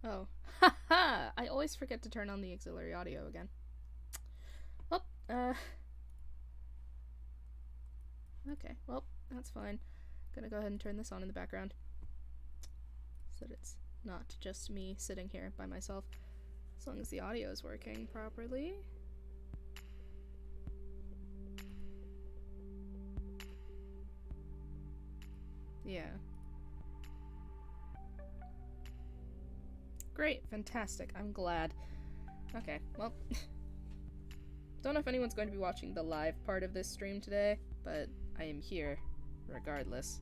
Oh. Haha! I always forget to turn on the auxiliary audio again. Well, okay, well, that's fine. Gonna go ahead and turn this on in the background. So that it's not just me sitting here by myself. As long as the audio is working properly. Yeah. Great, fantastic, I'm glad. Okay, well, don't know if anyone's going to be watching the live part of this stream today, but I am here regardless.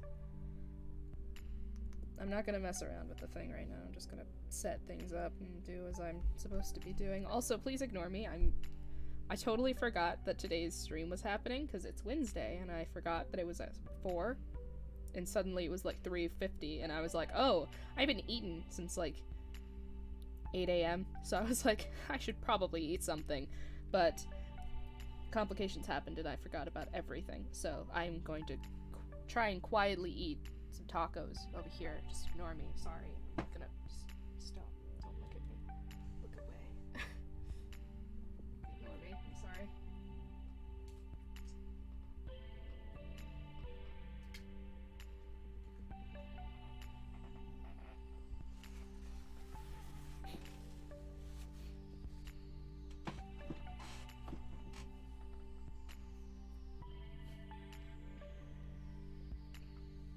I'm not gonna mess around with the thing right now. I'm just gonna set things up and do as I'm supposed to be doing. Also, please ignore me. I totally forgot that today's stream was happening because it's Wednesday, and I forgot that it was at 4, and suddenly it was like 3:50, and I was like, oh, I haven't eaten since like 8 a.m. So I was like, I should probably eat something, but complications happened and I forgot about everything. So I'm going to try and quietly eat some tacos over here. Just ignore me. Sorry. I'm gonna just don't look at me. Look away. Ignore me. I'm sorry.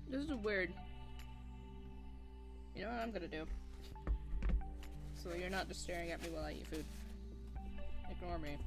This is weird. You know what I'm gonna do? So you're not just staring at me while I eat food. Ignore me.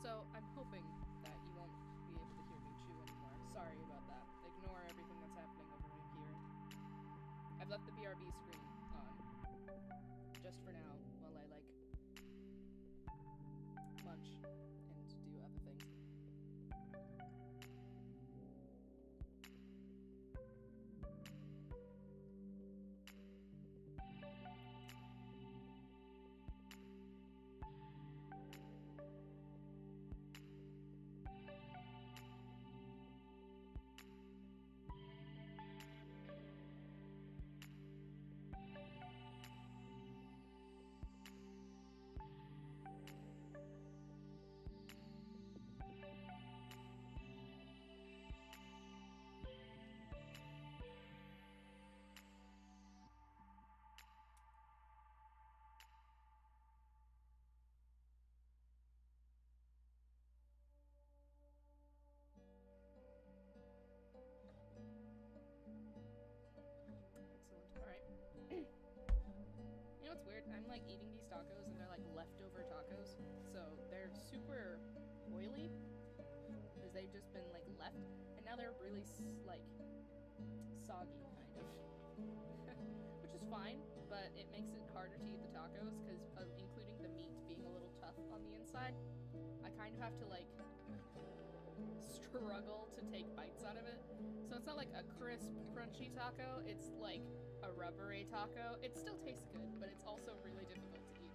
So I'm hoping that you won't be able to hear me chew anymore. Sorry about that. Ignore everything that's happening over here. I've left the BRB screen on, just for now, while I like munch and do other things. Excellent. Alright. You know what's weird? I'm like eating these tacos and they're like leftover tacos. So they're super oily because they've just been like left, and now they're really like soggy kind of. Which is fine, but it makes it harder to eat the tacos because including the meat being a little tough on the inside, I kind of have to like struggle to take bites out of it. So it's not like a crisp, crunchy taco, it's like a rubbery taco. It still tastes good, but it's also really difficult to eat.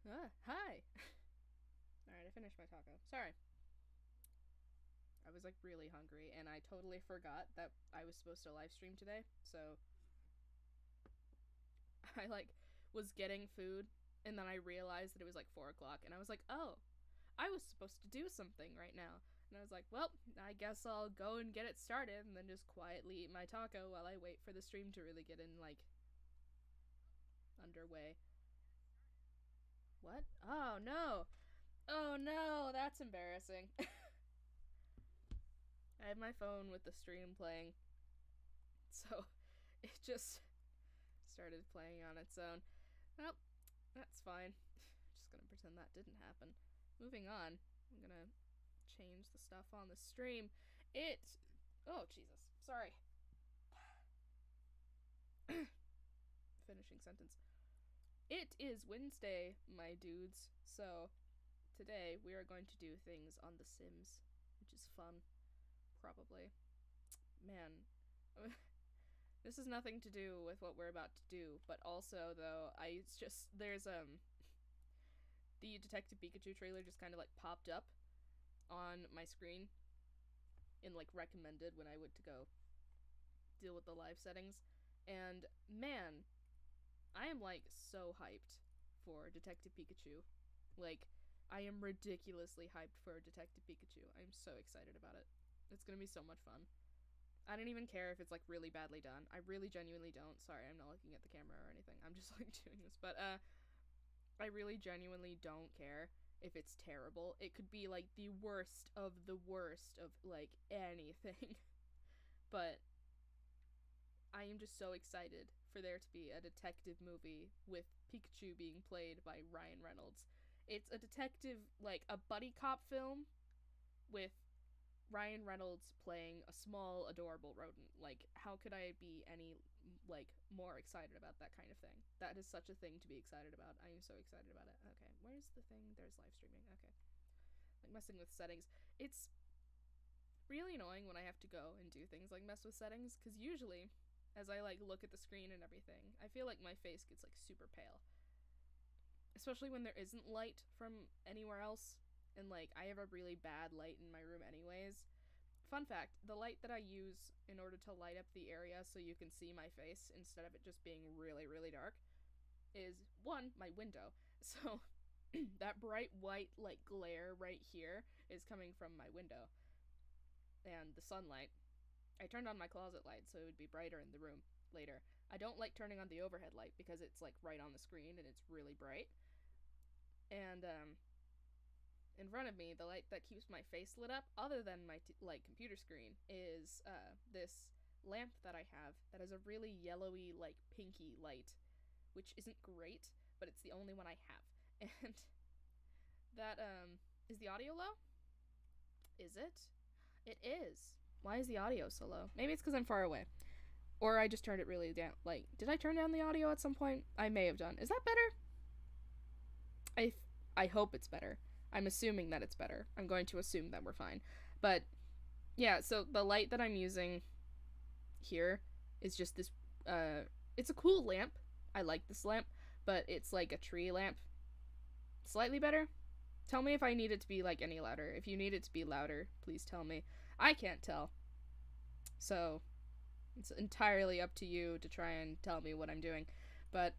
Hi. Alright, I finished my taco. Sorry. I was like really hungry and I totally forgot that I was supposed to live stream today. So I like was getting food and then I realized that it was like 4 o'clock and I was like, oh, I was supposed to do something right now. And I was like, well, I guess I'll go and get it started and then just quietly eat my taco while I wait for the stream to really get in, like, underway. What? Oh, no. Oh, no. That's embarrassing. I had my phone with the stream playing, so it just started playing on its own. Well, that's fine. Just gonna pretend that didn't happen. Moving on, I'm gonna change the stuff on the stream. Oh, Jesus. Sorry. Finishing sentence. It is Wednesday, my dudes, so today we are going to do things on The Sims, which is fun. Probably. Man. This has nothing to do with what we're about to do, but also, though, there's, the Detective Pikachu trailer just kind of, like, popped up on my screen in, like, recommended when I went to go deal with the live settings, and, man, I am, like, so hyped for Detective Pikachu. Like, I am ridiculously hyped for Detective Pikachu. I'm so excited about it. It's gonna be so much fun. I don't even care if it's, like, really badly done. I really genuinely don't. Sorry, I'm not looking at the camera or anything. I'm just, like, doing this. But, I really genuinely don't care if it's terrible. It could be, like, the worst of, like, anything. But I am just so excited for there to be a detective movie with Pikachu being played by Ryan Reynolds. It's a detective, like, a buddy cop film with Ryan Reynolds playing a small, adorable rodent. Like, how could I be any, like, more excited about that kind of thing? That is such a thing to be excited about. I am so excited about it. Okay, where's the thing? There's live streaming. Okay. Like, messing with settings. It's really annoying when I have to go and do things like mess with settings, because usually, as I, like, look at the screen and everything, I feel like my face gets, like, super pale. Especially when there isn't light from anywhere else. And, like, I have a really bad light in my room anyways. Fun fact, the light that I use in order to light up the area so you can see my face instead of it just being really, really dark is, one, my window. So, that bright white, like, glare right here is coming from my window. And the sunlight. I turned on my closet light so it would be brighter in the room later. I don't like turning on the overhead light because it's, like, right on the screen and it's really bright. And, in front of me, the light that keeps my face lit up, other than my, computer screen, is, this lamp that I have that has a really yellowy, like, pinky light, which isn't great, but it's the only one I have. And that, is the audio low? Is it? It is. Why is the audio so low? Maybe it's because I'm far away. Or I just turned it really down. Like, did I turn down the audio at some point? I may have done. Is that better? I hope it's better. I'm assuming that it's better. I'm going to assume that we're fine. But, yeah, so the light that I'm using here is just this, it's a cool lamp. I like this lamp, but it's like a tree lamp. Slightly better? Tell me if I need it to be, like, any louder. If you need it to be louder, please tell me. I can't tell. So, it's entirely up to you to try and tell me what I'm doing. But...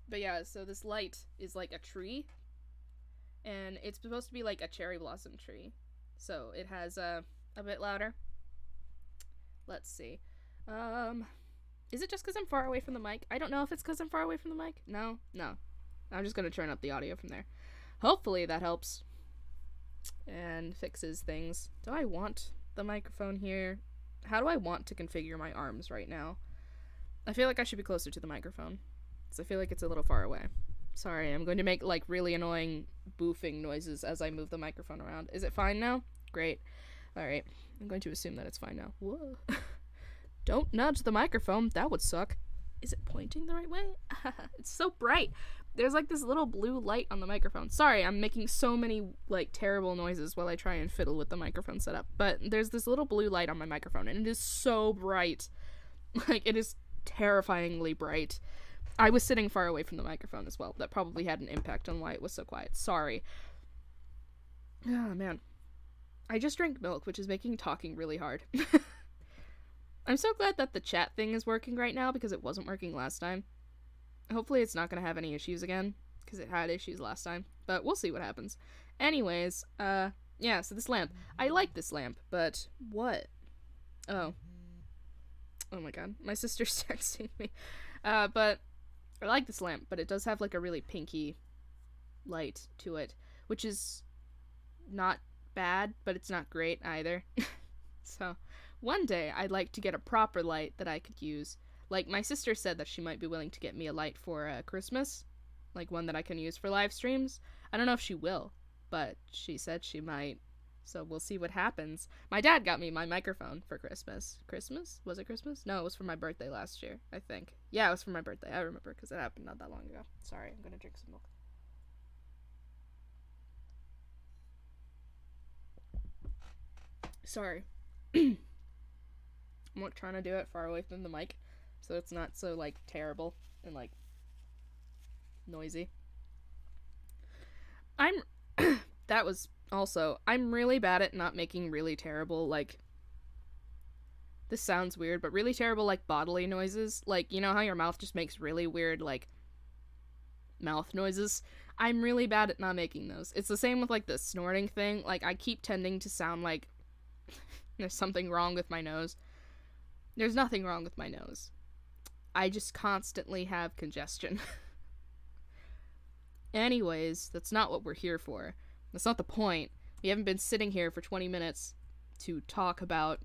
But yeah, so this light is like a tree, and it's supposed to be like a cherry blossom tree. So it has a bit louder. Let's see. Is it just because I'm far away from the mic? I don't know if it's because I'm far away from the mic. No. I'm just going to turn up the audio from there. Hopefully that helps and fixes things. Do I want the microphone here? How do I want to configure my arms right now? I feel like I should be closer to the microphone. I feel like it's a little far away. Sorry, I'm going to make, like, really annoying boofing noises as I move the microphone around. Is it fine now? Great. Alright. I'm going to assume that it's fine now. Whoa. Don't nudge the microphone. That would suck. Is it pointing the right way? It's so bright. There's, like, this little blue light on the microphone. Sorry, I'm making so many, like, terrible noises while I try and fiddle with the microphone setup. But there's this little blue light on my microphone, and it is so bright. Like, it is terrifyingly bright. I was sitting far away from the microphone as well. That probably had an impact on why it was so quiet. Sorry. Oh, man. I just drank milk, which is making talking really hard. I'm so glad that the chat thing is working right now because it wasn't working last time. Hopefully it's not going to have any issues again because it had issues last time. But we'll see what happens. Anyways, yeah, so this lamp. I like this lamp, but what? Oh. Oh my god. My sister's texting me. But I like this lamp, but it does have like a really pinky light to it, which is not bad, but it's not great either. So, one day I'd like to get a proper light that I could use. Like, my sister said that she might be willing to get me a light for Christmas, like one that I can use for live streams. I don't know if she will, but she said she might. So we'll see what happens. My dad got me my microphone for Christmas. Christmas? Was it Christmas? No, it was for my birthday last year, I think. Yeah, it was for my birthday. I remember because it happened not that long ago. Sorry, I'm gonna drink some milk. Sorry. I'm not trying to do it far away from the mic, so it's not so, like, terrible and, like, noisy. That was also, I'm really bad at not making really terrible, like, this sounds weird, but really terrible, like, bodily noises. Like, you know how your mouth just makes really weird, like, mouth noises? I'm really bad at not making those. It's the same with, like, the snorting thing. Like, I keep tending to sound like there's something wrong with my nose. There's nothing wrong with my nose. I just constantly have congestion. Anyways, that's not what we're here for. That's not the point. We haven't been sitting here for 20 minutes to talk about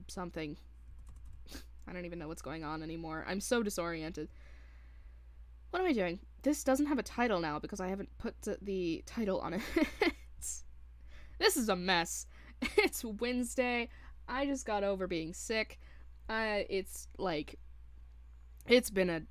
something. I don't even know what's going on anymore. I'm so disoriented. What am I doing? This doesn't have a title now because I haven't put the title on it. This is a mess. It's Wednesday. I just got over being sick. It's like, it's been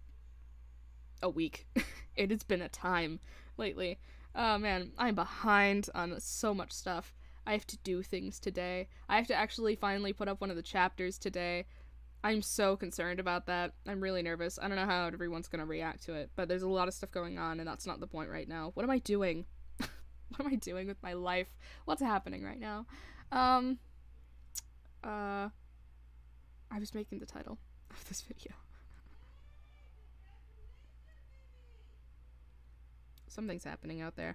a week. It has been a time lately. Oh man, I'm behind on so much stuff. I have to do things today. I have to actually finally put up one of the chapters today. I'm so concerned about that. I'm really nervous. I don't know how everyone's gonna react to it, but there's a lot of stuff going on, and that's not the point right now. What am I doing? What am I doing with my life? What's happening right now? I was making the title of this video. Something's happening out there.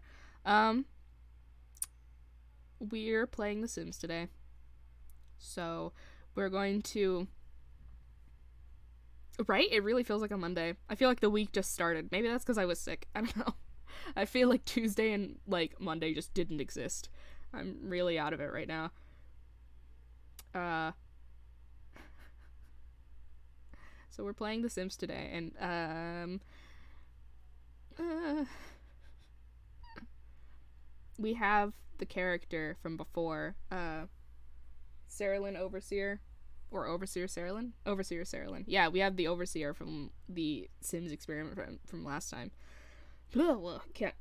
We're playing The Sims today. So, we're going to... Right? It really feels like a Monday. I feel like the week just started. Maybe that's because I was sick. I don't know. I feel like Tuesday and, like, Monday just didn't exist. I'm really out of it right now. So we're playing The Sims today, and, we have the character from before, Cerillen Overseer, or Overseer Cerillen? Overseer Cerillen. Yeah, we have the Overseer from the Sims experiment from last time. Ugh, can't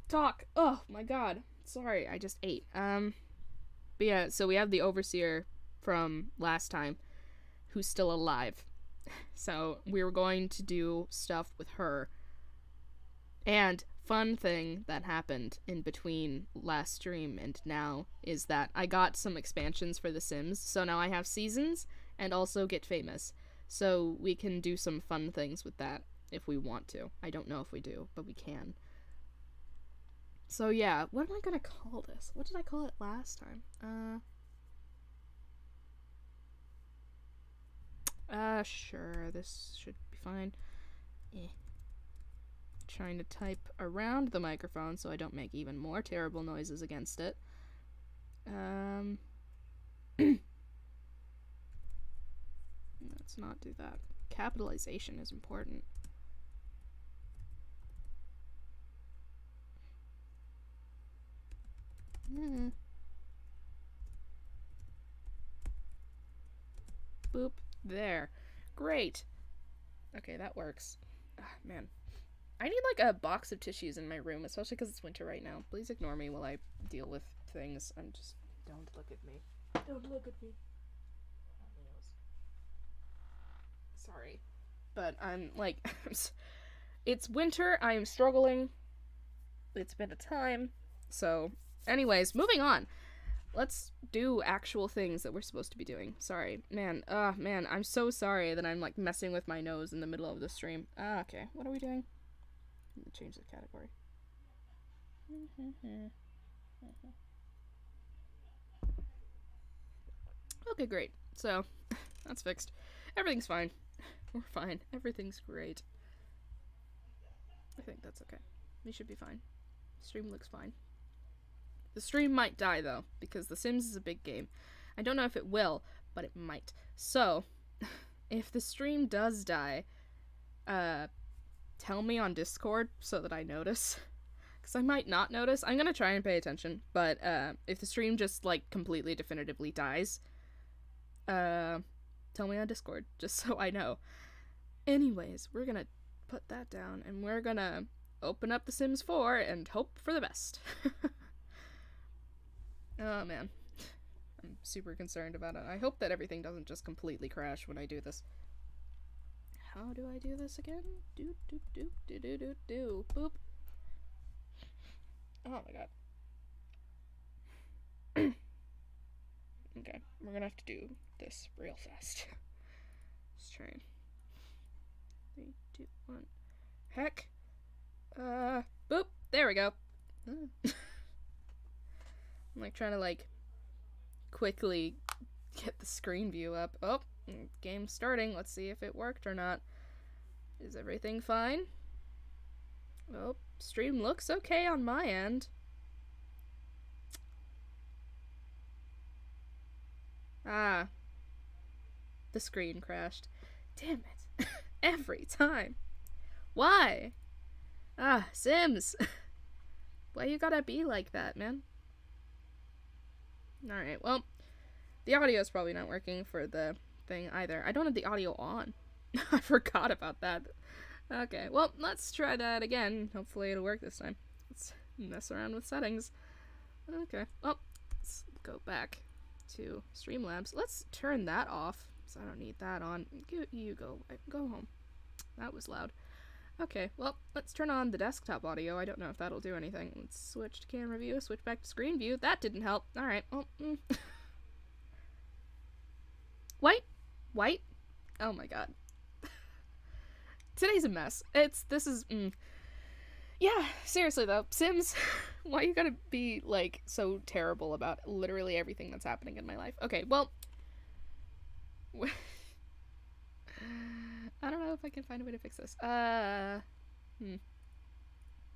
talk. Oh my god. Sorry, I just ate. But yeah, so we have the Overseer from last time, who's still alive. So we were going to do stuff with her. And fun thing that happened in between last stream and now is that I got some expansions for The Sims, so now I have seasons and also get famous. So we can do some fun things with that if we want to. I don't know if we do, but we can. So yeah, what am I gonna call this? What did I call it last time? Sure, this should be fine. Trying to type around the microphone so I don't make even more terrible noises against it. Let's not do that. Capitalization is important. Boop. There. Great. Okay, that works. Man. I need, like, a box of tissues in my room, especially because it's winter right now. Please ignore me while I deal with things. I'm just... Don't look at me. Don't look at me. Sorry. but I'm like, it's winter, I am struggling. It's been a time. So, anyways, moving on. Let's do actual things that we're supposed to be doing. Sorry. Man, I'm so sorry that I'm, like, messing with my nose in the middle of the stream. Okay. What are we doing? I'm gonna change the category. Okay, great. So, that's fixed. Everything's fine. We're fine. Everything's great. I think that's okay. We should be fine. Stream looks fine. The stream might die, though, because The Sims is a big game. I don't know if it will, but it might. So, if the stream does die, tell me on Discord so that I notice. Because I might not notice. I'm gonna try and pay attention, but if the stream just, like, completely definitively dies, tell me on Discord, just so I know. Anyways, we're gonna put that down, and we're gonna open up The Sims 4 and hope for the best. Oh, man. I'm super concerned about it. I hope that everything doesn't just completely crash when I do this. How do I do this again? Do. Boop. Oh my god. Okay, we're gonna have to do this real fast. Let's try. 3, 2, 1. Heck. Boop. There we go. I'm like trying to like quickly get the screen view up. Oh, game's starting. Let's see if it worked or not. Is everything fine? Oh, stream looks okay on my end. Ah. The screen crashed. Damn it. Every time. Why? Ah, Sims. Why you gotta be like that, man? Alright, well, the audio is probably not working for the thing either. I don't have the audio on. I forgot about that. Okay, well, let's try that again. Hopefully it'll work this time. Let's mess around with settings. Okay, well, let's go back to Streamlabs. Let's turn that off, so I don't need that on. You go home. That was loud. Okay, well, let's turn on the desktop audio. I don't know if that'll do anything. Let's switch to camera view, switch back to screen view. That didn't help. Alright, well, White? Oh my god. Today's a mess. Yeah, seriously though. Sims, why you gotta be, like, so terrible about literally everything that's happening in my life? Okay, well... I don't know if I can find a way to fix this.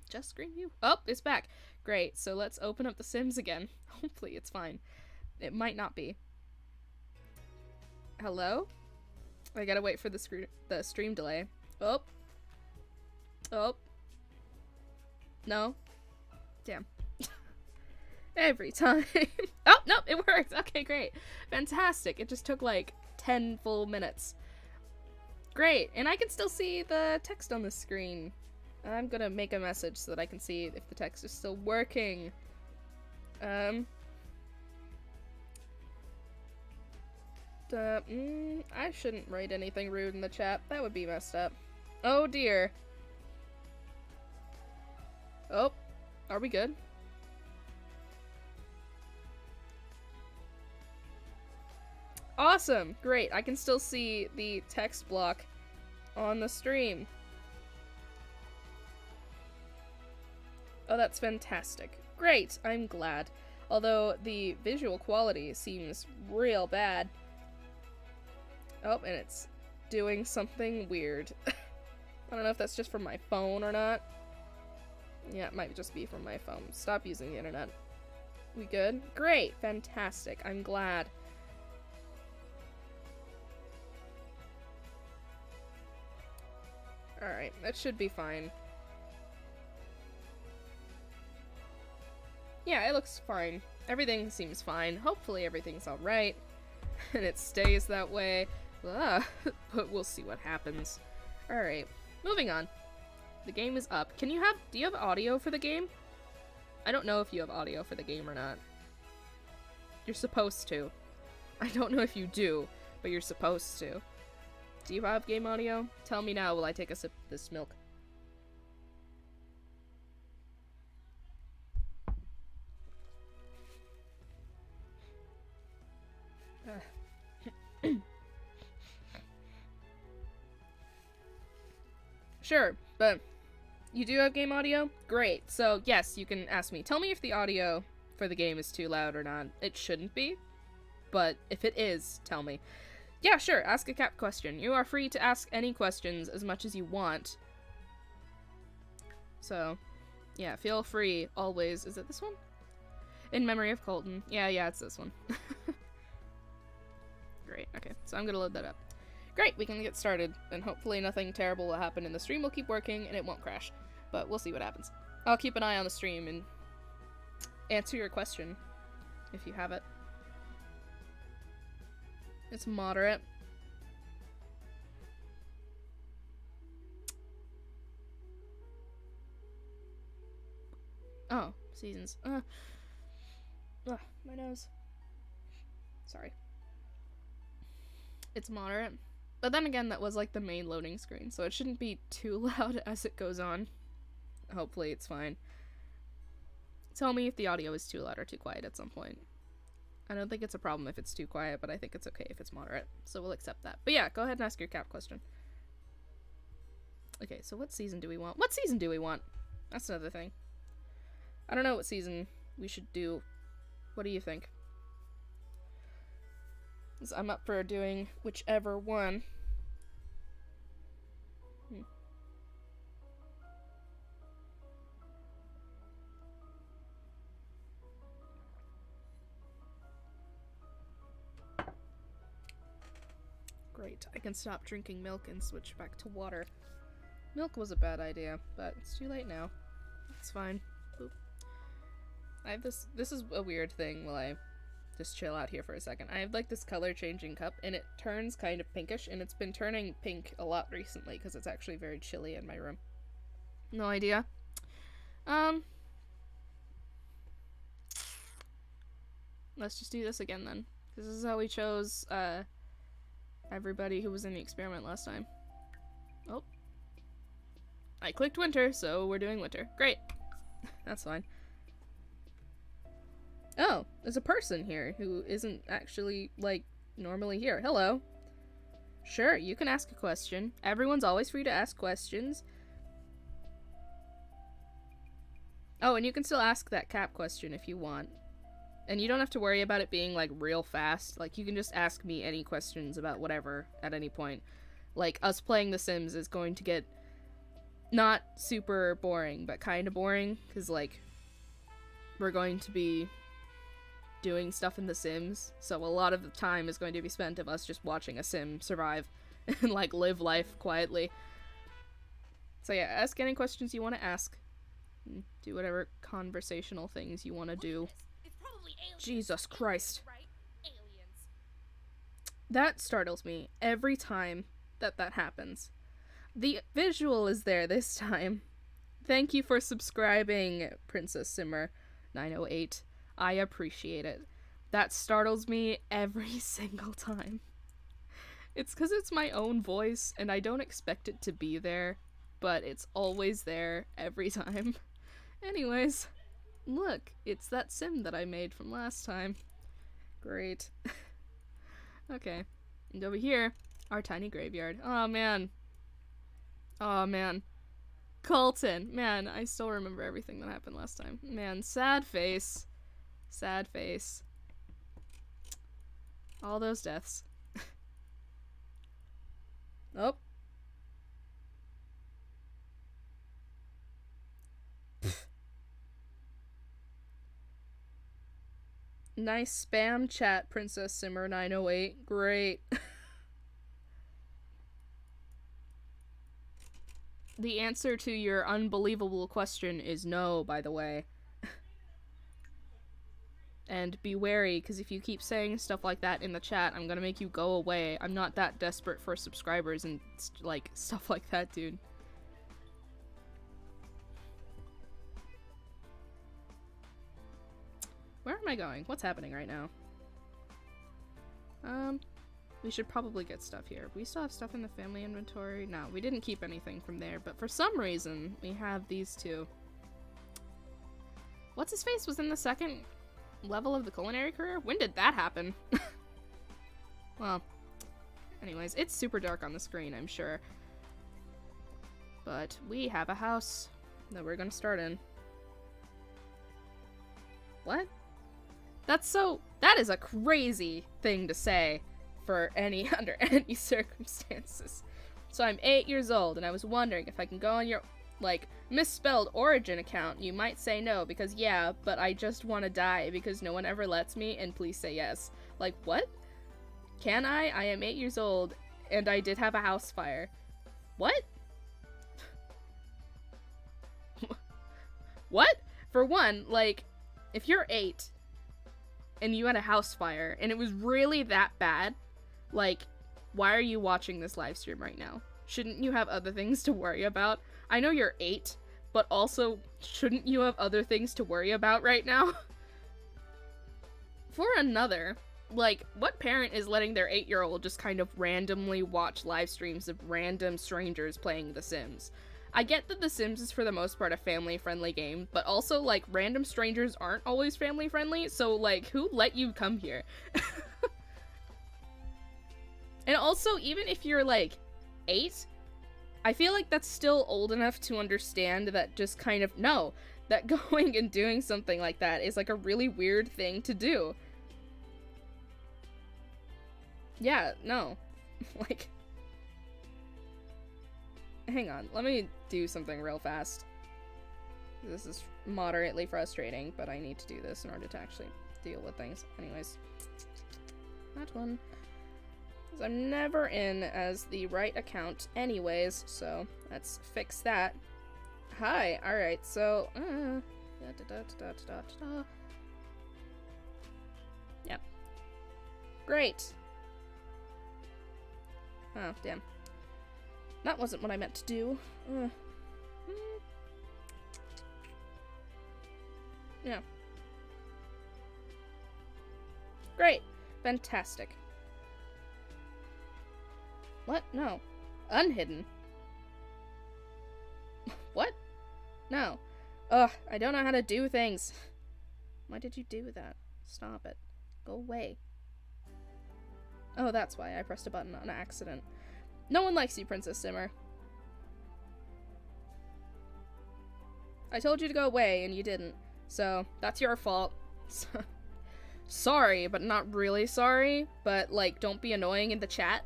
Just screen view? Oh, it's back. Great, so let's open up The Sims again. Hopefully it's fine. It might not be. Hello? I gotta wait for the stream delay. Oh. No. Damn. Every time. Oh, no, it worked. Okay, great. Fantastic. It just took like 10 full minutes. Great, and I can still see the text on the screen. I'm gonna make a message so that I can see if the text is still working. I shouldn't write anything rude in the chat. That would be messed up. Oh dear. Oh, are we good? Awesome! Great, I can still see the text block on the stream. Oh, that's fantastic. Great, I'm glad. Although the visual quality seems real bad. Oh, and it's doing something weird. I don't know if that's just from my phone or not. Yeah, it might just be from my phone. Stop using the internet. We good? Great, fantastic, I'm glad. Alright, that should be fine. Yeah, it looks fine. Everything seems fine. Hopefully everything's alright. And it stays that way. But we'll see what happens. Alright, moving on. The game is up. Do you have audio for the game? I don't know if you have audio for the game or not. You're supposed to. I don't know if you do, but you're supposed to. Do you have game audio? Tell me now while I take a sip of this milk. Sure, but you do have game audio? Great. So, yes, you can ask me. Tell me if the audio for the game is too loud or not. It shouldn't be, but if it is, tell me. Yeah, sure, ask a cap question. You are free to ask any questions as much as you want. So, yeah, feel free, always. Is it this one? In memory of Colton. Yeah, it's this one. Great, okay, so I'm gonna load that up. Great, we can get started, and hopefully nothing terrible will happen and the stream will keep working and it won't crash. But we'll see what happens. I'll keep an eye on the stream and answer your question, if you have it. It's moderate. Oh, seasons. My nose. Sorry. It's moderate. But then again, that was like the main loading screen, so it shouldn't be too loud as it goes on. Hopefully it's fine. Tell me if the audio is too loud or too quiet at some point. I don't think it's a problem if it's too quiet, but I think it's okay if it's moderate, so we'll accept that. But yeah, go ahead and ask your cap question. Okay, so what season do we want? What season do we want? That's another thing. I don't know what season we should do. What do you think? 'Cause I'm up for doing whichever one. Great, I can stop drinking milk and switch back to water. Milk was a bad idea, but it's too late now. It's fine. Boop. I have this is a weird thing while I just chill out here for a second. I have like this color changing cup and it turns kind of pinkish, and it's been turning pink a lot recently because it's actually very chilly in my room. No idea. Let's just do this again then. This is how we chose everybody who was in the experiment last time. Oh. I clicked winter, so we're doing winter. Great. That's fine. Oh, there's a person here who isn't actually, like, normally here. Hello. Sure, you can ask a question. Everyone's always free to ask questions. Oh, and you can still ask that cap question if you want. And you don't have to worry about it being, like, real fast. Like, you can just ask me any questions about whatever at any point. Like, us playing The Sims is going to get not super boring, but kind of boring. Because, like, we're going to be doing stuff in The Sims. So a lot of the time is going to be spent of us just watching a Sim survive and, like, live life quietly. So yeah, ask any questions you want to ask. Do whatever conversational things you want to do. Jesus Christ. Right? Aliens. That startles me every time that happens. The visual is there this time. Thank you for subscribing, Princess Simmer 908. I appreciate it. That startles me every single time. It's because it's my own voice, and I don't expect it to be there, but it's always there every time. Anyways, look, it's that sim that I made from last time. Great. Okay, and over here, our tiny graveyard. Oh man. Oh man. Colton. Man, I still remember everything that happened last time. Man, sad face. Sad face. All those deaths. Oh. Nice spam chat, Princess Simmer 908. Great. The answer to your unbelievable question is no, by the way. And be wary, because if you keep saying stuff like that in the chat, I'm gonna make you go away. I'm not that desperate for subscribers and, like, stuff like that, dude. Where am I going? What's happening right now? We should probably get stuff here. We still have stuff in the family inventory. No, we didn't keep anything from there, but for some reason, we have these two. What's his face was in the second level of the culinary career? When did that happen? Well, anyways, it's super dark on the screen, I'm sure. But we have a house that we're gonna start in. What? That is a crazy thing to say for under any circumstances. So I'm 8 years old, and I was wondering if I can go on your, like, misspelled origin account. You might say no, because yeah, but I just want to die because no one ever lets me, and please say yes. Like, what? Can I? I am 8 years old, and I did have a house fire. What? What? For one, like, if you're 8, and you had a house fire, and it was really that bad, like, why are you watching this live stream right now? Shouldn't you have other things to worry about? I know you're 8, but also, shouldn't you have other things to worry about right now? For another, like, what parent is letting their 8-year-old just kind of randomly watch live streams of random strangers playing The Sims? I get that The Sims is for the most part a family-friendly game, but also, like, random strangers aren't always family-friendly, so, like, who let you come here? And also, even if you're, like, 8, I feel like that's still old enough to understand that just kind of, no, that going and doing something like that is, like, a really weird thing to do. Yeah, no. Like... Hang on, let me do something real fast. This is moderately frustrating, but I need to do this in order to actually deal with things. Anyways. That one. Because I'm never in as the right account anyways, so let's fix that. Hi, alright, so... Yep. Great. Oh, damn. That wasn't what I meant to do. Yeah. Great. Fantastic. What? No. Unhidden. What? No. Ugh, I don't know how to do things. Why did you do that? Stop it. Go away. Oh, that's why I pressed a button on accident. No one likes you, Princess Simmer. I told you to go away, and you didn't. So, that's your fault. Sorry, but not really sorry. But, like, don't be annoying in the chat.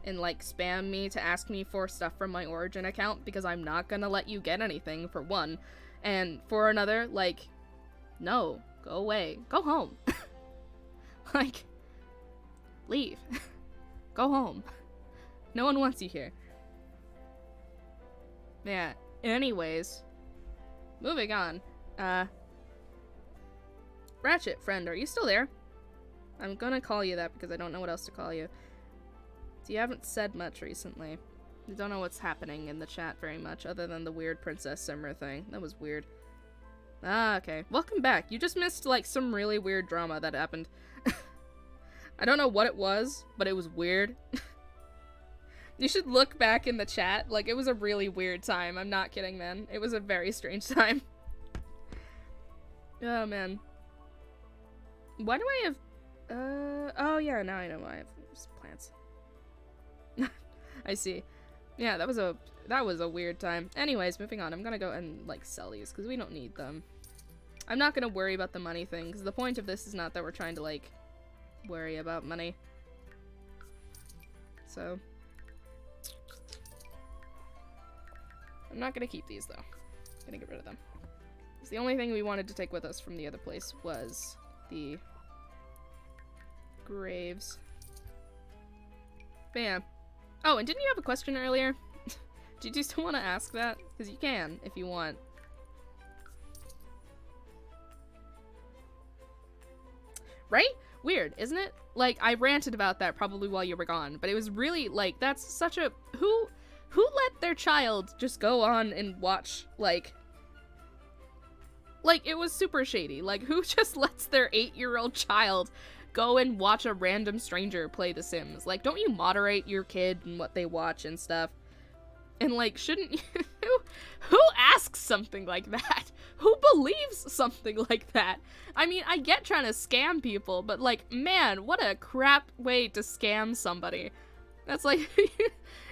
And, like, spam me to ask me for stuff from my Origin account, because I'm not gonna let you get anything, for one. And for another, like, no. Go away. Go home. Like, leave. Go home. No one wants you here. Yeah, anyways. Moving on. Ratchet, friend, are you still there? I'm gonna call you that because I don't know what else to call you. So you haven't said much recently. I don't know what's happening in the chat very much, other than the weird Princess Simmer thing. That was weird. Ah, okay. Welcome back. You just missed, like, some really weird drama that happened. I don't know what it was, but it was weird. You should look back in the chat. Like, it was a really weird time. I'm not kidding, man. It was a very strange time. Oh, man. Why do I have... oh, yeah, now I know why I have plants. I see. Yeah, that was a weird time. Anyways, moving on. I'm gonna go and, like, sell these, because we don't need them. I'm not gonna worry about the money thing, because the point of this is not that we're trying to, like, worry about money. So... I'm not gonna keep these, though. I'm gonna get rid of them. Because the only thing we wanted to take with us from the other place was the graves. But yeah. Oh, and didn't you have a question earlier? Did you still want to ask that? Because you can, if you want. Right? Weird, isn't it? Like, I ranted about that probably while you were gone, but it was really, like, that's such a... Who let their child just go on and watch, like, it was super shady. Like, who just lets their 8-year-old child go and watch a random stranger play The Sims? Like, don't you moderate your kid and what they watch and stuff? And, like, shouldn't you... Who asks something like that? Who believes something like that? I mean, I get trying to scam people, but, like, man, what a crap way to scam somebody. That's like...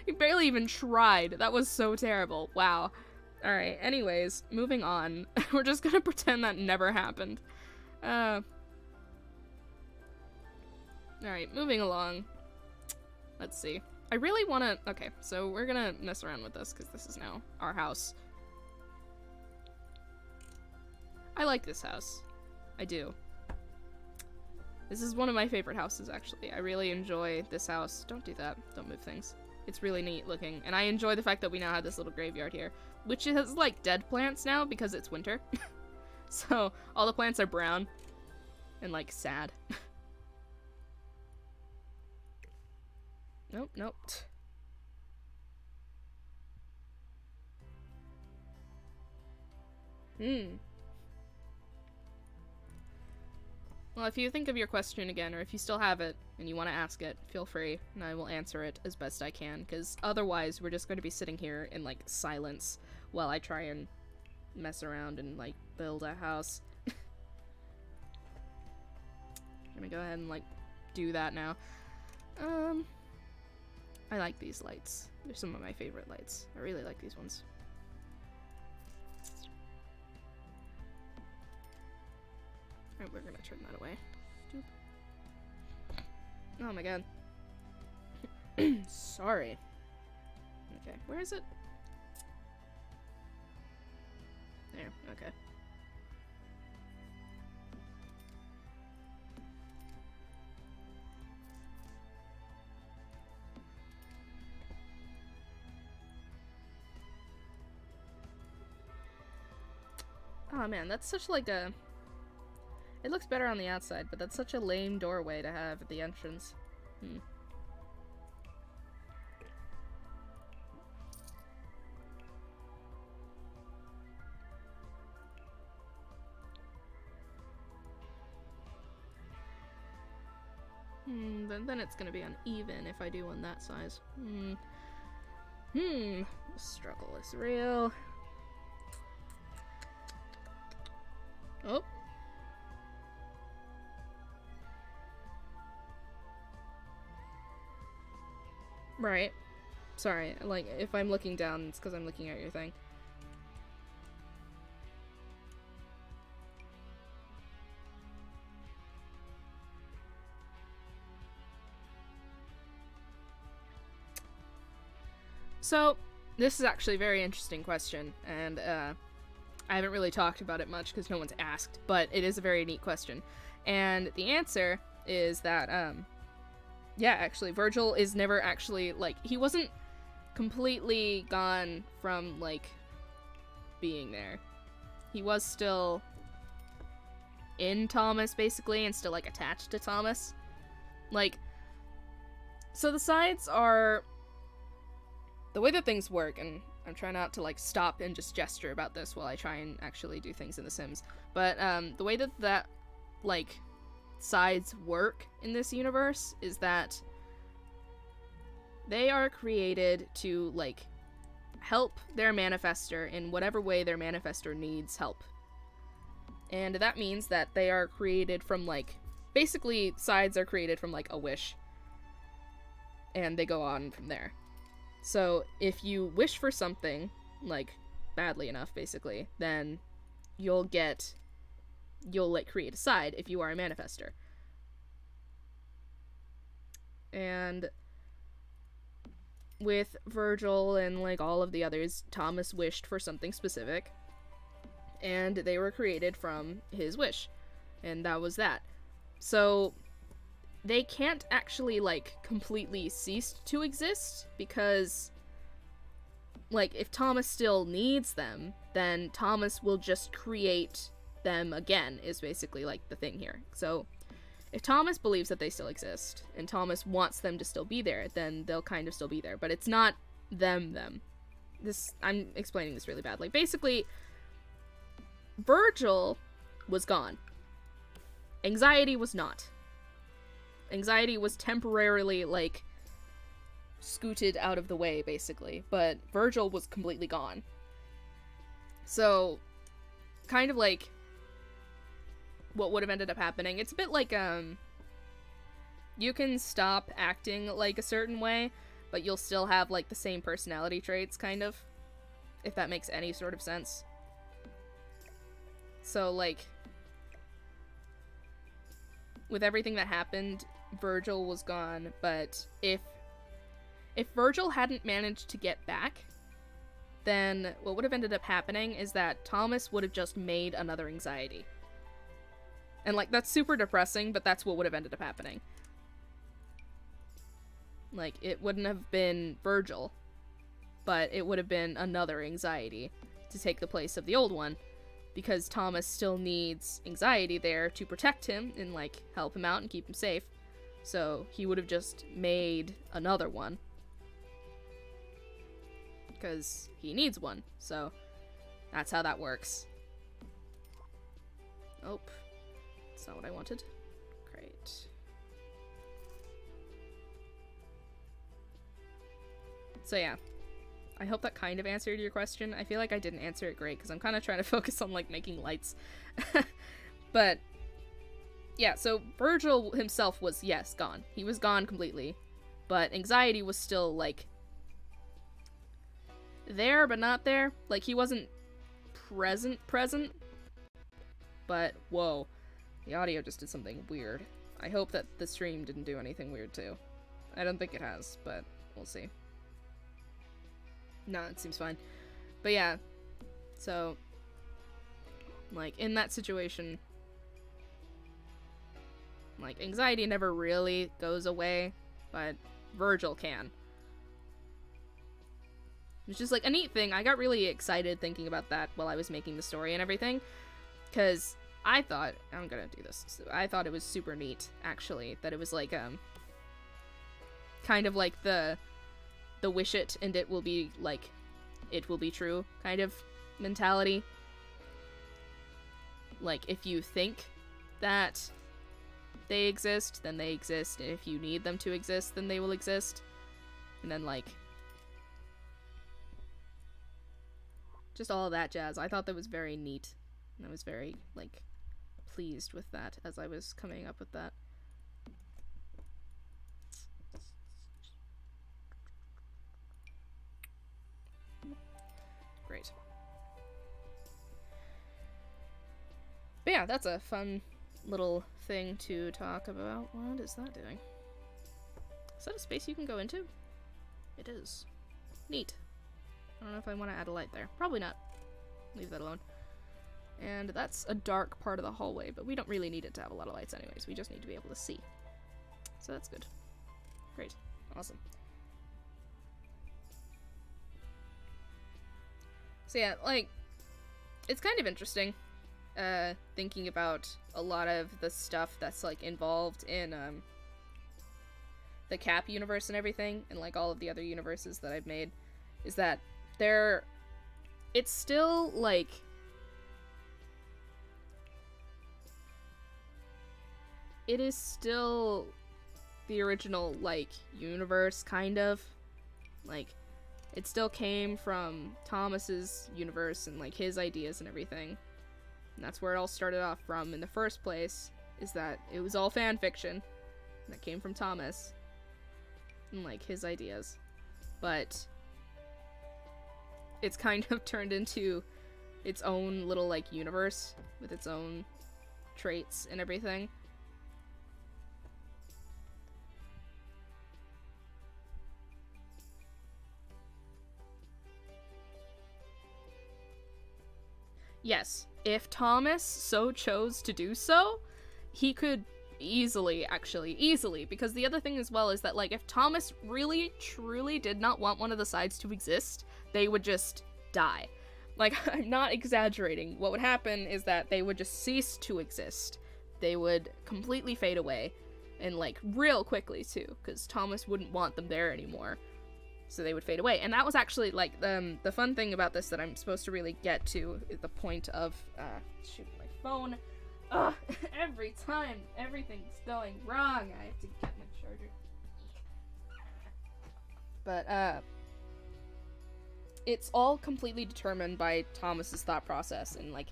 You barely even tried. That was so terrible. Wow. Alright, anyways, moving on. We're just gonna pretend that never happened. Alright, moving along. Let's see. I really want to... Okay, so we're gonna mess around with this, because this is now our house. I like this house. I do. This is one of my favorite houses, actually. I really enjoy this house. Don't do that. Don't move things. It's really neat looking. And I enjoy the fact that we now have this little graveyard here, which has, like, dead plants now because it's winter. So, all the plants are brown and, like, sad. Nope, nope. Well, if you think of your question again, or if you still have it and you want to ask it, feel free, and I will answer it as best I can, because otherwise we're just going to be sitting here in, like, silence while I try and mess around and, like, build a house. I'm gonna go ahead and, like, do that now. I like these lights. They're some of my favorite lights. I really like these ones. Alright, we're gonna turn that away. Doop. Oh my god. Sorry. Okay, where is it? There, okay. Oh man, that's such like a... It looks better on the outside, but that's such a lame doorway to have at the entrance. Then it's gonna be uneven if I do one that size. The struggle is real. Oh. Right. Sorry, like, if I'm looking down, it's because I'm looking at your thing. So, this is actually a very interesting question, and, I haven't really talked about it much because no one's asked, but it is a very neat question. And the answer is that, yeah, actually, Virgil is never actually, like, he wasn't completely gone from, like, being there. He was still in Thomas, basically, and still, like, attached to Thomas. Like, so the sides are... The way that things work, and I'm trying not to, like, stop and just gesture about this while I try and actually do things in The Sims, but, the way that, like, sides work in this universe is that they are created to, like, help their manifestor in whatever way their manifestor needs help. And that means that they are created from, like, basically, sides are created from, like, a wish. And they go on from there. So, if you wish for something, like, badly enough, basically, then you'll, like, create a side if you are a manifestor. And with Virgil and, like, all of the others, Thomas wished for something specific, and they were created from his wish. And that was that. So, they can't actually, like, completely cease to exist, because, like, if Thomas still needs them, then Thomas will just create them again, is basically, like, the thing here. So, if Thomas believes that they still exist, and Thomas wants them to still be there, then they'll kind of still be there. But it's not them. I'm explaining this really badly. Basically, Virgil was gone. Anxiety was not. Anxiety was temporarily, like, scooted out of the way, basically, but Virgil was completely gone. So, kind of like what would have ended up happening. It's a bit like, you can stop acting like a certain way, but you'll still have, like, the same personality traits, kind of, if that makes any sort of sense. So, like, with everything that happened, Virgil was gone, but if Virgil hadn't managed to get back, then what would have ended up happening is that Thomas would have just made another anxiety. And, like, that's super depressing, but that's what would have ended up happening. Like, it wouldn't have been Virgil, but it would have been another anxiety to take the place of the old one, because Thomas still needs anxiety there to protect him and, like, help him out and keep him safe. So he would have just made another one, because he needs one. So that's how that works. Oh, that's not what I wanted. Great. So yeah, I hope that kind of answered your question. I feel like I didn't answer it great because I'm kind of trying to focus on, like, making lights. But yeah, so Virgil himself was, yes, gone. He was gone completely. But anxiety was still, like, there but not there. Like, he wasn't present. But, whoa. The audio just did something weird. I hope that the stream didn't do anything weird too. I don't think it has, but we'll see. No, it seems fine. But yeah, so, like, in that situation, like, anxiety never really goes away, but Virgil can. Which is, like, a neat thing. I got really excited thinking about that while I was making the story and everything, because I thought, I'm gonna do this, so I thought it was super neat, actually, that it was, like, kind of like the wish it and it will be, like, it will be true kind of mentality. Like, if you think that they exist, then they exist, and if you need them to exist, then they will exist. And then, like, just all of that jazz. I thought that was very neat, and I was very, like, pleased with that as I was coming up with that. Great. But yeah, that's a fun little thing to talk about. What is that doing? Is that a space you can go into? It is. Neat. I don't know if I want to add a light there. Probably not. Leave that alone. And that's a dark part of the hallway, but we don't really need it to have a lot of lights anyways. We just need to be able to see. So that's good. Great. Awesome. So yeah, like, it's kind of interesting, thinking about a lot of the stuff that's, like, involved in, the Cap universe and everything, and, like, all of the other universes that I've made, is that it's still, like, it is still the original, like, universe, kind of. Like, it still came from Thomas's universe and, like, his ideas and everything. And that's where it all started off from in the first place, is that it was all fan fiction that came from Thomas and, like, his ideas. But it's kind of turned into its own little, like, universe with its own traits and everything. Yes, if Thomas so chose to do so, he could easily, because the other thing as well is that, like, if Thomas really, truly did not want one of the sides to exist, they would just die. Like, I'm not exaggerating. What would happen is that they would just cease to exist. They would completely fade away, and, like, real quickly, too, because Thomas wouldn't want them there anymore. So they would fade away. And that was actually, like, the fun thing about this that I'm supposed to really get to, is the point of, shoot, my phone. Ugh, every time everything's going wrong, I have to get my charger. But, it's all completely determined by Thomas's thought process and, like,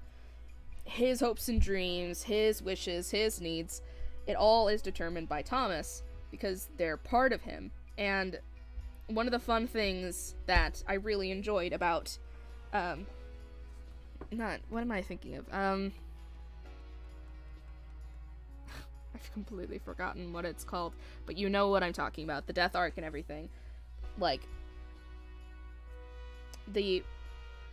his hopes and dreams, his wishes, his needs. It all is determined by Thomas because they're part of him. And one of the fun things that I really enjoyed about, what am I thinking of? I've completely forgotten what it's called, but you know what I'm talking about, the death arc and everything. Like, the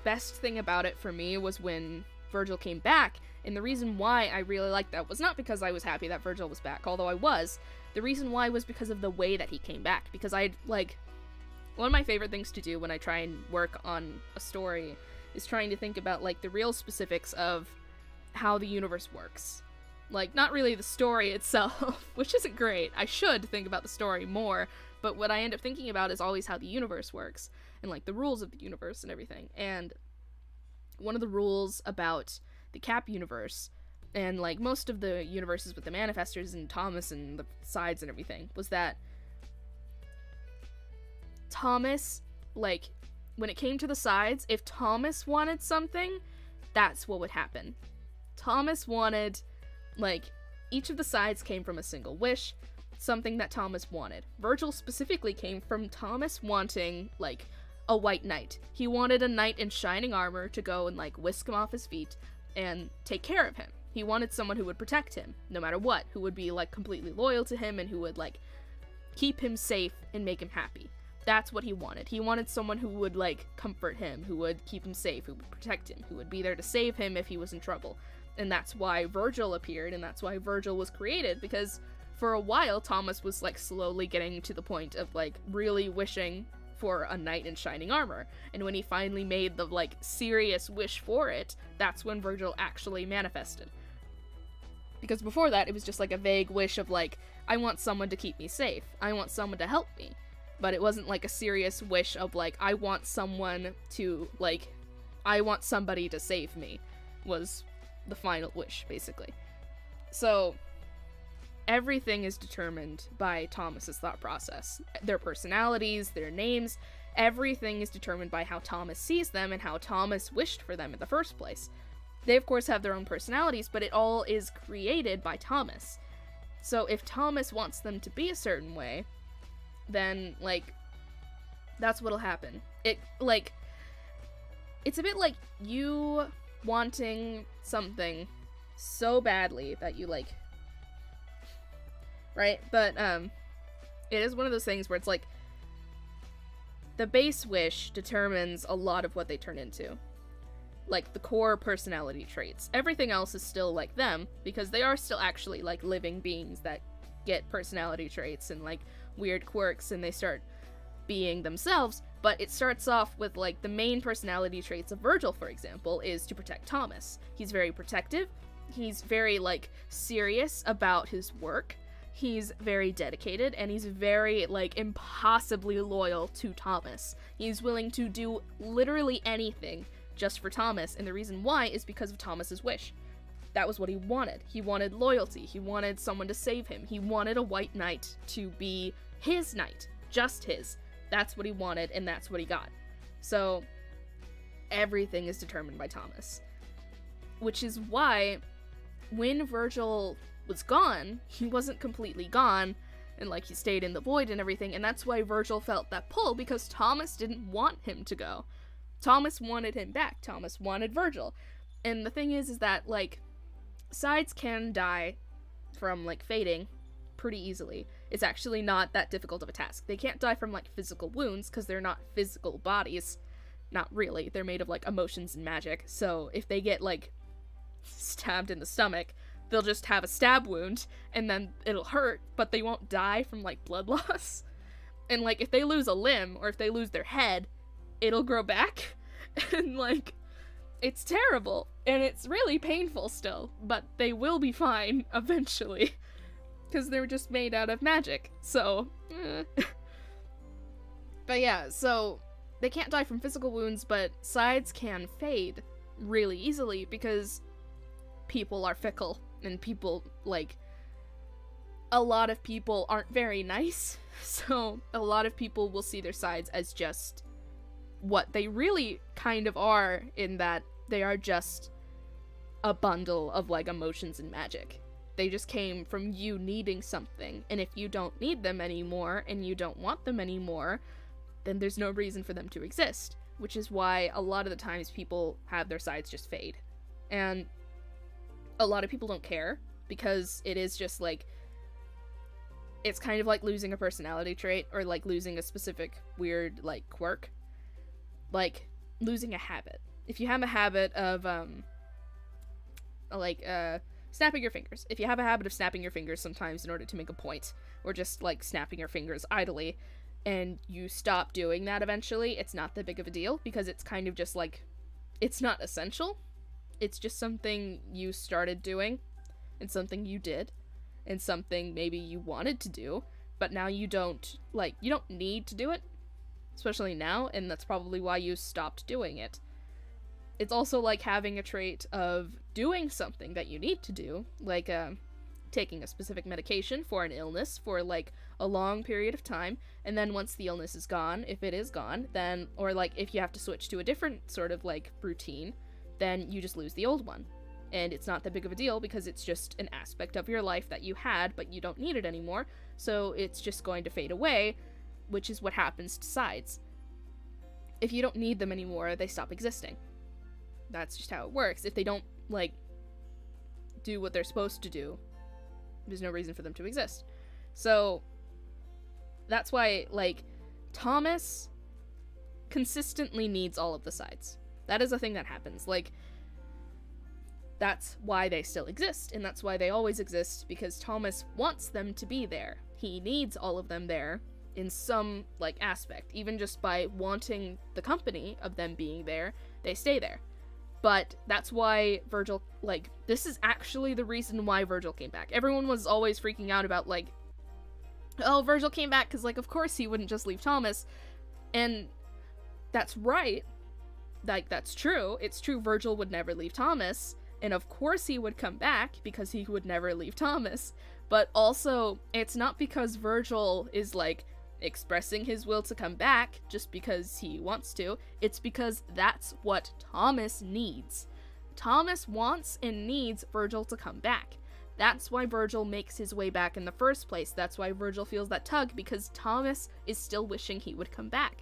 best thing about it for me was when Virgil came back, and the reason why I really liked that was not because I was happy that Virgil was back, although I was. The reason why was because of the way that he came back, because one of my favorite things to do when I try and work on a story is trying to think about, like, the real specifics of how the universe works. Like, not really the story itself, which isn't great. I should think about the story more, but what I end up thinking about is always how the universe works, and, like, the rules of the universe and everything. And one of the rules about the Cap universe, and, like, most of the universes with the Manifestors and Thomas and the sides and everything, was that Thomas, like, when it came to the sides, if Thomas wanted something, that's what would happen. Thomas wanted, like, each of the sides came from a single wish, something that Thomas wanted. Virgil specifically came from Thomas wanting, like, a white knight. He wanted a knight in shining armor to go and, like, whisk him off his feet and take care of him. He wanted someone who would protect him, no matter what, who would be, like, completely loyal to him and who would, like, keep him safe and make him happy. That's what he wanted. He wanted someone who would, like, comfort him, who would keep him safe, who would protect him, who would be there to save him if he was in trouble. And that's why Virgil appeared, and that's why Virgil was created, because for a while, Thomas was, like, slowly getting to the point of, like, really wishing for a knight in shining armor. And when he finally made the, like, serious wish for it, that's when Virgil actually manifested. Because before that, it was just, like, a vague wish of, like, I want someone to keep me safe. I want someone to help me. But it wasn't, like, a serious wish of, like, I want someone to, like, I want somebody to save me, was the final wish, basically. So everything is determined by Thomas's thought process. Their personalities, their names, everything is determined by how Thomas sees them and how Thomas wished for them in the first place. They, of course, have their own personalities, but it all is created by Thomas. So if Thomas wants them to be a certain way, then, like, that's what'll happen. It's a bit like you wanting something so badly that you, like, right? But, it is one of those things where it's like, the base wish determines a lot of what they turn into. Like, the core personality traits. Everything else is still like them, because they are still actually, like, living beings that get personality traits and, like, weird quirks, and they start being themselves, but it starts off with, like, the main personality traits of Virgil, for example, is to protect Thomas. He's very protective, he's very, like, serious about his work, he's very dedicated, and he's very, like, impossibly loyal to Thomas. He's willing to do literally anything just for Thomas, and the reason why is because of Thomas's wish. That was what he wanted. He wanted loyalty. He wanted someone to save him. He wanted a white knight to be his knight. Just his. That's what he wanted, and that's what he got. So, everything is determined by Thomas. Which is why, when Virgil was gone, he wasn't completely gone, and, like, he stayed in the void and everything, and that's why Virgil felt that pull, because Thomas didn't want him to go. Thomas wanted him back. Thomas wanted Virgil. And the thing is that, like, sides can die from, like, fading pretty easily. It's actually not that difficult of a task. They can't die from, like, physical wounds, because they're not physical bodies. Not really. They're made of, like, emotions and magic. So if they get, like, stabbed in the stomach, they'll just have a stab wound, and then it'll hurt, but they won't die from, like, blood loss. And, like, if they lose a limb, or if they lose their head, it'll grow back. And, like, it's terrible, and it's really painful still, but they will be fine eventually, because they're just made out of magic, so, But yeah, so, they can't die from physical wounds, but sides can fade really easily, because people are fickle, And people, like, a lot of people aren't very nice, so a lot of people will see their sides as just what they really kind of are, in that they are just a bundle of, like, emotions and magic. They just came from you needing something, and if you don't need them anymore, and you don't want them anymore, then there's no reason for them to exist, which is why a lot of the times people have their sides just fade. And a lot of people don't care, because it is just, like, it's kind of like losing a personality trait, or, like, losing a specific weird, like, quirk. Like, losing a habit. If you have a habit of, snapping your fingers. If you have a habit of snapping your fingers sometimes in order to make a point, or just, like, snapping your fingers idly, and you stop doing that eventually, it's not that big of a deal, because it's kind of just, like, it's not essential. It's just something you started doing, and something you did, and something maybe you wanted to do, but now you don't, like, you don't need to do it, especially now, and that's probably why you stopped doing it. It's also like having a trait of doing something that you need to do, like, taking a specific medication for an illness for, like, a long period of time, and then once the illness is gone, if it is gone, then, or, like, if you have to switch to a different sort of, like, routine, then you just lose the old one. And it's not that big of a deal, because it's just an aspect of your life that you had, but you don't need it anymore, so it's just going to fade away, which is what happens to sides. If you don't need them anymore, they stop existing. That's just how it works. If they don't, like, do what they're supposed to do, there's no reason for them to exist. So, that's why, like, Thomas consistently needs all of the sides. That is a thing that happens. Like, that's why they still exist, and that's why they always exist, because Thomas wants them to be there. He needs all of them there in some, like, aspect. Even just by wanting the company of them being there, they stay there. But that's why Virgil, like, this is actually the reason why Virgil came back. Everyone was always freaking out about, like, oh, Virgil came back because, like, of course he wouldn't just leave Thomas. And that's right. Like, that's true. It's true, Virgil would never leave Thomas. And of course he would come back, because he would never leave Thomas. But also, it's not because Virgil is, like, expressing his will to come back just because he wants to. It's because that's what Thomas needs. Thomas wants and needs Virgil to come back. That's why Virgil makes his way back in the first place. That's why Virgil feels that tug, because Thomas is still wishing he would come back.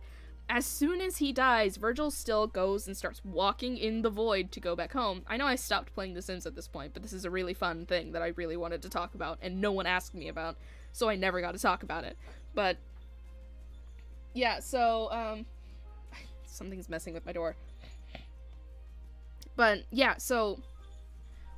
As soon as he dies, Virgil still goes and starts walking in the void to go back home. I know I stopped playing The Sims at this point, but this is a really fun thing that I really wanted to talk about, and no one asked me about, so I never got to talk about it. But yeah, so, something's messing with my door. But, yeah, so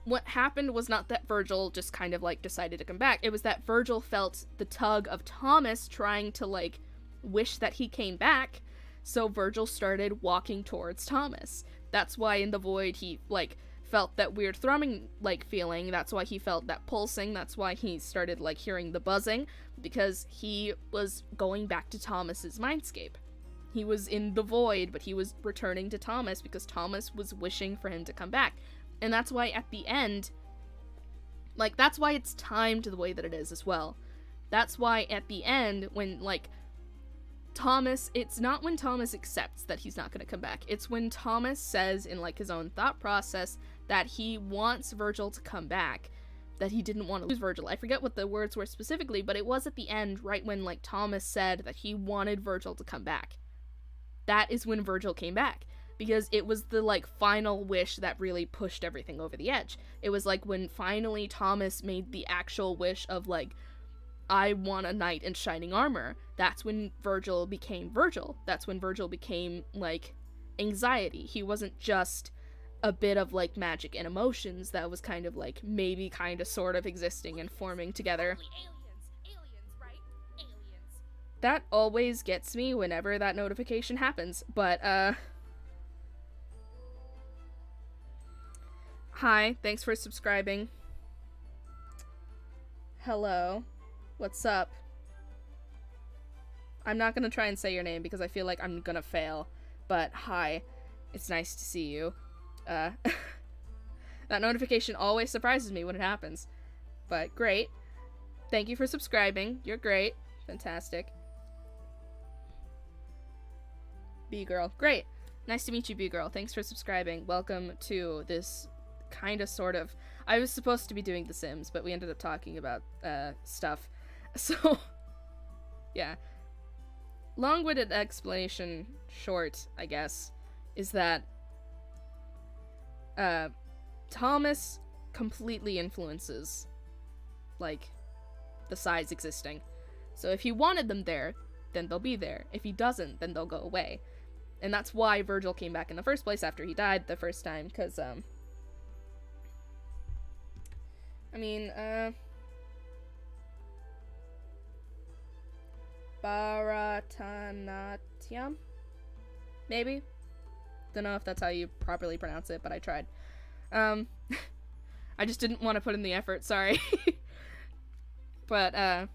what happened was not that Virgil just kind of, like, decided to come back. It was that Virgil felt the tug of Thomas trying to, like, wish that he came back, so Virgil started walking towards Thomas. That's why in the void he, like, felt that weird thrumming, like, feeling. That's why he felt that pulsing. That's why he started, like, hearing the buzzing, because he was going back to Thomas's mindscape. He was in the void, but he was returning to Thomas because Thomas was wishing for him to come back. And that's why at the end, like, that's why it's timed the way that it is as well. That's why at the end, when, like, Thomas, it's not when Thomas accepts that he's not going to come back. It's when Thomas says in, like, his own thought process that he wants Virgil to come back, that he didn't want to lose Virgil. I forget what the words were specifically, but it was at the end, right when, like, Thomas said that he wanted Virgil to come back. That is when Virgil came back, because it was the, like, final wish that really pushed everything over the edge. It was, like, when finally Thomas made the actual wish of, like, I want a knight in shining armor. That's when Virgil became Virgil. That's when Virgil became, like, anxiety. He wasn't just a bit of, like, magic and emotions that was kind of, like, maybe kind of sort of existing and forming together. Aliens, right? Aliens. That always gets me whenever that notification happens, but, hi, thanks for subscribing. Hello. What's up? I'm not gonna try and say your name because I feel like I'm gonna fail, but hi, it's nice to see you. That notification always surprises me when it happens. But great. Thank you for subscribing. You're great. Fantastic. B-Girl. Great. Nice to meet you, B-Girl. Thanks for subscribing. Welcome to this kind of sort of... I was supposed to be doing The Sims, but we ended up talking about stuff. So, yeah. Long-winded explanation, short, I guess, is that Thomas completely influences, like, the sides existing. So if he wanted them there, then they'll be there. If he doesn't, then they'll go away. And that's why Virgil came back in the first place after he died the first time, because, Bharatanatyam? Maybe? Don't know if that's how you properly pronounce it, but I tried. I just didn't want to put in the effort, sorry. But,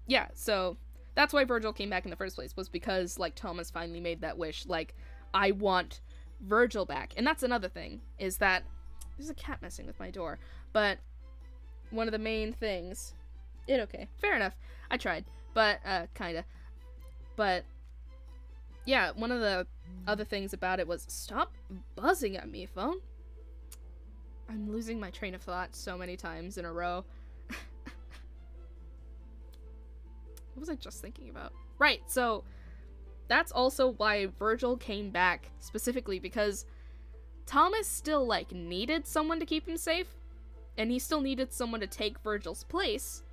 yeah, so that's why Virgil came back in the first place, was because, like, Thomas finally made that wish, like, I want Virgil back. And that's another thing, is that there's a cat messing with my door, but one of the main things... okay, fair enough. I tried, but, kinda. But, yeah, one of the other things about it was, stop buzzing at me, phone. I'm losing my train of thought so many times in a row. What was I just thinking about? Right, so that's also why Virgil came back specifically, because Thomas still, like, needed someone to keep him safe, and he still needed someone to take Virgil's place,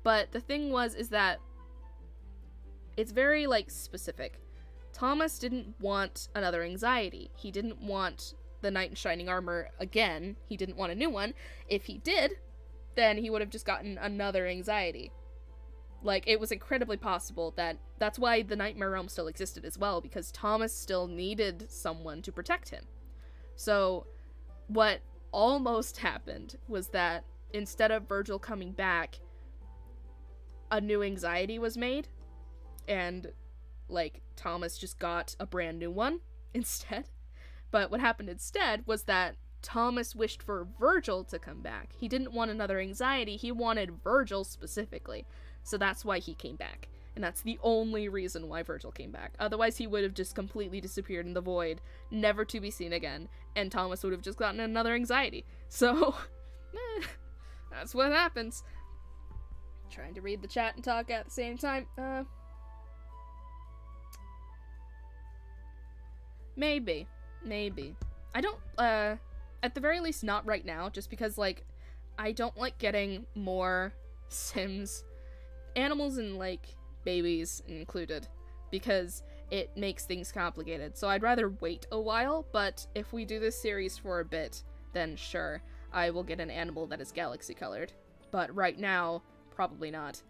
but the thing is that it's very, like, specific. Thomas didn't want another anxiety. He didn't want the knight in shining armor again. He didn't want a new one. If he did, then he would have just gotten another anxiety. Like, it was incredibly possible that that's why the Nightmare Realm still existed as well, because Thomas still needed someone to protect him. So, what almost happened was that instead of Virgil coming back, a new anxiety was made, and, like, Thomas just got a brand new one instead. But what happened instead was that Thomas wished for Virgil to come back. He didn't want another anxiety, he wanted Virgil specifically. So that's why he came back. And that's the only reason why Virgil came back. Otherwise, he would have just completely disappeared in the void, never to be seen again, and Thomas would have just gotten another anxiety. So, that's what happens. Trying to read the chat and talk at the same time. Maybe. I don't, at the very least not right now, just because, like, I don't like getting more Sims, animals and, like, babies included, because it makes things complicated. So I'd rather wait a while, but if we do this series for a bit, then sure, I will get an animal that is galaxy colored. But right now, probably not.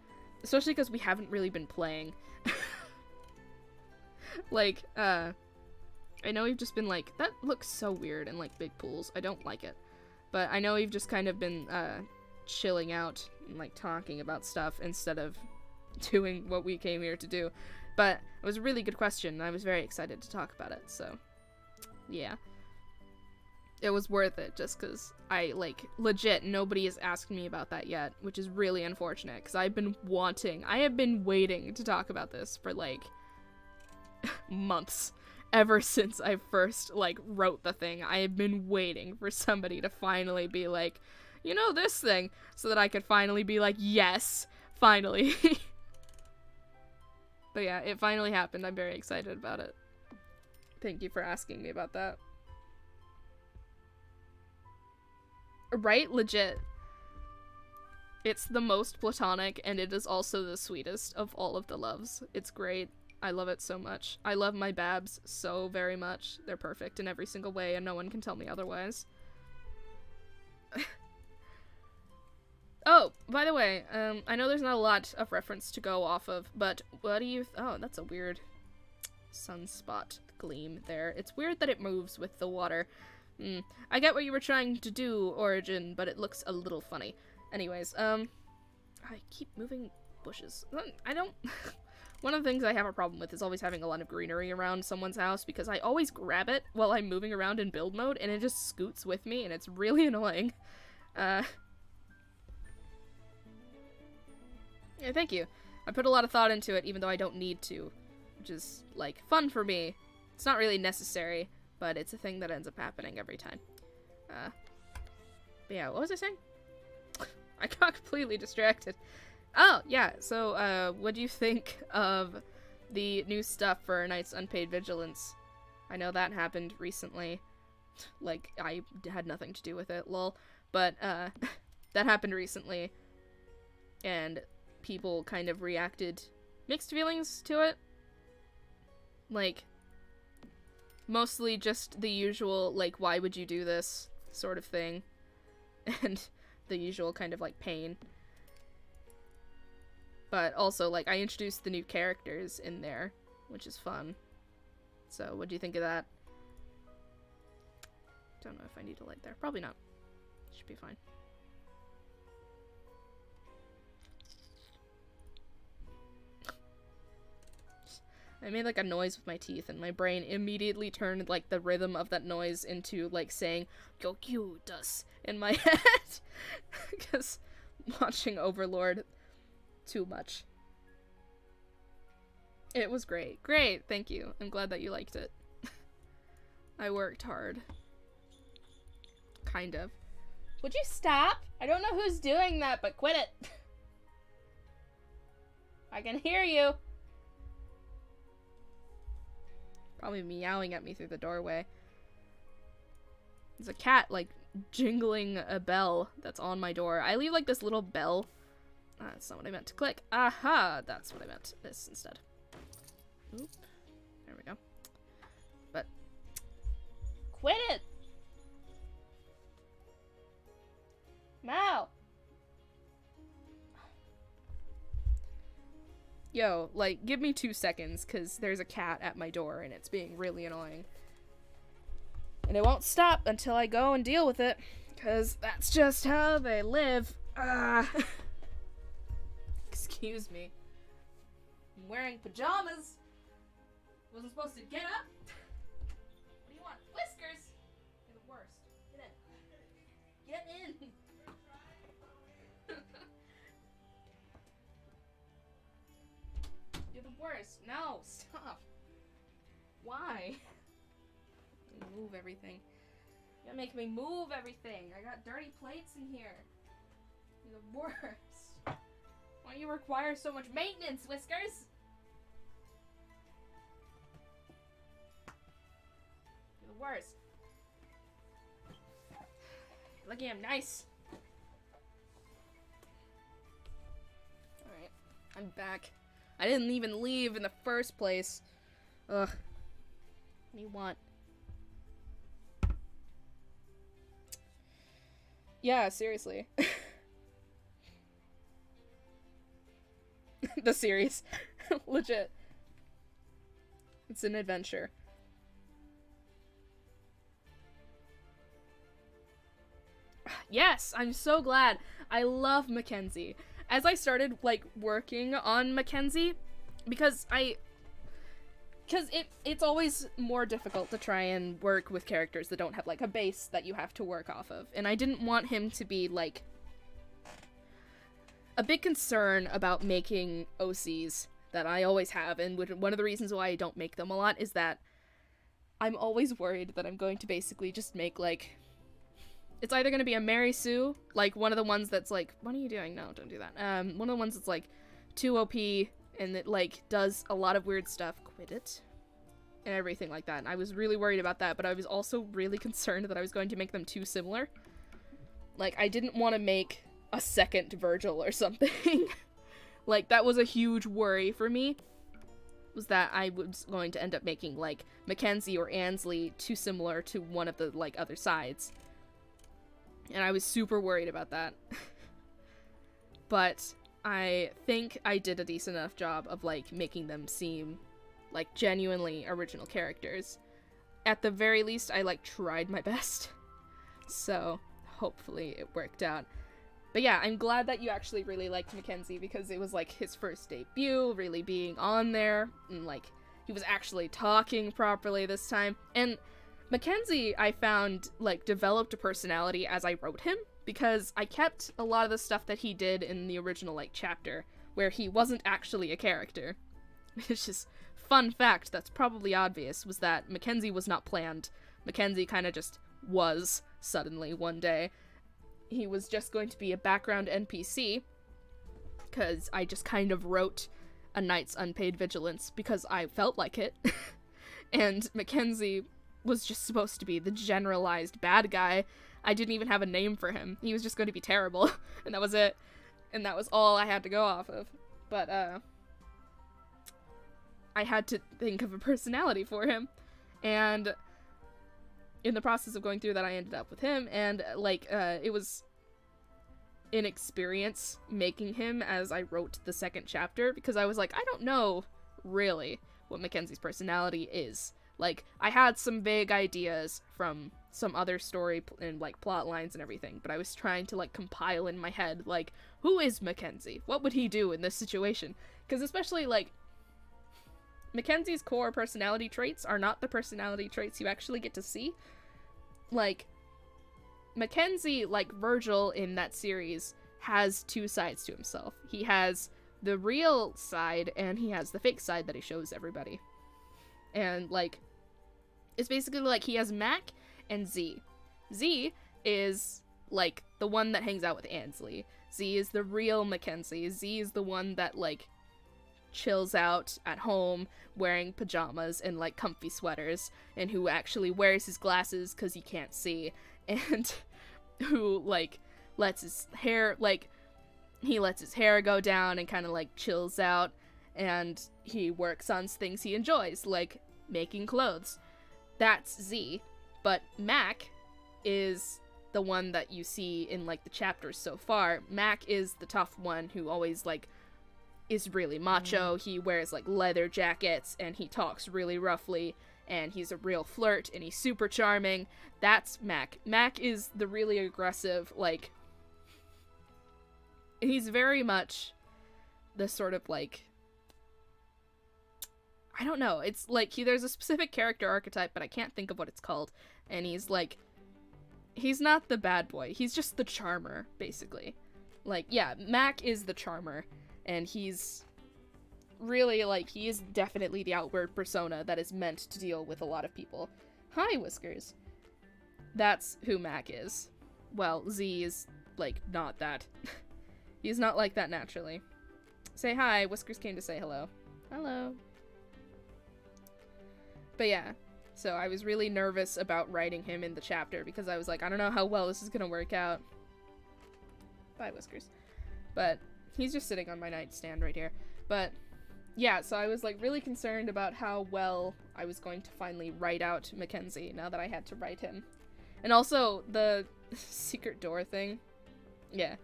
Especially because we haven't really been playing. Like, I know we've just been like, that looks so weird in, like, big pools. I don't like it. But I know we've just kind of been, chilling out and, like, talking about stuff instead of doing what we came here to do. But it was a really good question, and I was very excited to talk about it, so yeah. It was worth it, just because I, like, legit, nobody has asked me about that yet, which is really unfortunate, because I have been waiting to talk about this for, like, months. Ever since I first, like, wrote the thing, I have been waiting for somebody to finally be like, you know this thing, so that I could finally be like, yes, finally. But yeah, it finally happened. I'm very excited about it. Thank you for asking me about that. Right? Legit. It's the most platonic, and it is also the sweetest of all of the loves. It's great. I love it so much. I love my babs so very much. They're perfect in every single way, and no one can tell me otherwise. Oh, by the way, I know there's not a lot of reference to go off of, but what do you oh, that's a weird sunspot gleam there. It's weird that it moves with the water. I get what you were trying to do, Origin, but it looks a little funny. Anyways, I keep moving bushes. I don't... One of the things I have a problem with is always having a lot of greenery around someone's house, because I always grab it while I'm moving around in build mode, and it just scoots with me, and it's really annoying. Yeah, thank you. I put a lot of thought into it, even though I don't need to, which is, like, fun for me. It's not really necessary, but it's a thing that ends up happening every time. But yeah, what was I saying? I got completely distracted. Oh, yeah, so, what do you think of the new stuff for Knight's Unpaid Vigilance? I know that happened recently. Like, I had nothing to do with it, lol. But, that happened recently, and people kind of reacted mixed feelings to it. Like, mostly just the usual, like, why would you do this sort of thing, and the usual kind of, like, pain. But also, like, I introduced the new characters in there, which is fun. So, what do you think of that? Don't know if I need a light there. Probably not. Should be fine. I made, like, a noise with my teeth, and my brain immediately turned, like, the rhythm of that noise into, like, saying, "Gokyudas" in my head. Because watching Overlord too much. It was great. Great, thank you. I'm glad that you liked it. I worked hard. Kind of. Would you stop? I don't know who's doing that, but quit it. I can hear you. Probably meowing at me through the doorway. There's a cat, like, jingling a bell that's on my door. I leave, like, this little bell. That's not what I meant to click. Aha! That's what I meant. This instead. Oop. There we go. But quit it! Mal! Yo, like, give me 2 seconds, because there's a cat at my door, and it's being really annoying. And it won't stop until I go and deal with it, because that's just how they live. Excuse me. I'm wearing pajamas. Wasn't supposed to get up. What do you want? Whiskers? You're the worst. Get in. Get in. You're the worst. No, stop. Why? Move everything. You gotta make me move everything. I got dirty plates in here. You're the worst. Why do you require so much maintenance, Whiskers? You're the worst. Look at him, nice. Alright, I'm back. I didn't even leave in the first place. Ugh. What do you want? Yeah, seriously. The series. Legit. It's an adventure. Yes, I'm so glad. I love Mackenzie. As I started, like, working on Mackenzie, because it's always more difficult to try and work with characters that don't have, like, a base that you have to work off of. And I didn't want him to be, like... A big concern about making OCs that I always have, and one of the reasons why I don't make them a lot, is that I'm always worried that I'm going to basically just make, like... It's either going to be a Mary Sue, like, one of the ones that's, like... What are you doing? No, don't do that. One of the ones that's, like, too OP, and it, like, does a lot of weird stuff. Quit it. And everything like that. And I was really worried about that, but I was also really concerned that I was going to make them too similar. Like, I didn't want to make a second Virgil or something. Like, that was a huge worry for me. Was that I was going to end up making, like, Mackenzie or Ansley too similar to one of the, like, other sides. And I was super worried about that. But I think I did a decent enough job of, like, making them seem, like, genuinely original characters. At the very least, I, like, tried my best. So, hopefully it worked out. But yeah, I'm glad that you actually really liked Mackenzie, because it was like his first debut, really being on there, and like he was actually talking properly this time. And Mackenzie, I found, like, developed a personality as I wrote him, because I kept a lot of the stuff that he did in the original, like, chapter, where he wasn't actually a character. It's just, fun fact that's probably obvious, was that Mackenzie was not planned. Mackenzie kind of just was, suddenly, one day. He was just going to be a background NPC, because I just kind of wrote a Knight's Unpaid Vigilance, because I felt like it. And Mackenzie was just supposed to be the generalized bad guy. I didn't even have a name for him. He was just going to be terrible, and that was it. And that was all I had to go off of. But, I had to think of a personality for him. And in the process of going through that, I ended up with him, and, like, it was an experience making him as I wrote the second chapter, because I was like, I don't know, really, what Mackenzie's personality is. Like, I had some vague ideas from some other story and, like, plot lines and everything, but I was trying to, like, compile in my head, like, who is Mackenzie? What would he do in this situation? Because especially, like, Mackenzie's core personality traits are not the personality traits you actually get to see. Like, Mackenzie, like Virgil in that series, has two sides to himself. He has the real side, and he has the fake side that he shows everybody. And, like, it's basically like he has Mac and Z. Z is, like, the one that hangs out with Ansley. Z is the real Mackenzie. Z is the one that, like, chills out at home wearing pajamas and, like, comfy sweaters, and who actually wears his glasses because he can't see, and who, like, lets his hair, like, he lets his hair go down and kind of, like, chills out, and he works on things he enjoys, like making clothes. That's Z. But Mac is the one that you see in, like, the chapters so far. Mac is the tough one who always, like, is really macho. He wears, like, leather jackets, and he talks really roughly, and he's a real flirt, and he's super charming. That's Mac. Mac is the really aggressive, like, he's very much the sort of, like, I don't know, it's like, there's a specific character archetype, but I can't think of what it's called, and he's, like, he's not the bad boy, he's just the charmer, basically. Like, yeah, Mac is the charmer, and he's really, like, he is definitely the outward persona that is meant to deal with a lot of people. Hi, Whiskers. That's who Mac is. Well, Z is, like, not that. He's not like that naturally. Say hi, Whiskers came to say hello. Hello. But yeah, so I was really nervous about writing him in the chapter, because I was like, I don't know how well this is gonna work out. Bye, Whiskers. But he's just sitting on my nightstand right here. But yeah, so I was, like, really concerned about how well I was going to finally write out Mackenzie now that I had to write him. And also, the secret door thing, yeah,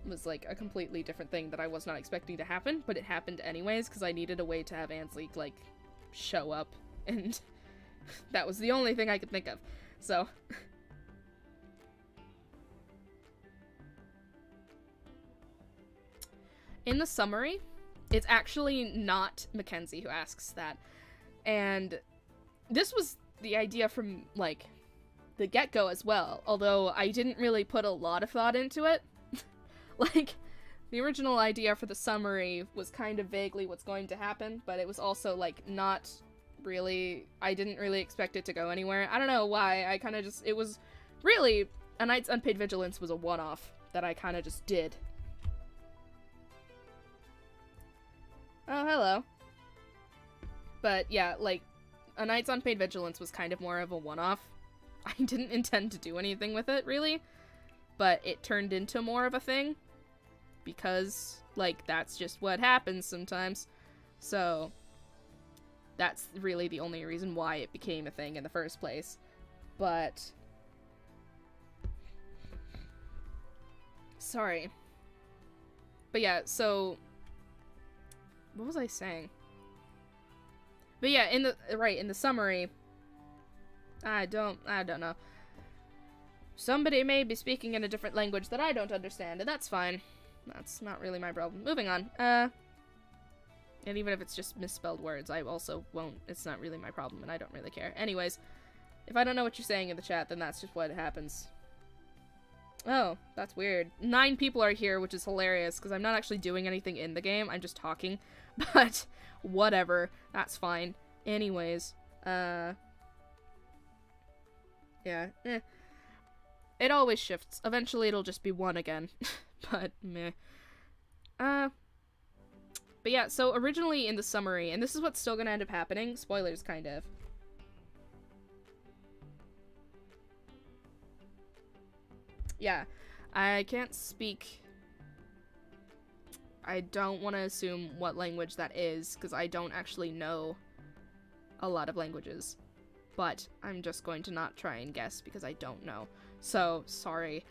was, like, a completely different thing that I was not expecting to happen, but it happened anyways, because I needed a way to have Ansley, like, show up, and that was the only thing I could think of, so. In the summary, it's actually not Mackenzie who asks that, and this was the idea from, like, the get-go as well, although I didn't really put a lot of thought into it. Like, the original idea for the summary was kind of vaguely what's going to happen, but it was also, like, not really, I didn't really expect it to go anywhere. I don't know why, I kind of just, it was really, A Knight's Unpaid Vigilance was a one-off that I kind of just did. Oh, hello. But yeah, like, A Knight's Unpaid Vigilance was kind of more of a one-off. I didn't intend to do anything with it, really, but it turned into more of a thing, because, like, that's just what happens sometimes. So that's really the only reason why it became a thing in the first place. But sorry. But yeah, so what was I saying? But yeah, in the summary, I don't know. somebody may be speaking in a different language that I don't understand, and that's fine. That's not really my problem. Moving on. And even if it's just misspelled words, I also won't. It's not really my problem, and I don't really care. Anyways, if I don't know what you're saying in the chat, then that's just what happens. Oh, that's weird. 9 people are here, which is hilarious, because I'm not actually doing anything in the game. I'm just talking. But, whatever. That's fine. Anyways, yeah. It always shifts. Eventually, it'll just be 1 again. But, meh. But yeah, so originally in the summary, and this is what's still gonna end up happening. Spoilers, kind of. Yeah, I can't speak. I don't want to assume what language that is, because I don't actually know a lot of languages. But I'm just going to not try and guess, because I don't know. So, sorry.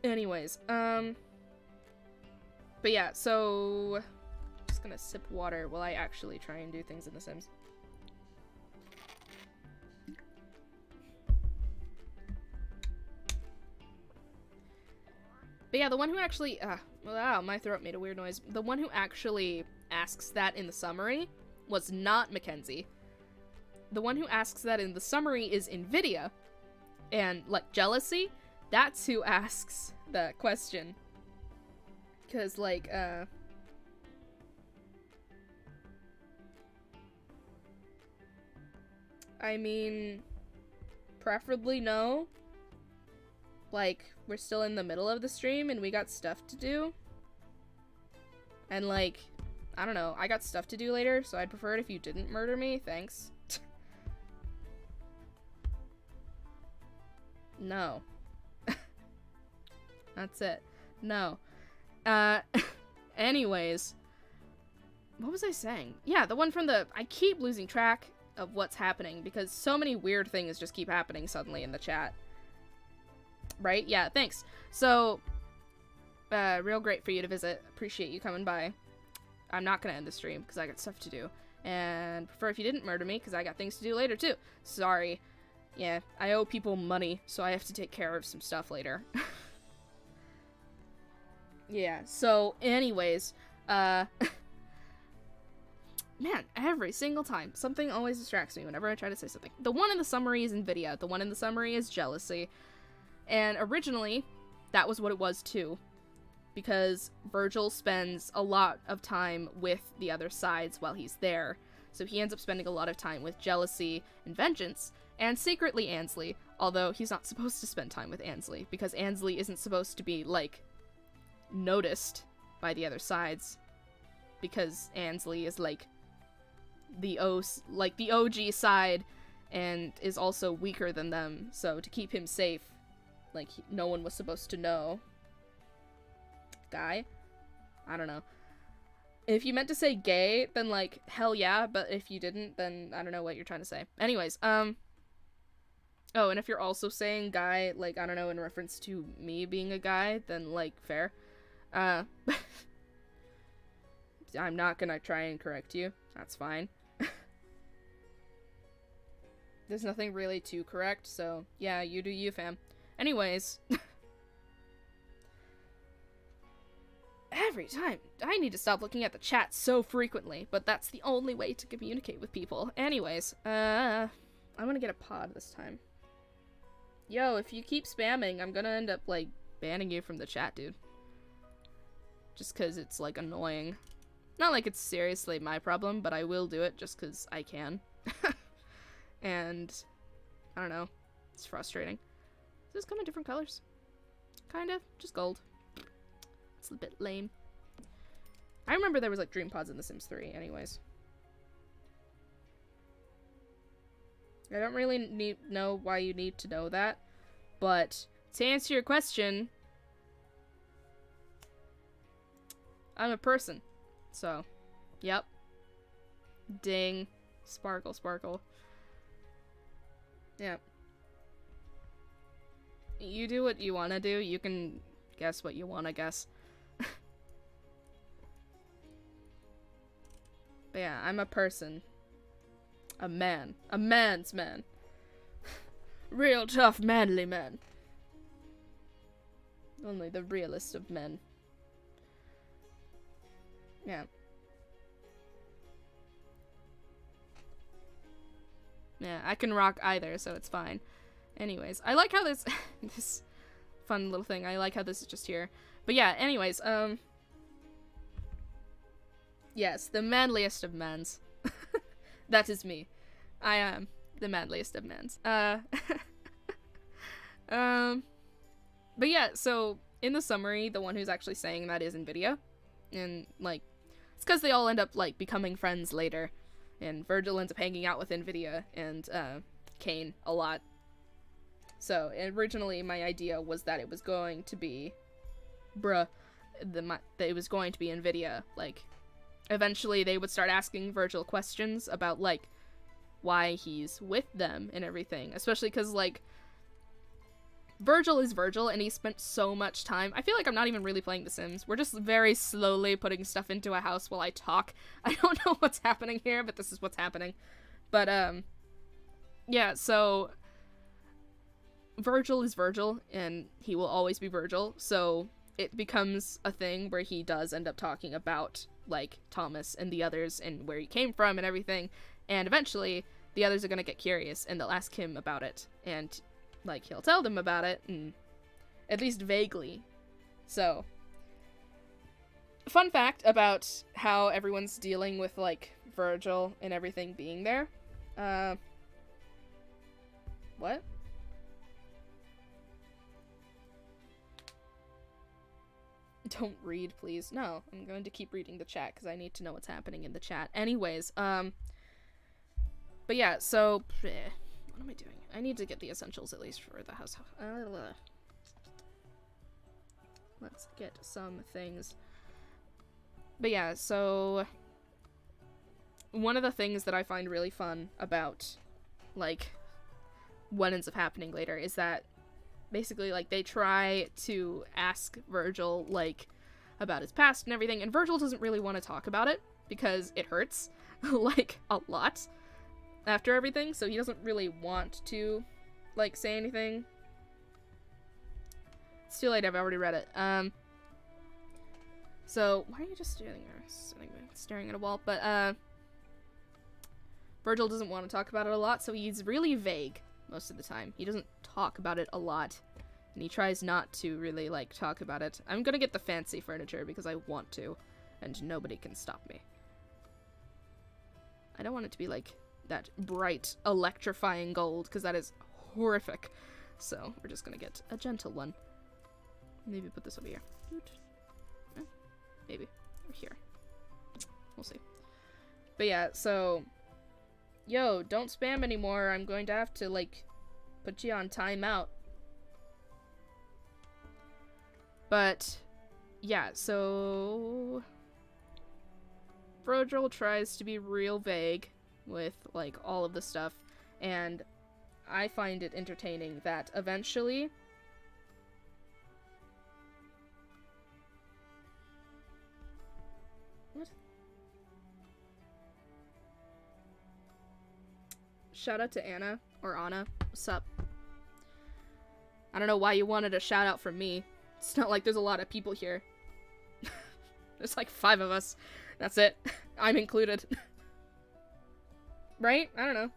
Anyways, but yeah, so I'm just gonna sip water while I actually try and do things in The Sims. But yeah, the one who actually, wow, my throat made a weird noise. The one who actually asks that in the summary was not Mackenzie. The one who asks that in the summary is Nvidia. And, like, Jealousy, that's who asks the question. Because, like, I mean, preferably no. Like, we're still in the middle of the stream and we got stuff to do. And, like, I don't know, I got stuff to do later, so I'd prefer it if you didn't murder me. Thanks. No. That's it. No. Anyways. What was I saying? Yeah, the one from the... I keep losing track of what's happening because so many weird things just keep happening suddenly in the chat. Right? Yeah, thanks. So, real great for you to visit. Appreciate you coming by. I'm not gonna end the stream because I got stuff to do. And prefer if you didn't murder me because I got things to do later too. Sorry. Yeah, I owe people money, so I have to take care of some stuff later. Yeah, so anyways, man, every single time, something always distracts me whenever I try to say something. The one in the summary is Nvidia, the one in the summary is Jealousy. And originally, that was what it was too. Because Virgil spends a lot of time with the other sides while he's there. So he ends up spending a lot of time with Jealousy and Vengeance, and secretly Ansley, although he's not supposed to spend time with Ansley, because Ansley isn't supposed to be, like, noticed by the other sides. Because Ansley is, like, the OG side, and is also weaker than them, so to keep him safe, like, no one was supposed to know. Guy? I don't know. If you meant to say gay, then, like, hell yeah, but if you didn't, then I don't know what you're trying to say. Anyways, oh, and if you're also saying guy, like, I don't know, in reference to me being a guy, then, like, fair. I'm not gonna try and correct you. That's fine. There's nothing really to correct, so, yeah, you do you, fam. Anyways. Every time. I need to stop looking at the chat so frequently, but that's the only way to communicate with people. Anyways, I'm gonna get a pod this time. Yo, if you keep spamming, I'm gonna end up, like, banning you from the chat, dude. Just cause it's, like, annoying. Not like it's seriously my problem, but I will do it just cause I can. And, I don't know. It's frustrating. Does this come in different colors? Kind of. Just gold. It's a bit lame. I remember there was, like, dream pods in The Sims 3, anyways. I don't really know why you need to know that, but to answer your question, I'm a person. So, yep. Ding. Sparkle, sparkle. Yep. You do what you want to do. You can guess what you want to guess. But yeah, I'm a person. A man. A man's man. Real tough, manly man. Only the realest of men. Yeah. Yeah, I can rock either, so it's fine. Anyways, I like how this this fun little thing. I like how this is just here. But yeah, anyways, yes, the manliest of mens. That is me. I am the manliest of mens. But yeah, so in the summary, the one who's actually saying that is Nvidia. And, like, it's because they all end up, like, becoming friends later. And Virgil ends up hanging out with Nvidia and, Kane a lot. So, originally my idea was that it was going to be, that it was going to be Nvidia. Like, eventually they would start asking Virgil questions about, like, why he's with them and everything. Especially because, like, Virgil is Virgil, and he spent so much time. I feel like I'm not even really playing The Sims. We're just very slowly putting stuff into a house while I talk. I don't know what's happening here, but this is what's happening. But, yeah, so Virgil is Virgil, and he will always be Virgil, so it becomes a thing where he does end up talking about, like, Thomas and the others and where he came from and everything, and eventually the others are gonna get curious, and they'll ask him about it, and like, he'll tell them about it, and at least vaguely. So, fun fact about how everyone's dealing with, like, Virgil and everything being there. What? Don't read, please. No, I'm going to keep reading the chat, because I need to know what's happening in the chat. Anyways, but yeah, so, what am I doing? I need to get the essentials at least for the house. Let's get some things. But yeah, so one of the things that I find really fun about, like, what ends up happening later is that basically, like, they try to ask Virgil, like, about his past and everything, and Virgil doesn't really want to talk about it because it hurts, like, a lot after everything, so he doesn't really want to, like, say anything. It's too late, I've already read it. So, why are you just standing there, staring at a wall? But, Virgil doesn't want to talk about it a lot, so he's really vague most of the time. He doesn't talk about it a lot, and he tries not to really, like, talk about it. I'm gonna get the fancy furniture because I want to, and nobody can stop me. I don't want it to be, like, that bright, electrifying gold, because that is horrific. So, we're just gonna get a gentle one. Maybe put this over here. Maybe. Or here. We'll see. But yeah, so, yo, don't spam anymore. I'm going to have to, like, put you on timeout. But, yeah, so Virgil tries to be real vague with, like, all of the stuff, and I find it entertaining that eventually what? Shout out to Anna, or Anna. What's up? I don't know why you wanted a shout out from me. It's not like there's a lot of people here. There's like 5 of us. That's it. I'm included. Right? I don't know.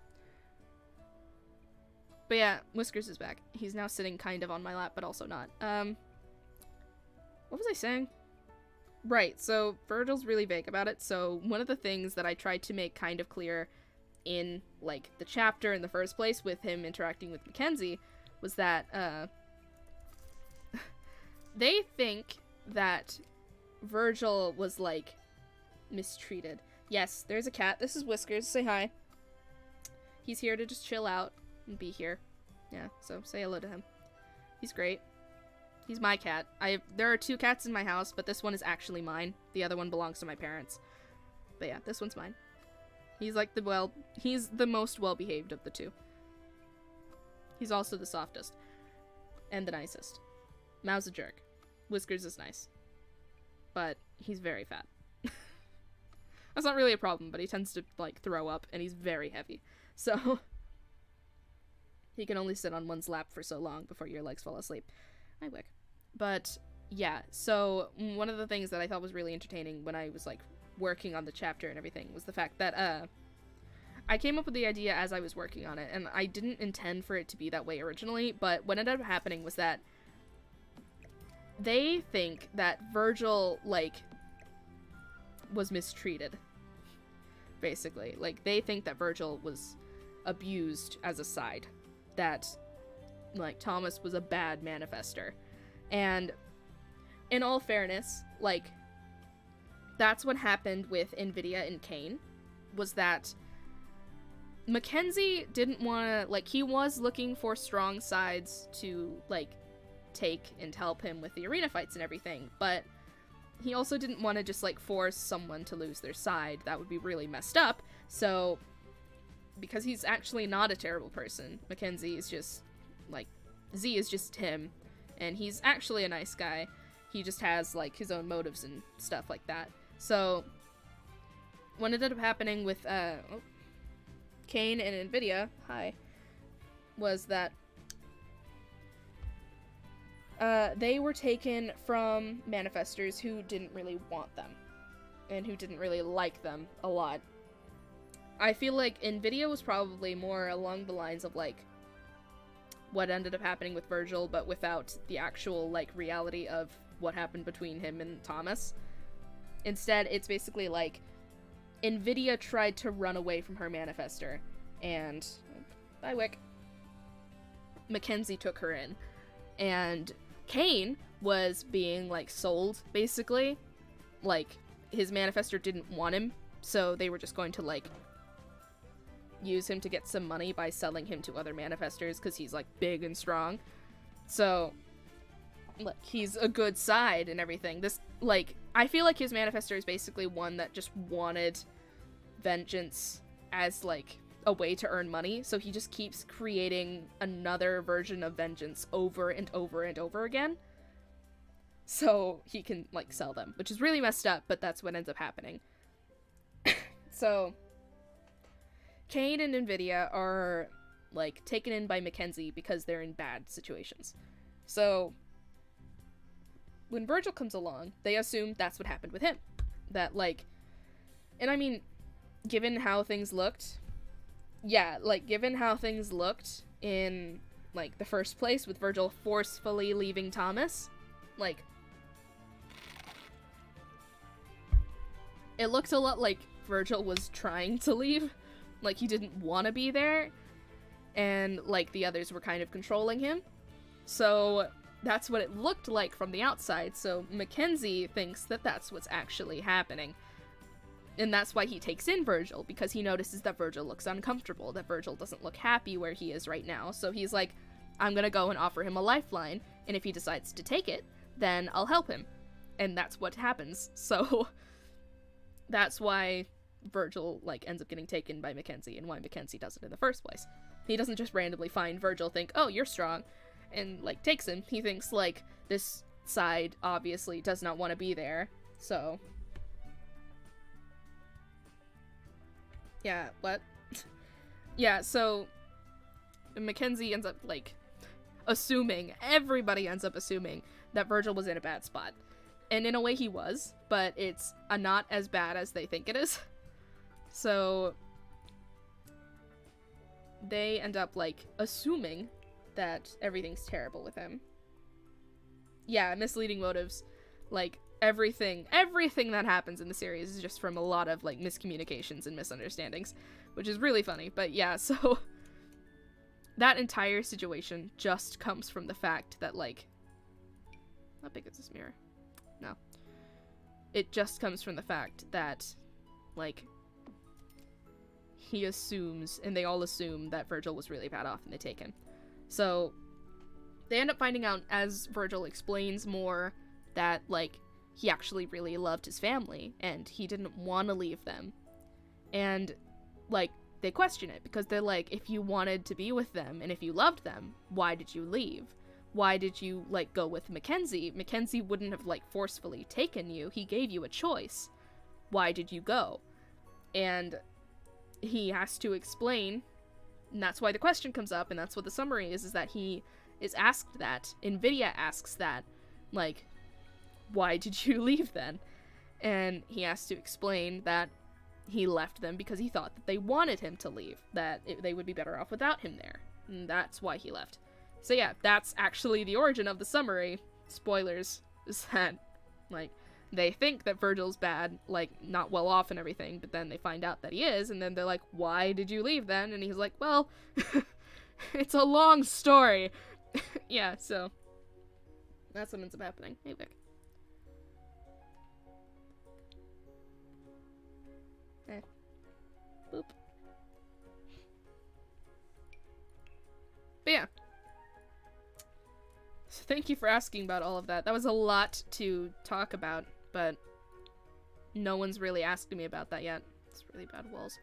But yeah, Whiskers is back. He's now sitting kind of on my lap, but also not. What was I saying? Right, so Virgil's really vague about it, so one of the things that I tried to make kind of clear in, like, the chapter in the first place with him interacting with Mackenzie was that, they think that Virgil was, like, mistreated. Yes, there's a cat. This is Whiskers. Say hi. He's here to just chill out and be here. Yeah, so say hello to him. He's great. He's my cat. There are 2 cats in my house, but this one is actually mine. The other one belongs to my parents. But yeah, this one's mine. He's like he's the most well-behaved of the 2. He's also the softest. And the nicest. Mau's a jerk. Whiskers is nice. But he's very fat. That's not really a problem, but he tends to, like, throw up, and he's very heavy. So, he can only sit on one's lap for so long before your legs fall asleep. Hi, Wick. But yeah, so one of the things that I thought was really entertaining when I was like working on the chapter and everything was the fact that I came up with the idea as I was working on it, and I didn't intend for it to be that way originally, but what ended up happening was that they think that Virgil, like, was mistreated, basically. Like, they think that Virgil was abused as a side, that, like, Thomas was a bad manifester. And in all fairness, like, that's what happened with Invidia and Cain, was that Mackenzie didn't want to, like, he was looking for strong sides to, like, take and help him with the arena fights and everything, but he also didn't want to just, like, force someone to lose their side. That would be really messed up. So, because he's actually not a terrible person, Mackenzie is just, like, Z is just him, and he's actually a nice guy. He just has, like, his own motives and stuff like that. So, what ended up happening with, Cain and Invidia, was that they were taken from manifestors who didn't really want them, and who didn't really like them a lot. I feel like Invidia was probably more along the lines of, like, what ended up happening with Virgil, but without the actual, like, reality of what happened between him and Thomas. Instead, it's basically, like, Invidia tried to run away from her manifestor, and bye, Wick. Mackenzie took her in, and Cain was being, like, sold, basically. Like, his manifestor didn't want him, so they were just going to, like, use him to get some money by selling him to other manifestors, because he's, like, big and strong. So, like, he's a good side and everything. This, like, I feel like his manifestor is basically one that just wanted vengeance as, like, a way to earn money, so he just keeps creating another version of vengeance over and over and over again, so he can, like, sell them, which is really messed up, but that's what ends up happening. So, Cain and Invidia are, like, taken in by Mackenzie because they're in bad situations. So, when Virgil comes along, they assume that's what happened with him. That, like, and I mean, given how things looked, yeah, like, given how things looked in, like, the first place with Virgil forcefully leaving Thomas, like, it looked a lot like Virgil was trying to leave. Like, he didn't want to be there, and, like, the others were kind of controlling him. So, that's what it looked like from the outside, so Mackenzie thinks that that's what's actually happening. And that's why he takes in Virgil, because he notices that Virgil looks uncomfortable, that Virgil doesn't look happy where he is right now. So he's like, I'm gonna go and offer him a lifeline, and if he decides to take it, then I'll help him. And that's what happens. So that's why Virgil, like, ends up getting taken by Mackenzie, and why Mackenzie does it in the first place. He doesn't just randomly find Virgil, think, oh, you're strong, and, like, takes him. He thinks, like, this side obviously does not want to be there, so... Yeah, what? Yeah, so Mackenzie ends up, like, assuming, everybody ends up assuming that Virgil was in a bad spot. And in a way he was, but it's not as bad as they think it is. So they end up, like, assuming that everything's terrible with him. Yeah, misleading motives. Like, everything that happens in the series is just from a lot of, like, miscommunications and misunderstandings, which is really funny. But yeah, so that entire situation just comes from the fact that, like, how big is this mirror? No. It just comes from the fact that, like, he assumes, and they all assume, that Virgil was really bad off and they take him. So they end up finding out, as Virgil explains more, that, like, he actually really loved his family, and he didn't want to leave them. And, like, they question it, because they're like, if you wanted to be with them, and if you loved them, why did you leave? Why did you, like, go with Mackenzie? Mackenzie wouldn't have, like, forcefully taken you. He gave you a choice. Why did you go? And he has to explain, and that's why the question comes up, and that's what the summary is that he is asked that. Invidia asks that, Like, why did you leave then? And he has to explain that he left them because he thought that they wanted him to leave, that they would be better off without him there. And that's why he left. So yeah, that's actually the origin of the summary. Spoilers, is that, like, they think that Virgil's bad, like, not well off and everything, but then they find out that he is, and then they're like, why did you leave then? And he's like, well, it's a long story. Yeah, so that's what ends up happening. Hey, Vic. Hey. Boop. But yeah. So thank you for asking about all of that. That was a lot to talk about, but no one's really asked me about that yet. It's really bad walls.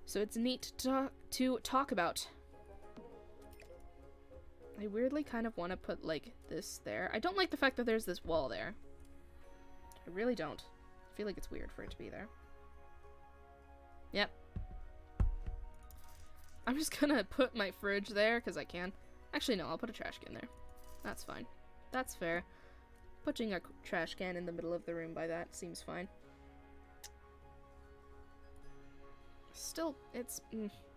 So it's neat to talk about. I weirdly kind of want to put, like, this there. I don't like the fact that there's this wall there. I really don't. I feel like it's weird for it to be there. Yep. I'm just gonna put my fridge there, because I can. Actually, no, I'll put a trash can there. That's fine. That's fair. Putting a trash can in the middle of the room by that seems fine. Still, it's...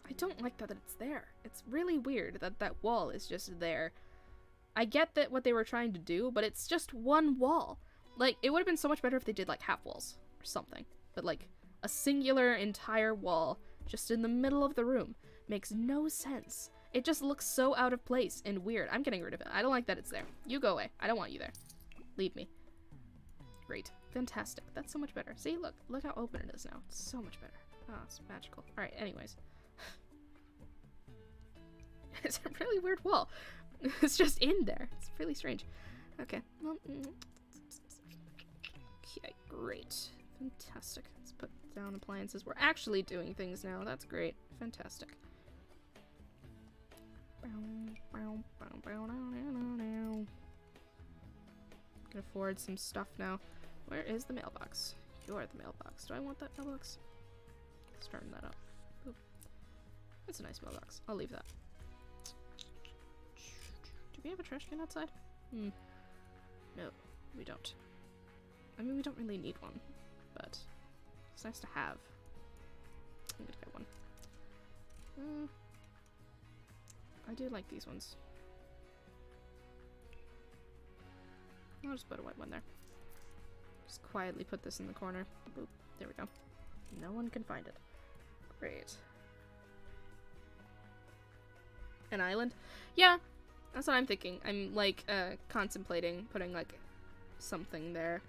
I don't like that it's there. It's really weird that that wall is just there. I get that what they were trying to do, but it's just one wall. Like, it would have been so much better if they did, like, half walls or something. But, like, a singular entire wall just in the middle of the room makes no sense. It just looks so out of place and weird. I'm getting rid of it. I don't like that it's there. You go away. I don't want you there. Leave me. Great. Fantastic. That's so much better. See, look how open it is now. It's so much better. Oh, it's magical. Alright, anyways. It's a really weird wall. It's just in there. It's really strange. Okay. Well, okay, great. Fantastic. Let's put down appliances. We're actually doing things now. That's great. Fantastic. Can afford some stuff now. Where is the mailbox? You're the mailbox. Do I want that mailbox? Let's turn that up. Boop. That's a nice mailbox. I'll leave that. Do we have a trash can outside? No, we don't. I mean, we don't really need one, but it's nice to have. I'm gonna get one. I do like these ones. I'll just put a white one there. Just quietly put this in the corner. Boop. There we go. No one can find it. Great. An island? Yeah, that's what I'm thinking. I'm, like, contemplating putting, like, something there.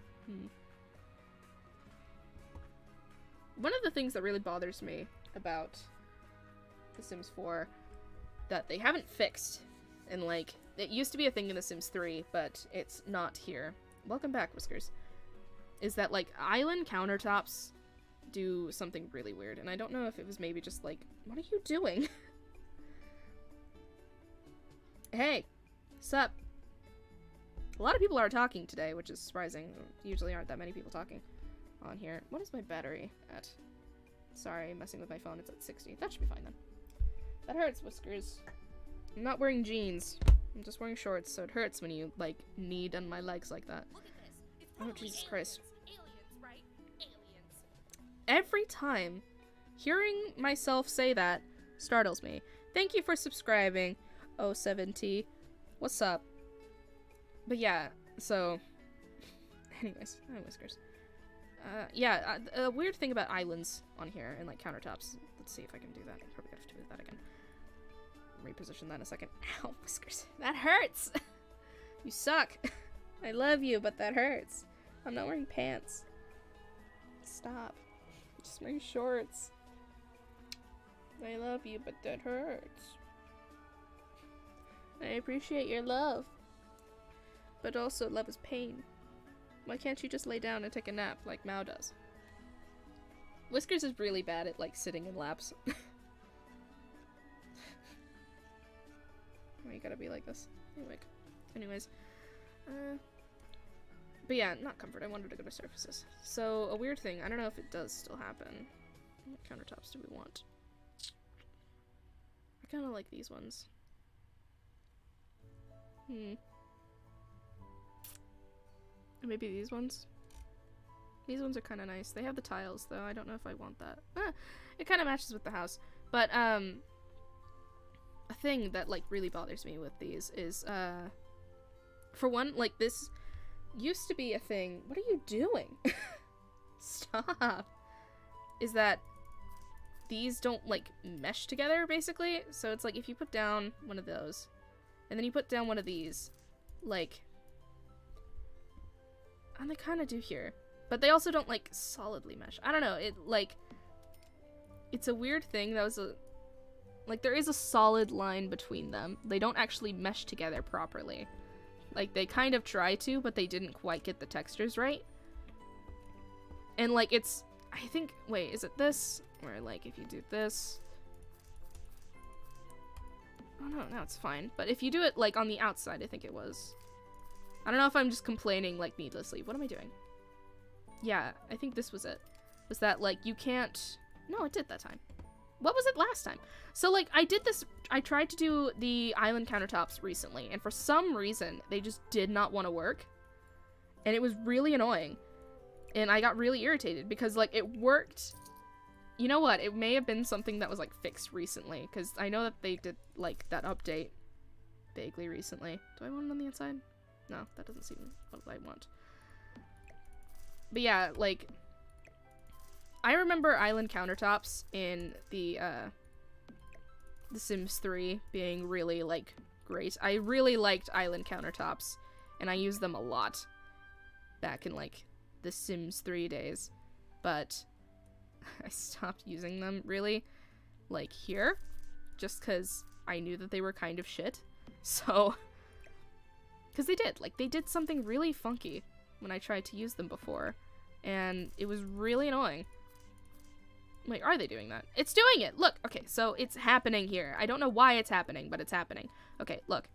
One of the things that really bothers me about The Sims 4 that they haven't fixed, and, like, it used to be a thing in The Sims 3, but it's not here. Welcome back, Whiskers. Is that, like, island countertops do something really weird, and I don't know if it was maybe just, like, what are you doing? Hey, sup? A lot of people are talking today, which is surprising. Usually aren't that many people talking on here. What is my battery at? Sorry, I'm messing with my phone. It's at 60. That should be fine then. That hurts, Whiskers. I'm not wearing jeans. I'm just wearing shorts, so it hurts when you, like, knead on my legs like that. Oh, Jesus Christ. Aliens, right? Aliens. Every time hearing myself say that startles me. Thank you for subscribing, 07T. What's up? But yeah, so... Anyways, hi, Whiskers. Yeah, a weird thing about islands on here and, like, countertops. Let's see if I can do that. I'm probably gonna have to do that again. Reposition that in a second. Ow, Whiskers. That hurts! You suck. I love you, but that hurts. I'm not wearing pants. Stop. I'm just wearing shorts. I love you, but that hurts. I appreciate your love. But also, love is pain. Why can't you just lay down and take a nap like Mao does? Whiskers is really bad at, like, sitting in laps. Why you gotta be like this? Anyway. Anyways. But yeah, not comfort. I wanted to go to surfaces. So, a weird thing. I don't know if it does still happen. What countertops do we want? I kinda like these ones. Maybe these ones? These ones are kind of nice. They have the tiles, though. I don't know if I want that. It kind of matches with the house. But, a thing that, like, really bothers me with these is, for one, like, this used to be a thing. What are you doing? Stop. Is that these don't, like, mesh together, basically. So it's like, if you put down one of those, and then you put down one of these, like, and they kind of do here. But they also don't, like, solidly mesh. I don't know. It, like, it's a weird thing. That was a, like, there is a solid line between them. They don't actually mesh together properly. Like, they kind of try to, but they didn't quite get the textures right. And, like, it's, I think, wait, is it this? Where, like, if you do this. Oh, no, it's fine. But if you do it, like, on the outside, I think it was. I don't know if I'm just complaining, like, needlessly. What am I doing? Yeah, I think this was it. Was that, like, you can't... No, it did that time. What was it last time? So, like, I did this... I tried to do the island countertops recently, and for some reason, they just did not want to work. And it was really annoying. And I got really irritated, because, like, it worked... You know what? It may have been something that was, like, fixed recently, because I know that they did, like, that update vaguely recently. Do I want it on the inside? No, that doesn't seem what I want. But yeah, like, I remember island countertops in the Sims 3 being really, like, great. I really liked island countertops, and I used them a lot back in, like, the Sims 3 days. But I stopped using them, really, like, here, just because I knew that they were kind of shit. So, because they did something really funky when I tried to use them before, and it was really annoying. Wait, are they doing that? It's doing it! Look! Okay, so it's happening here. I don't know why it's happening, but it's happening. Okay, look.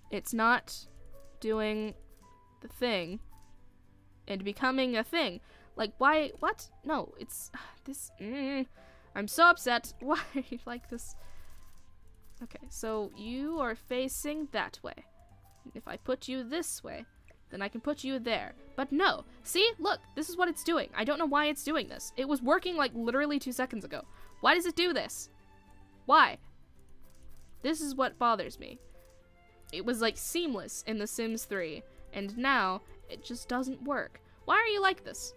It's not doing the thing and becoming a thing. Like, why? What? No, it's this. I'm so upset. Why are you like this? Okay, so you are facing that way. If I put you this way, then I can put you there. But no. See? Look, this is what it's doing. I don't know why it's doing this. It was working, like, literally 2 seconds ago. Why does it do this? Why? This is what bothers me. It was, like, seamless in The Sims 3, and now it just doesn't work. Why are you like this?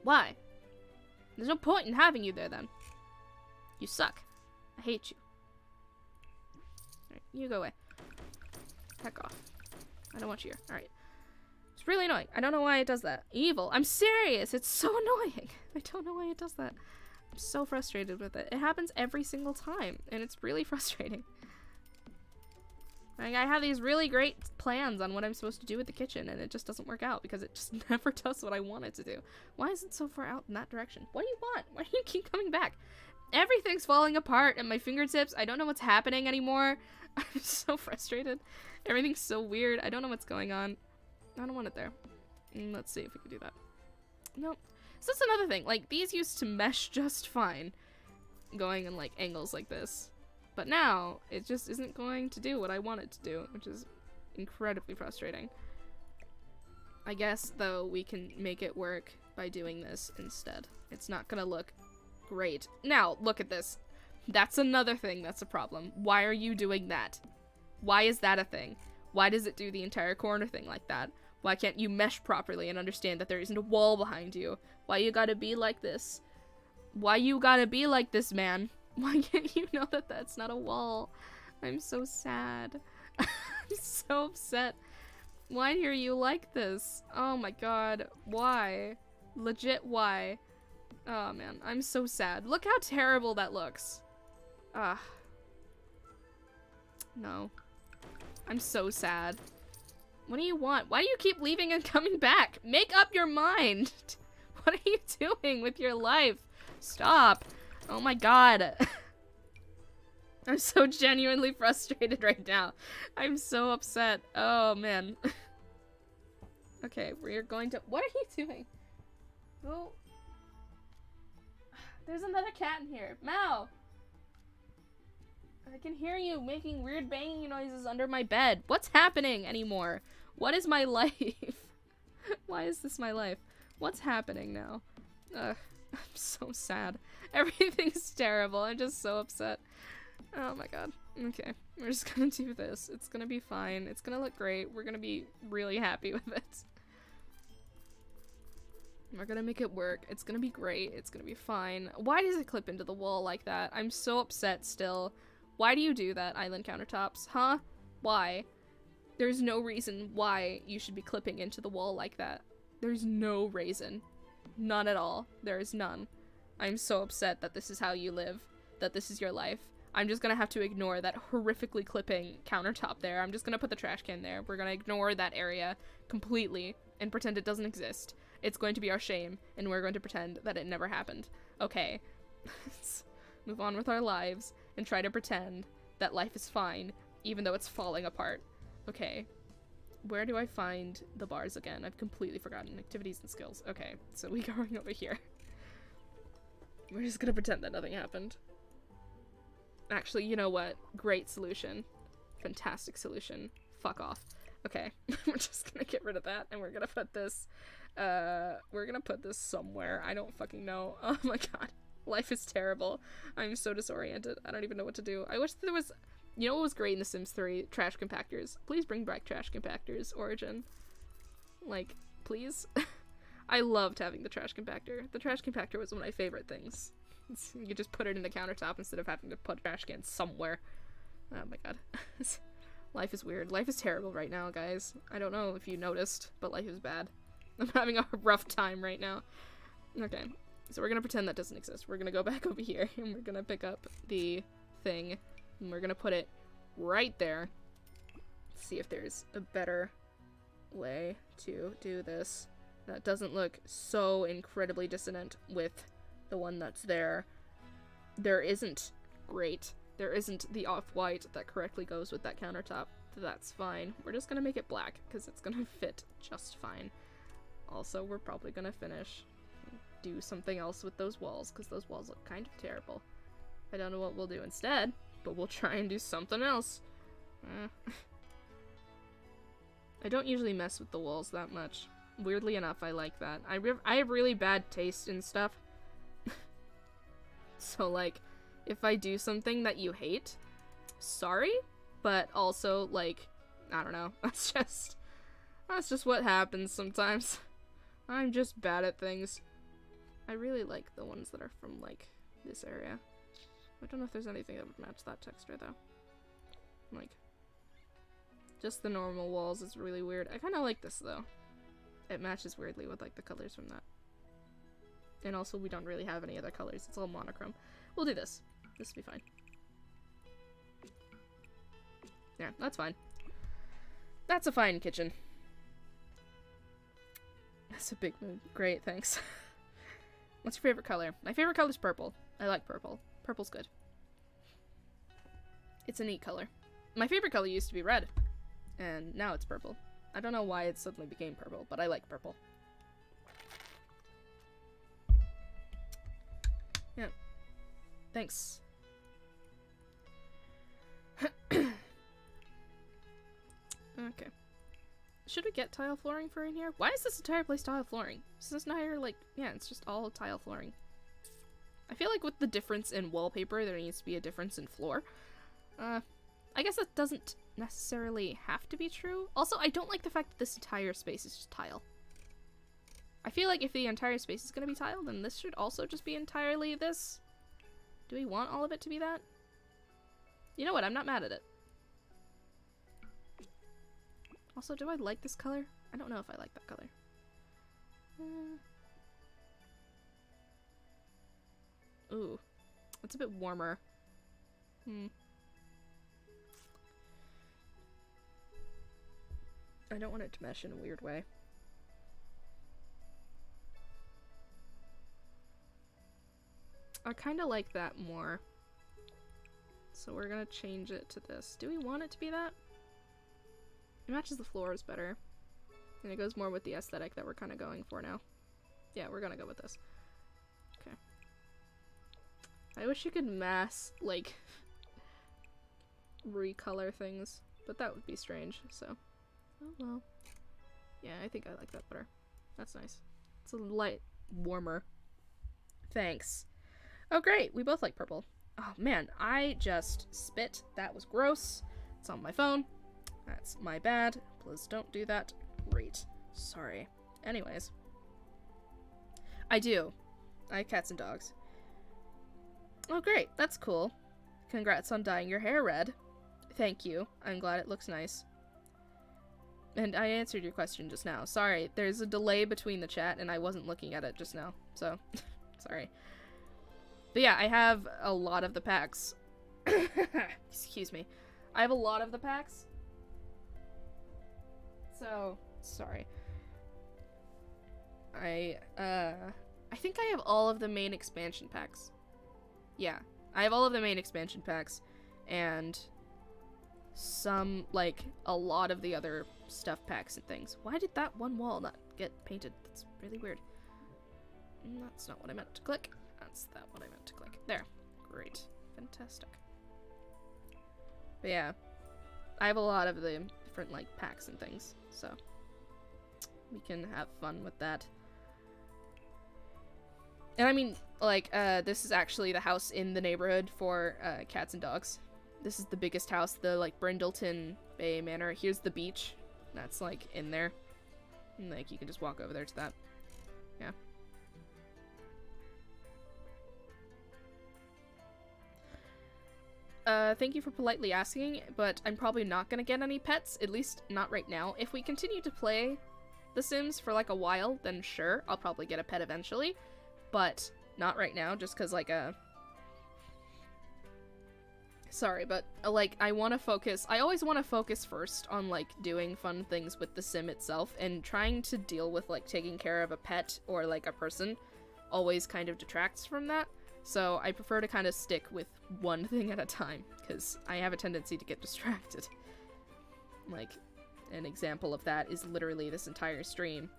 Why? There's no point in having you there, then. You suck. I hate you. Alright, you go away. Heck off. I don't want you here. Alright. It's really annoying. I don't know why it does that. Evil. I'm serious. It's so annoying. I don't know why it does that. I'm so frustrated with it. It happens every single time, and it's really frustrating. Like, I have these really great plans on what I'm supposed to do with the kitchen, and it just doesn't work out because it just never does what I want it to do. Why is it so far out in that direction? What do you want? Why do you keep coming back? Everything's falling apart at my fingertips. I don't know what's happening anymore. I'm so frustrated. Everything's so weird. I don't know what's going on. I don't want it there. Let's see if we can do that. Nope. So that's another thing. Like, these used to mesh just fine, going in, like, angles like this. But now, it just isn't going to do what I want it to do, which is incredibly frustrating. I guess, though, we can make it work by doing this instead. It's not gonna look great. Now, look at this. That's another thing that's a problem. Why are you doing that? Why is that a thing? Why does it do the entire corner thing like that? Why can't you mesh properly and understand that there isn't a wall behind you? Why you gotta be like this? Why you gotta be like this, man? Why can't you know that that's not a wall? I'm so sad. I'm so upset. Why are you like this? Oh my god. Why? Legit, why? Oh man, I'm so sad. Look how terrible that looks. Ugh. No. I'm so sad. What do you want? Why do you keep leaving and coming back? Make up your mind. What are you doing with your life? Stop. Oh my god. I'm so genuinely frustrated right now. I'm so upset. Oh man. Okay, we're going to— what are you doing? Oh. There's another cat in here. Mao! I can hear you making weird banging noises under my bed. What's happening anymore? What is my life? Why is this my life? What's happening now? Ugh, I'm so sad. Everything's terrible. I'm just so upset. Oh my god. Okay, we're just gonna do this. It's gonna be fine. It's gonna look great. We're gonna be really happy with it. We're gonna make it work. It's gonna be great. It's gonna be fine. Why does it clip into the wall like that? I'm so upset still. Why do you do that, island countertops? Huh? Why? There's no reason why you should be clipping into the wall like that. There's no reason. None at all. There is none. I'm so upset that this is how you live. That this is your life. I'm just gonna have to ignore that horrifically clipping countertop there. I'm just gonna put the trash can there. We're gonna ignore that area completely and pretend it doesn't exist. It's going to be our shame, and we're going to pretend that it never happened. Okay. Let's move on with our lives and try to pretend that life is fine, even though it's falling apart. Okay. Where do I find the bars again? I've completely forgotten. Activities and skills. Okay, so we're going over here. We're just gonna pretend that nothing happened. Actually, you know what? Great solution. Fantastic solution. Fuck off. Okay, we're just gonna get rid of that, and we're gonna put this, somewhere. I don't fucking know. Oh my god. Life is terrible. I'm so disoriented. I don't even know what to do. I wish there was, you know what was great in The Sims 3? Trash compactors. Please bring back trash compactors, Origin. Like, please? I loved having the trash compactor. The trash compactor was one of my favorite things. You could just put it in the countertop instead of having to put trash cans somewhere. Oh my god. Life is weird. Life is terrible right now, guys. I don't know if you noticed, but life is bad. I'm having a rough time right now. Okay, so we're gonna pretend that doesn't exist. We're gonna go back over here, and we're gonna pick up the thing, and we're gonna put it right there. See if there's a better way to do this that doesn't look so incredibly dissonant with the one that's there. There isn't. Great. There isn't the off-white that correctly goes with that countertop. That's fine. We're just gonna make it black, because it's gonna fit just fine. Also, we're probably gonna finish and do something else with those walls, because those walls look kind of terrible. I don't know what we'll do instead, but we'll try and do something else. I don't usually mess with the walls that much. Weirdly enough, I like that. I have really bad taste in stuff. So, like, if I do something that you hate, sorry, but also, like, I don't know, that's just what happens sometimes. I'm just bad at things. I really like the ones that are from, like, this area. I don't know if there's anything that would match that texture, though. Like, just the normal walls is really weird. I kind of like this, though. It matches weirdly with, like, the colors from that. And also, we don't really have any other colors. It's all monochrome. We'll do this. This will be fine. Yeah, that's fine. That's a fine kitchen. That's a big mood. Great, thanks. What's your favorite color? My favorite color is purple. I like purple. Purple's good. It's a neat color. My favorite color used to be red. And now it's purple. I don't know why it suddenly became purple, but I like purple. Yeah. Thanks. Okay. Should we get tile flooring for in here? Why is this entire place tile flooring? Is this entire, like, yeah, it's just all tile flooring. I feel like with the difference in wallpaper, there needs to be a difference in floor. I guess that doesn't necessarily have to be true. Also, I don't like the fact that this entire space is just tile. I feel like if the entire space is going to be tile, then this should also just be entirely this. Do we want all of it to be that? You know what? I'm not mad at it. Also, do I like this color? I don't know if I like that color. Ooh. It's a bit warmer. I don't want it to mesh in a weird way. I kind of like that more. So we're gonna change it to this. Do we want it to be that? It matches the floors better. And it goes more with the aesthetic that we're kind of going for now. Yeah, we're gonna go with this. Okay. I wish you could mass, like, recolor things, but that would be strange, so. Oh, well. Yeah, I think I like that better. That's nice. It's a light warmer. Thanks. Oh, great. We both like purple. Oh, man. I just spit. That was gross. It's on my phone. That's my bad. Please don't do that. Great. Sorry. Anyways. I do. I have cats and dogs. Oh, great. That's cool. Congrats on dyeing your hair red. Thank you. I'm glad it looks nice. And I answered your question just now. Sorry, there's a delay between the chat and I wasn't looking at it just now. So, sorry. But yeah, I have a lot of the packs. Excuse me. I have a lot of the packs. So, sorry. I think I have all of the main expansion packs. Yeah, I have all of the main expansion packs, and some, like, a lot of the other stuff packs and things. Why did that one wall not get painted? That's really weird. That's not what I meant to click. That's that what I meant to click. There. Great. Fantastic. But yeah, I have a lot of the different, like, packs and things, so we can have fun with that. And I mean, like, this is actually the house in the neighborhood for, cats and dogs. This is the biggest house, the, like, Brindleton Bay Manor. Here's the beach. That's, like, in there. And, like, you can just walk over there to that. Yeah. Thank you for politely asking, but I'm probably not gonna get any pets, at least not right now. If we continue to play The Sims for, like, a while, then sure, I'll probably get a pet eventually. But not right now, just because, like, sorry, but, like, I want to focus- I always want to focus first on, like, doing fun things with the sim itself, and trying to deal with, like, taking care of a pet or, like, a person always kind of detracts from that. So I prefer to kind of stick with one thing at a time, because I have a tendency to get distracted. Like, an example of that is literally this entire stream.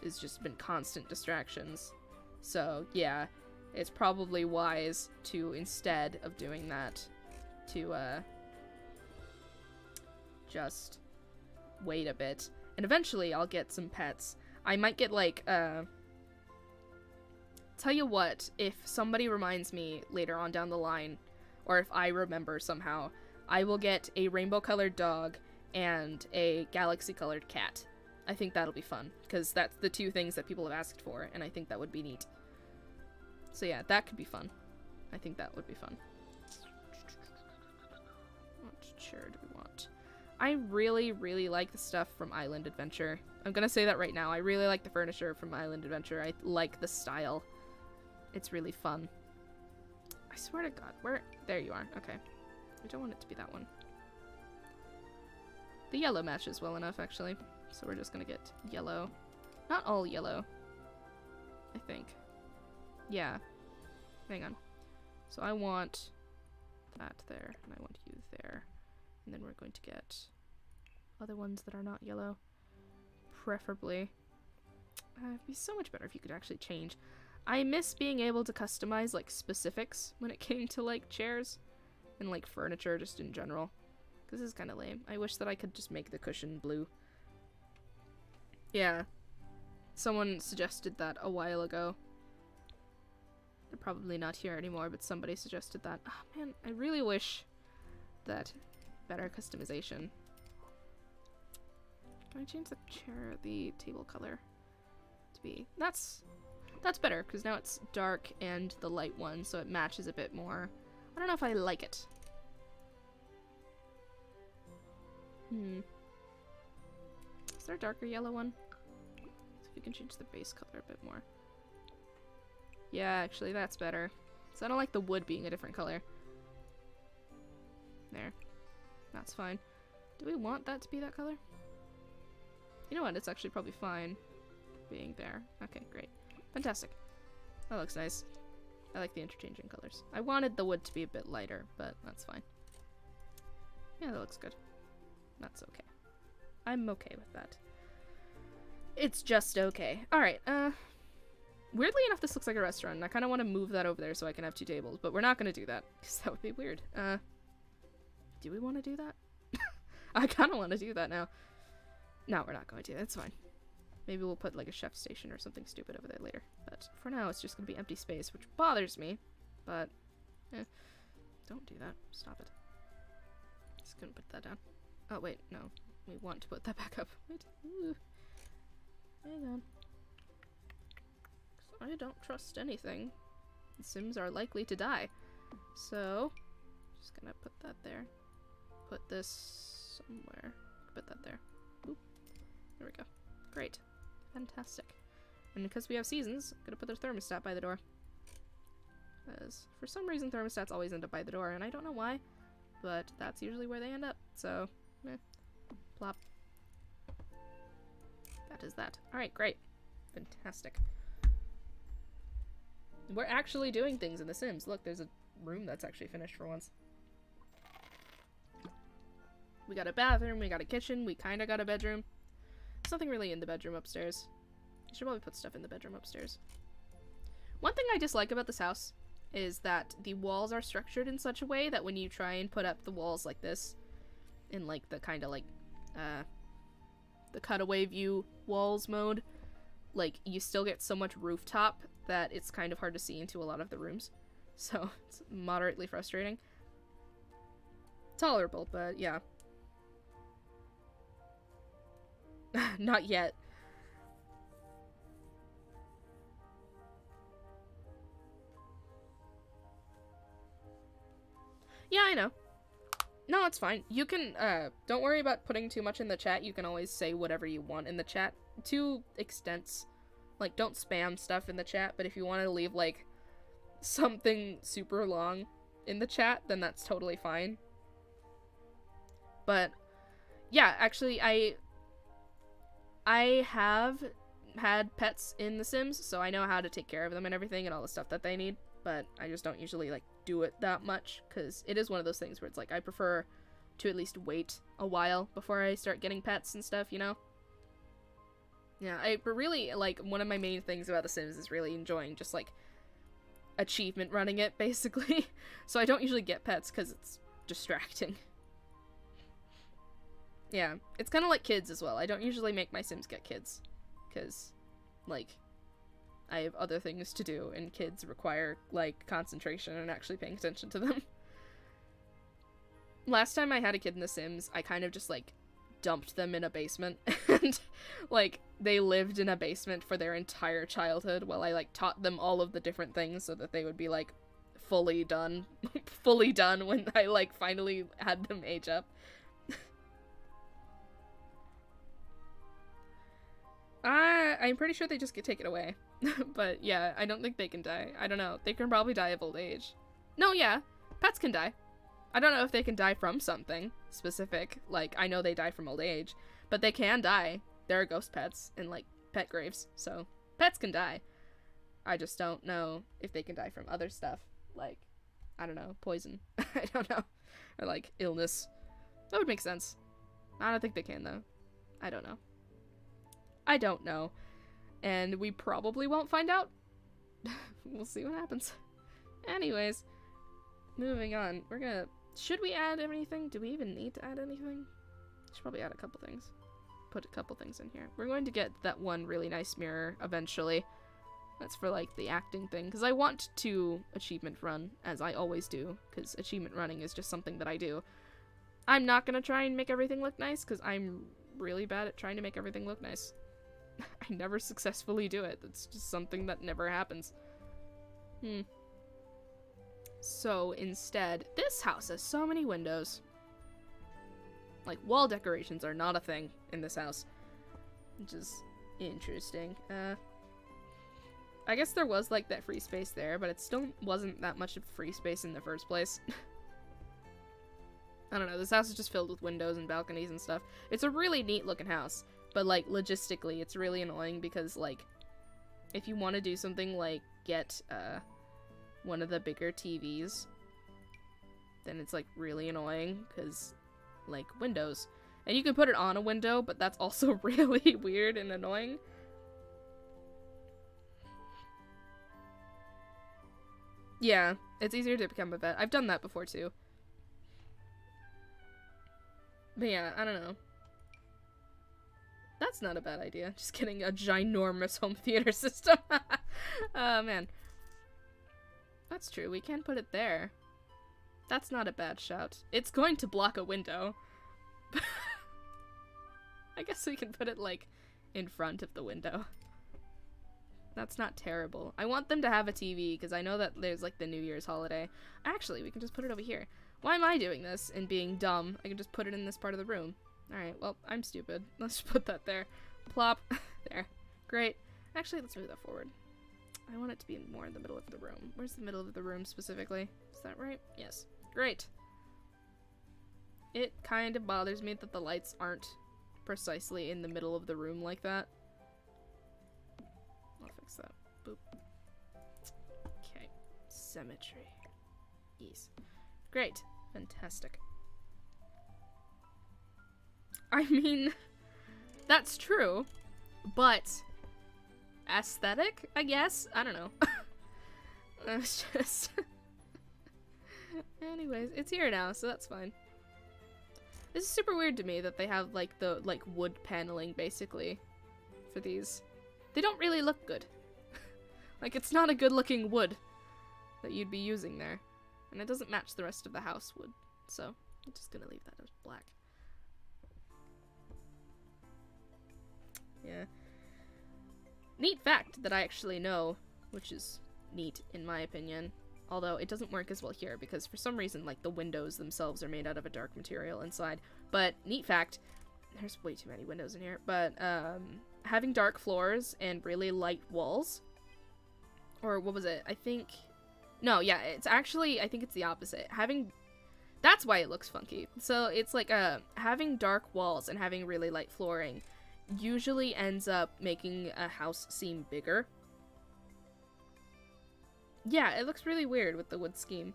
It's just been constant distractions. So, yeah, it's probably wise to, instead of doing that, to, just wait a bit. And eventually I'll get some pets. I might get, like, tell you what, if somebody reminds me later on down the line, or if I remember somehow, I will get a rainbow-colored dog and a galaxy-colored cat. I think that'll be fun, because that's the two things that people have asked for, and I think that would be neat. So yeah, that could be fun. I think that would be fun. What chair do we want? I really, really like the stuff from Island Adventure. I'm gonna say that right now. I really like the furniture from Island Adventure. I like the style. It's really fun. I swear to God, where? There you are. Okay. I don't want it to be that one. The yellow matches well enough, actually. So we're just gonna get yellow. Not all yellow, I think. Yeah. Hang on. So I want that there, and I want you there. And then we're going to get other ones that are not yellow. Preferably. It'd be so much better if you could actually change. I miss being able to customize, like, specifics when it came to, like, chairs. And, like, furniture just in general. Because this is kind of lame. I wish that I could just make the cushion blue. Yeah. Someone suggested that a while ago. They're probably not here anymore, but somebody suggested that. Oh, man, I really wish that better customization. Can I change the chair, the table color to be? That's better, because now it's dark and the light one, so it matches a bit more. I don't know if I like it. Is there a darker yellow one? So if we can change the base color a bit more. Yeah, actually, that's better. So I don't like the wood being a different color. There. That's fine. Do we want that to be that color? You know what? It's actually probably fine being there. Okay, great. Fantastic. That looks nice. I like the interchanging colors. I wanted the wood to be a bit lighter, but that's fine. Yeah, that looks good. That's okay. I'm okay with that. It's just okay. Alright, weirdly enough, this looks like a restaurant, and I kind of want to move that over there so I can have two tables, but we're not going to do that, because that would be weird. Do we want to do that? I kind of want to do that now. No, we're not going to. That's fine. Maybe we'll put like a chef station or something stupid over there later. But for now, it's just gonna be empty space, which bothers me. But, don't do that. Stop it. Just gonna put that down. Oh, wait, no. We want to put that back up. Wait. Ooh. Hang on. 'Cause I don't trust anything. The Sims are likely to die. So, just gonna put that there. Put this somewhere. Put that there. Oop. There we go. Great. Fantastic. And because we have seasons, I'm gonna put the thermostat by the door. Because for some reason thermostats always end up by the door, and I don't know why, but that's usually where they end up. So, plop. That is that. Alright, great. Fantastic. We're actually doing things in The Sims. Look, there's a room that's actually finished for once. We got a bathroom, we got a kitchen, we kinda got a bedroom. There's nothing really in the bedroom upstairs. I should probably put stuff in the bedroom upstairs. One thing I dislike about this house is that the walls are structured in such a way that when you try and put up the walls like this, in like the kind of like, the cutaway view walls mode, like you still get so much rooftop that it's kind of hard to see into a lot of the rooms. So it's moderately frustrating. Tolerable, but yeah. Not yet. Yeah, I know. No, it's fine. You can, don't worry about putting too much in the chat. You can always say whatever you want in the chat. To extents. Like, don't spam stuff in the chat, but if you want to leave, like, something super long in the chat, then that's totally fine. But, yeah, actually, I have had pets in The Sims, so I know how to take care of them and everything and all the stuff that they need, but I just don't usually, like, do it that much, because it is one of those things where it's like, I prefer to at least wait a while before I start getting pets and stuff, you know? Yeah, but really, like, one of my main things about The Sims is really enjoying just, like, achievement running it, basically. So I don't usually get pets because it's distracting. Yeah, it's kind of like kids as well. I don't usually make my Sims get kids, because, like, I have other things to do, and kids require, like, concentration and actually paying attention to them. Last time I had a kid in The Sims, I kind of just, like, dumped them in a basement, and, like, they lived in a basement for their entire childhood while I, like, taught them all of the different things so that they would be, like, fully done when I, like, finally had them age up. I'm pretty sure they just get taken away. But yeah, I don't think they can die. I don't know. They can probably die of old age. No, yeah. Pets can die. I don't know if they can die from something specific. Like, I know they die from old age. But they can die. There are ghost pets in, like, pet graves. So, pets can die. I just don't know if they can die from other stuff. Like, I don't know, poison. I don't know. Or, like, illness. That would make sense. I don't think they can, though. I don't know. I don't know. And we probably won't find out. We'll see what happens. Anyways, moving on. We're gonna... Should we add anything? Do we even need to add anything? Should probably add a couple things. Put a couple things in here. We're going to get that one really nice mirror eventually. That's for, like, the acting thing. Because I want to achievement run, as I always do. Because achievement running is just something that I do. I'm not gonna try and make everything look nice, because I'm really bad at trying to make everything look nice. I never successfully do it. It's just something that never happens. So instead, this house has so many windows. Like, wall decorations are not a thing in this house. Which is interesting. I guess there was, like, that free space there, but it still wasn't that much of free space in the first place. I don't know, this house is just filled with windows and balconies and stuff. It's a really neat looking house. But, like, logistically, it's really annoying because, like, if you want to do something like get, one of the bigger TVs, then it's, like, really annoying because, like, windows. And you can put it on a window, but that's also really weird and annoying. Yeah, it's easier to become a vet. I've done that before, too. But yeah, I don't know. That's not a bad idea. Just getting a ginormous home theater system. Oh, man. That's true. We can put it there. That's not a bad shout. It's going to block a window. I guess we can put it, like, in front of the window. That's not terrible. I want them to have a TV, because I know that there's, like, the New Year's holiday. Actually, we can just put it over here. Why am I doing this and being dumb? I can just put it in this part of the room. Alright, well, I'm stupid. Let's just put that there. Plop. There. Great. Actually, let's move that forward. I want it to be more in the middle of the room. Where's the middle of the room specifically? Is that right? Yes. Great. It kind of bothers me that the lights aren't precisely in the middle of the room like that. I'll fix that. Boop. Okay. Symmetry. Ease. Great. Fantastic. I mean, that's true, but aesthetic, I guess? I don't know. It's just... Anyways, it's here now, so that's fine. This is super weird to me that they have, like, the, like, wood paneling, basically, for these. They don't really look good. Like, it's not a good-looking wood that you'd be using there. And it doesn't match the rest of the house wood, so I'm just gonna leave that as black. Yeah. Neat fact that I actually know, which is neat in my opinion, although it doesn't work as well here because for some reason, like, the windows themselves are made out of a dark material inside. But neat fact, there's way too many windows in here, but having dark floors and really light walls, or what was it? I think, no, yeah, it's actually, I think it's the opposite. That's why it looks funky. So it's like having dark walls and having really light flooring usually ends up making a house seem bigger. Yeah, it looks really weird with the wood scheme.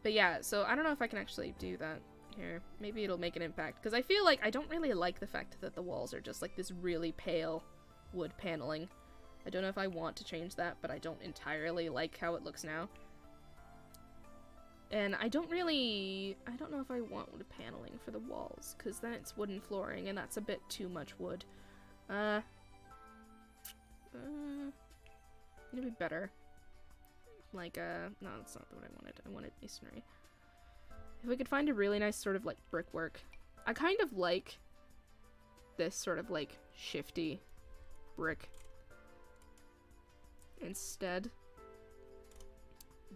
But yeah, so I don't know if I can actually do that here. Maybe it'll make an impact. Because I feel like I don't really like the fact that the walls are just like this really pale wood paneling. I don't know if I want to change that, but I don't entirely like how it looks now. And I don't know if I want wood paneling for the walls, because then it's wooden flooring, and that's a bit too much wood. It'd be better. Like, no, that's not what I wanted. I wanted masonry. If we could find a really nice sort of, like, brickwork. I kind of like this sort of, like, shifty brick instead.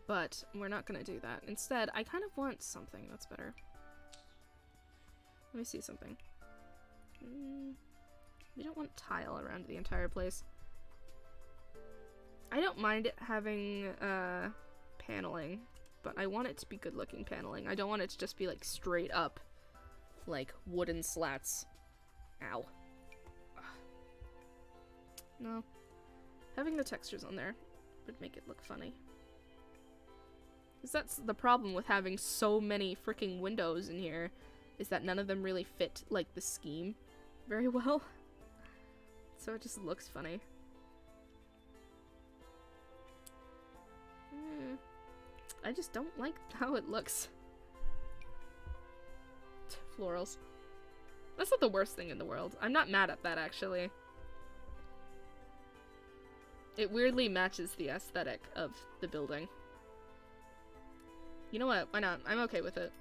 But we're not gonna do that. Instead, I kind of want something that's better. Let me see something. We don't want tile around the entire place. I don't mind it having paneling, but I want it to be good looking paneling. I don't want it to just be like straight up like wooden slats. Ow. Ugh. No. Having the textures on there would make it look funny. Because that's the problem with having so many freaking windows in here, is that none of them really fit, like, the scheme very well. So it just looks funny. I just don't like how it looks. Florals. That's not the worst thing in the world. I'm not mad at that, actually. It weirdly matches the aesthetic of the building. You know what? Why not? I'm okay with it.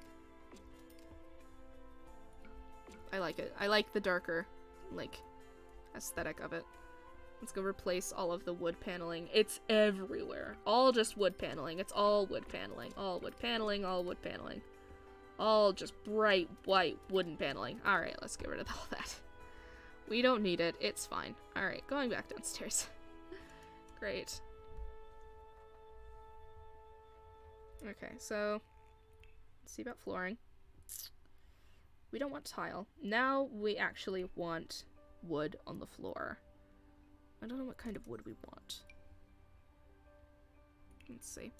I like it. I like the darker, like, aesthetic of it. Let's go replace all of the wood paneling. It's everywhere. All just wood paneling. It's all wood paneling. All wood paneling, all wood paneling. All just bright white wooden paneling. Alright, let's get rid of all that. We don't need it. It's fine. Alright, going back downstairs. Great. Okay, so let's see about flooring. We don't want tile. Now we actually want wood on the floor. I don't know what kind of wood we want. Let's see.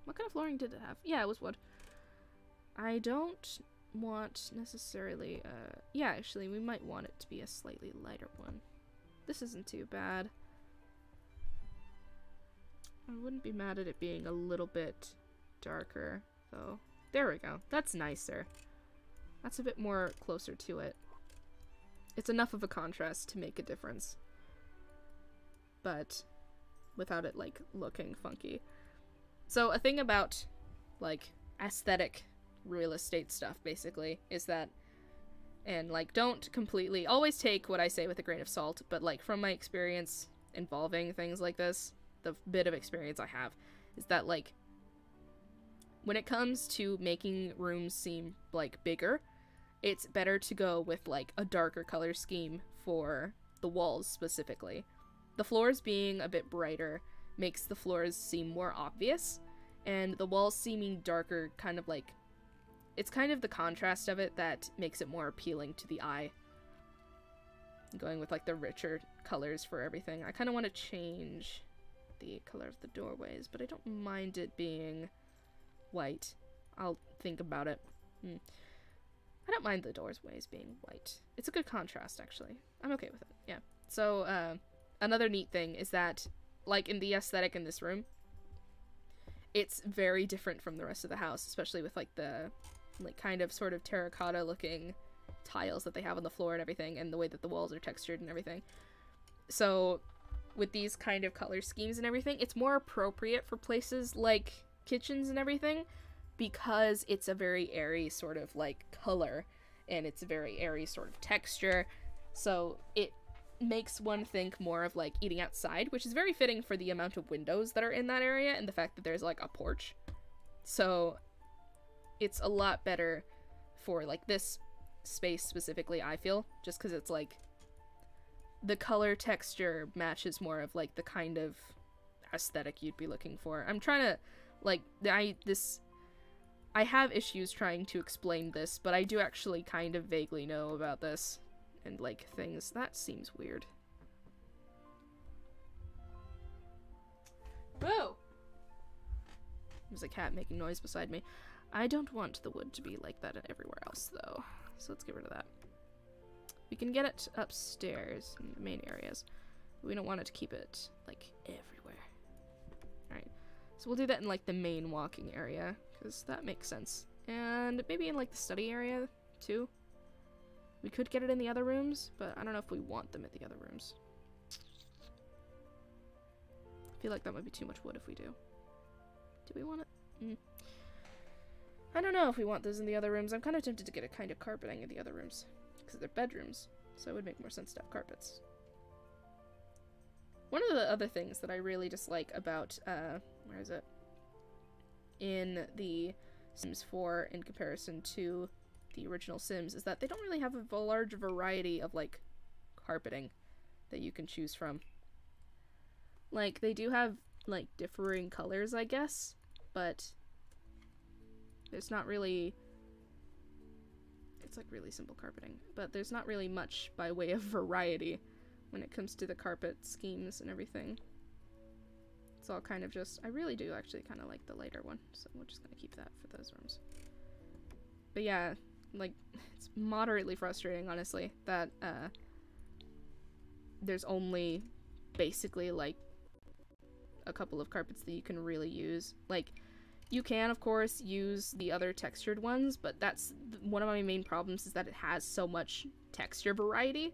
What kind of flooring did it have? Yeah, it was wood. I don't want necessarily, yeah, actually, we might want it to be a slightly lighter one. This isn't too bad. I wouldn't be mad at it being a little bit darker, though. There we go. That's nicer. That's a bit more closer to it. it's enough of a contrast to make a difference, but without it like looking funky. So a thing about like aesthetic real estate stuff basically is that, and like don't completely always take what I say with a grain of salt, but like from my experience involving things like this, the bit of experience I have is that like when it comes to making rooms seem like bigger, it's better to go with like a darker color scheme for the walls specifically. The floors being a bit brighter makes the floors seem more obvious, and the walls seeming darker kind of like, it's kind of the contrast of it that makes it more appealing to the eye. Going with like the richer colors for everything. I kind of want to change the color of the doorways, but I don't mind it being white. I'll think about it. I don't mind the doorways being white. It's a good contrast, actually. I'm okay with it, yeah. So, another neat thing is that, like, in the aesthetic in this room, it's very different from the rest of the house, especially with, like, the, like, kind of sort of terracotta-looking tiles that they have on the floor and everything, and the way that the walls are textured and everything. So, with these kind of color schemes and everything, it's more appropriate for places like kitchens and everything, because it's a very airy sort of like color and it's a very airy sort of texture, so it makes one think more of like eating outside, which is very fitting for the amount of windows that are in that area and the fact that there's like a porch. So it's a lot better for like this space specifically, I feel, just because it's like the color texture matches more of like the kind of aesthetic you'd be looking for. I'm trying to like I have issues trying to explain this, but I do actually kind of vaguely know about this and like things. That seems weird. Boo! There's a cat making noise beside me. I don't want the wood to be like that everywhere else though, so let's get rid of that. We can get it upstairs in the main areas, but we don't want it to keep it like everywhere. Alright, so we'll do that in like the main walking area, because that makes sense. And maybe in like the study area too. We could get it in the other rooms, but I don't know if we want them at the other rooms. I feel like that might be too much wood if we do. Do we want it? I don't know if we want those in the other rooms. I'm kind of tempted to get a kind of carpeting in the other rooms, because they're bedrooms, so it would make more sense to have carpets. One of the other things that I really dislike about, where is it? In the Sims 4 in comparison to the original Sims is that they don't really have a large variety of, like, carpeting that you can choose from. Like, they do have, like, differing colors, I guess, but there's not really... It's, like, really simple carpeting, but there's not really much by way of variety when it comes to the carpet schemes and everything. It's all kind of just... I really do actually kind of like the lighter one, so we're just gonna keep that for those rooms. But yeah, like, it's moderately frustrating, honestly, that, there's only basically, like, a couple of carpets that you can really use. Like, you can, of course, use the other textured ones, but that's one of my main problems, is that it has so much texture variety.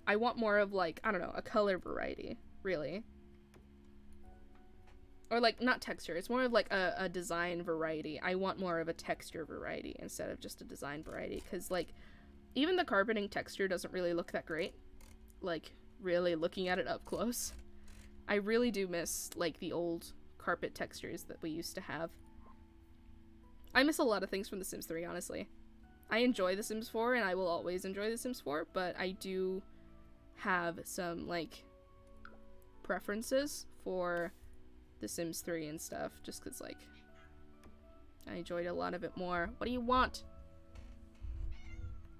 I want more of, like, I don't know, a color variety, really. Or, like, not texture, it's more of, like, a design variety. I want more of a texture variety instead of just a design variety, because, like, even the carpeting texture doesn't really look that great. Like, really looking at it up close. I really do miss, like, the old carpet textures that we used to have. I miss a lot of things from The Sims 3, honestly. I enjoy The Sims 4, and I will always enjoy The Sims 4, but I do have some, like, preferences for The Sims 3 and stuff, just because, like, I enjoyed a lot of it more. What do you want?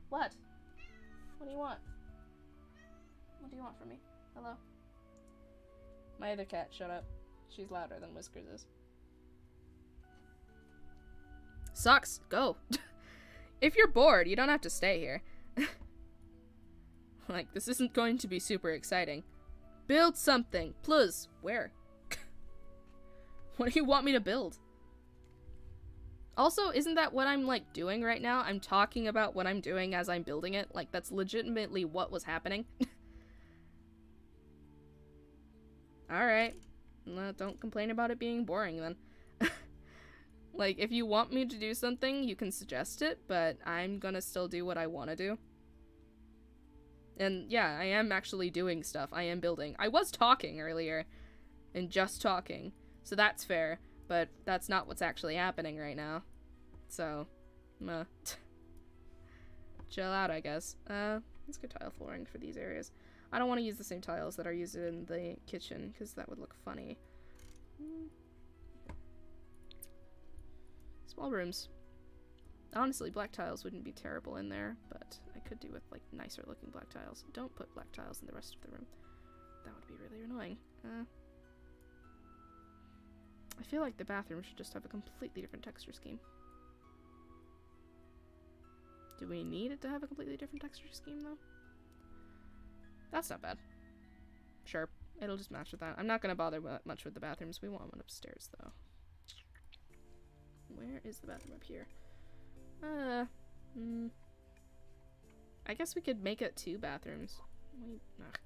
What? What do you want? What do you want from me? Hello? My other cat, shut up. She's louder than Whiskers is. Sucks, go. If you're bored, you don't have to stay here. Like, this isn't going to be super exciting. Build something, please. Where? What do you want me to build? Also, isn't that what I'm, like, doing right now? I'm talking about what I'm doing as I'm building it. Like, that's legitimately what was happening. Alright. No, don't complain about it being boring, then. Like, if you want me to do something, you can suggest it, but I'm gonna still do what I want to do. And, yeah, I am actually doing stuff. I am building. I was talking earlier, and just talking, so that's fair. But that's not what's actually happening right now. So, chill out, I guess. Let's get tile flooring for these areas. I don't want to use the same tiles that are used in the kitchen, because that would look funny. Small rooms. Honestly, black tiles wouldn't be terrible in there, but I could do with, like, nicer looking black tiles. Don't put black tiles in the rest of the room. That would be really annoying. I feel like the bathroom should just have a completely different texture scheme. Do we need it to have a completely different texture scheme, though? That's not bad. Sure, it'll just match with that. I'm not gonna bother much with the bathrooms. We want one upstairs, though. Where is the bathroom up here? I guess we could make it 2 bathrooms. Wait, ugh.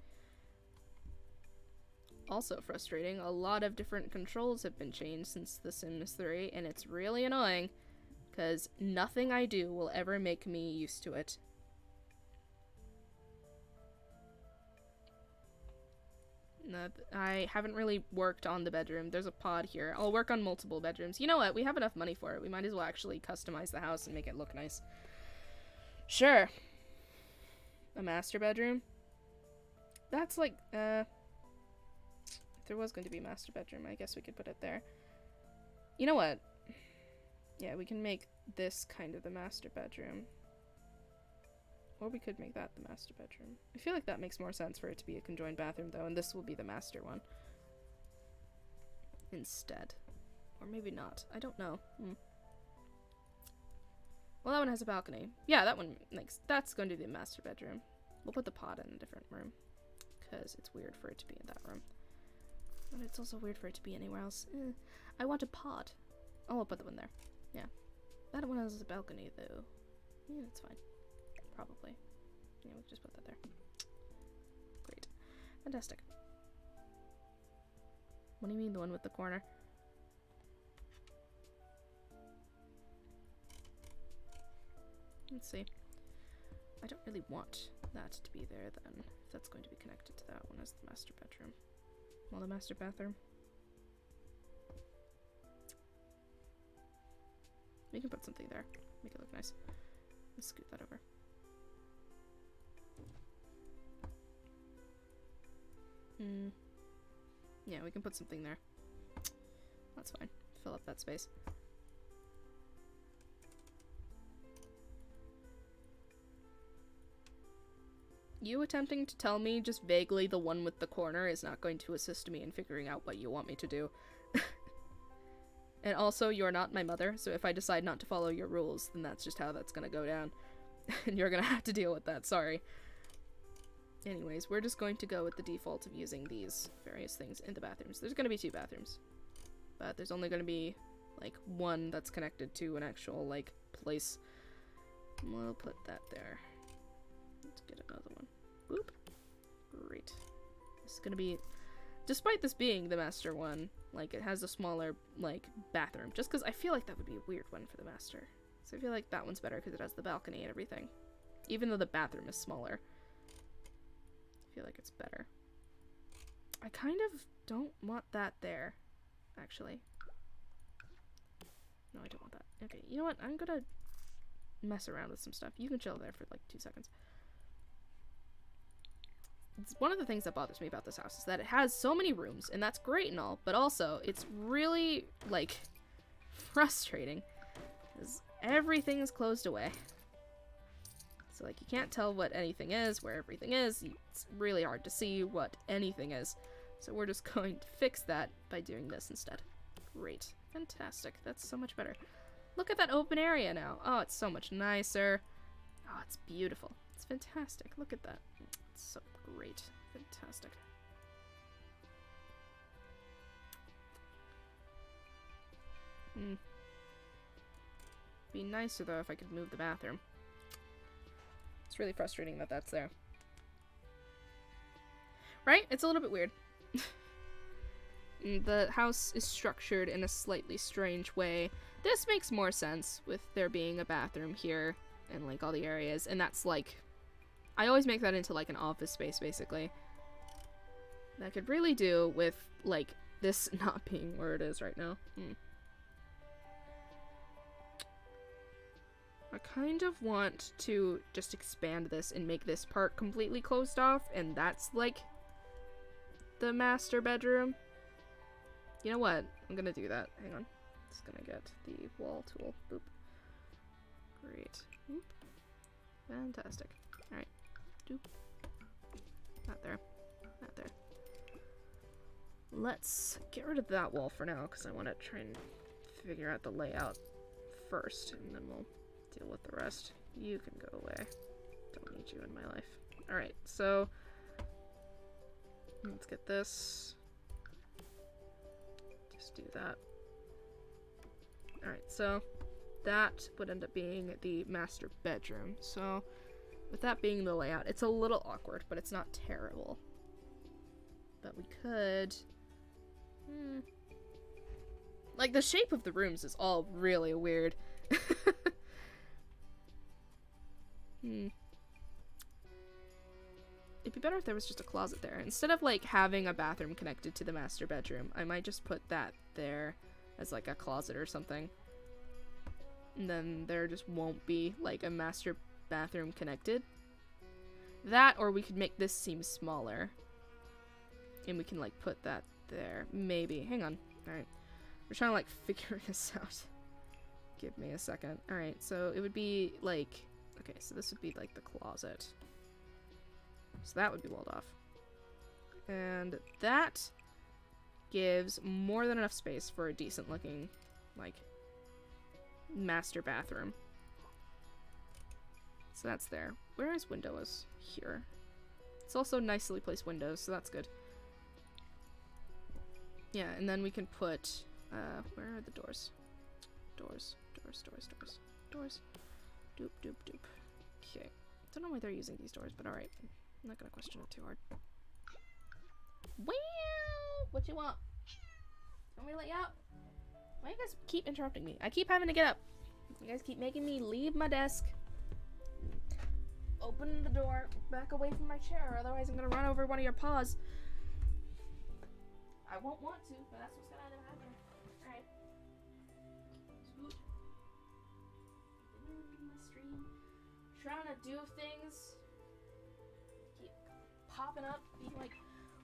Also frustrating, a lot of different controls have been changed since The Sims 3, and it's really annoying, because nothing I do will ever make me used to it. No, I haven't really worked on the bedroom. There's a pod here. I'll work on multiple bedrooms. You know what? We have enough money for it. We might as well actually customize the house and make it look nice. Sure. A master bedroom? That's like, if there was going to be a master bedroom, I guess we could put it there. You know what? Yeah, we can make this kind of the master bedroom. Or we could make that the master bedroom. I feel like that makes more sense for it to be a conjoined bathroom, though, and this will be the master one. Instead. Or maybe not. I don't know. Well, that one has a balcony. Yeah, that one makes... That's going to be the master bedroom. We'll put the pod in a different room. Because it's weird for it to be in that room. But it's also weird for it to be anywhere else. I want a pod. Oh, I'll put that one there. Yeah. That one has a balcony, though. Yeah, that's fine. Probably. Yeah, we'll just put that there. Great. Fantastic. What do you mean the one with the corner? Let's see. I don't really want that to be there then, if that's going to be connected to that one as the master bedroom. Well, the master bathroom. We can put something there. Make it look nice. Let's scoot that over. Yeah, we can put something there. That's fine. Fill up that space. You attempting to tell me just vaguely the one with the corner is not going to assist me in figuring out what you want me to do. And also, you're not my mother, so if I decide not to follow your rules, then that's just how that's gonna go down. And you're gonna have to deal with that, sorry. Anyways, we're just going to go with the default of using these various things in the bathrooms. There's gonna be 2 bathrooms. But there's only gonna be, like, one that's connected to an actual, like, place. We'll put that there. Let's get another one. Boop. Great. This is gonna be... Despite this being the master one, like, it has a smaller, like, bathroom. Just because I feel like that would be a weird one for the master. So I feel like that one's better because it has the balcony and everything. Even though the bathroom is smaller. I feel like it's better. I kind of don't want that there, actually. No, I don't want that. Okay, you know what? I'm gonna mess around with some stuff. You can chill there for, like, 2 seconds. It's one of the things that bothers me about this house is that it has so many rooms, and that's great and all, but also it's really, like, frustrating because everything is closed away. So, like, you can't tell what anything is, where everything is. It's really hard to see what anything is. So we're just going to fix that by doing this instead. Great. Fantastic. That's so much better. Look at that open area now. Oh, it's so much nicer. Oh, it's beautiful. It's fantastic. Look at that. It's so great. Fantastic. Be nicer though if I could move the bathroom. It's really frustrating that that's there. Right? It's a little bit weird. The house is structured in a slightly strange way. This makes more sense with there being a bathroom here and like all the areas, and that's like, I always make that into like an office space basically. That could really do with like this not being where it is right now. I kind of want to just expand this and make this part completely closed off, and that's like the master bedroom. You know what? I'm gonna do that. Hang on. Just gonna get the wall tool. Boop. Great. Boop. Fantastic. Alright. Doop. Not there. Not there. Let's get rid of that wall for now, because I want to try and figure out the layout first, and then we'll deal with the rest. You can go away. Don't need you in my life. Alright, so let's get this. Just do that. Alright, so that would end up being the master bedroom. So with that being the layout, it's a little awkward, but it's not terrible. But we could... Like, the shape of the rooms is all really weird. It'd be better if there was just a closet there. Instead of, like, having a bathroom connected to the master bedroom, I might just put that there as, like, a closet or something. And then there just won't be, like, a master bathroom connected. That, or we could make this seem smaller. And we can, like, put that there. Maybe. Hang on. Alright. We're trying to, like, figure this out. Give me a second. Alright, so it would be, like... Okay, so this would be, like, the closet. So that would be walled off. And that gives more than enough space for a decent looking, like, master bathroom. So that's there. Where is windows? Here. It's also nicely placed windows, so that's good. Yeah, and then we can put, where are the doors? Doors. Doors. Doop, doop, doop. Okay. Don't know why they're using these doors, but alright. I'm not gonna question it too hard. Wow! What you want? Want me to let you out? Why do you guys keep interrupting me? I keep having to get up. You guys keep making me leave my desk. Open the door, back away from my chair, otherwise I'm gonna run over one of your paws. I won't want to, but that's what's gonna end up happening. Alright. Scoot. In my stream. Trying to do things. Keep popping up, being like,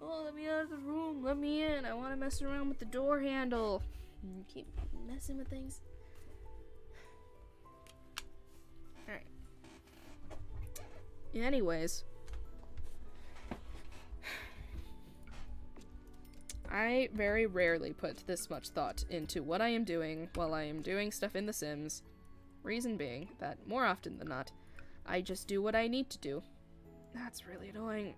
oh, let me out of the room, let me in. I want to mess around with the door handle. And keep messing with things. Alright. Anyways. I very rarely put this much thought into what I am doing while I am doing stuff in The Sims. Reason being that more often than not, I just do what I need to do. That's really annoying.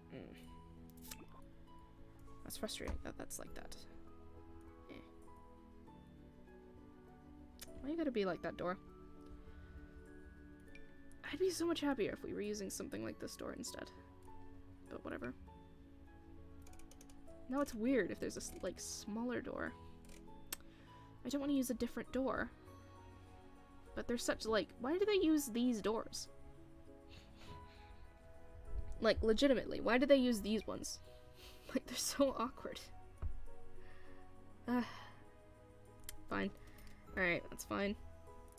That's frustrating that that's like that. Why you gotta be like that, door? I'd be so much happier if we were using something like this door instead. But whatever. Now it's weird if there's a, like, smaller door. I don't want to use a different door. But they're such, like, why do they use these doors? Like, legitimately, why do they use these ones? Like, they're so awkward. Fine. Alright, that's fine.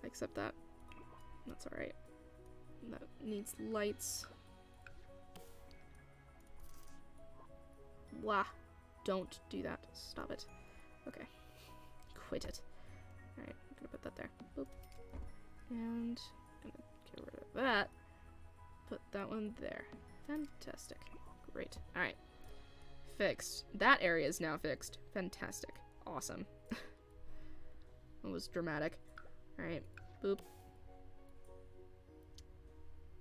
I accept that. That's alright. That needs lights. Wah. Don't do that. Stop it. Okay. Quit it. Alright, I'm gonna put that there. Boop. And I'm gonna get rid of that. Put that one there. Fantastic. Great. Alright. Fixed. That area is now fixed. Fantastic. Awesome. That was dramatic. Alright. Boop.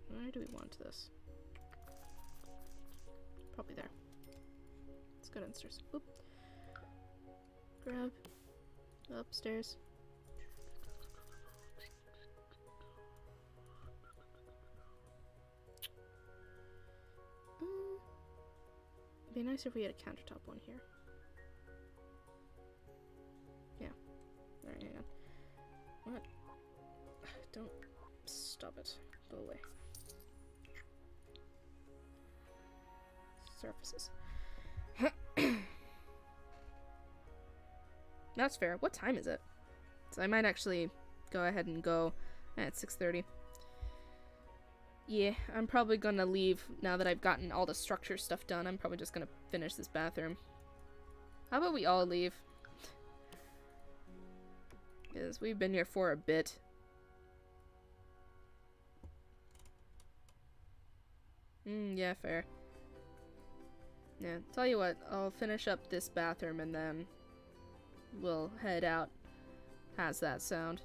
Where do we want this? Probably there. Let's go downstairs. Boop. Grab. Upstairs. be nice if we had a countertop one here. Yeah. Alright, hang on. What? Don't stop it. Go away. Surfaces. That's fair. What time is it? So I might actually go ahead and go at 6:30. Yeah, I'm probably gonna leave now that I've gotten all the structure stuff done. I'm probably just gonna finish this bathroom. How about we all leave? Because we've been here for a bit. Yeah, fair. Yeah, tell you what, I'll finish up this bathroom and then we'll head out. How's that sound?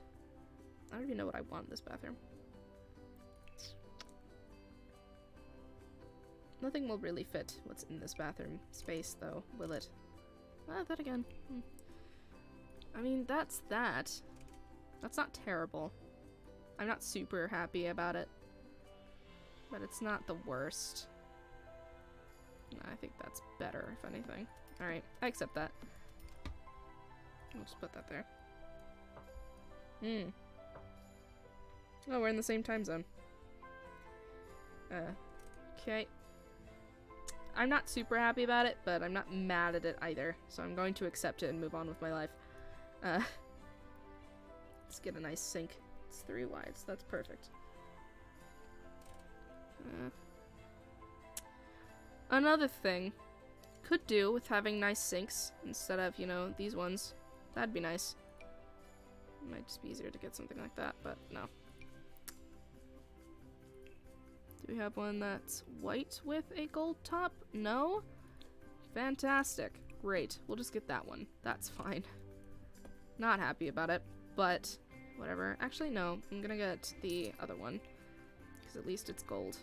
I don't even know what I want in this bathroom. Nothing will really fit what's in this bathroom space, though, will it? Ah, that again. I mean, that's that. That's not terrible. I'm not super happy about it. But it's not the worst. I think that's better, if anything. Alright, I accept that. I'll just put that there. Oh, we're in the same time zone. Okay. I'm not super happy about it, but I'm not mad at it either. So I'm going to accept it and move on with my life. Let's get a nice sink. It's 3 wide, so that's perfect. Another thing could do with having nice sinks instead of, you know, these ones. That'd be nice. It might just be easier to get something like that, but no. Do we have one that's white with a gold top? No? Fantastic. Great. We'll just get that one. That's fine. Not happy about it, but whatever. Actually, no. I'm gonna get the other one. Because at least it's gold.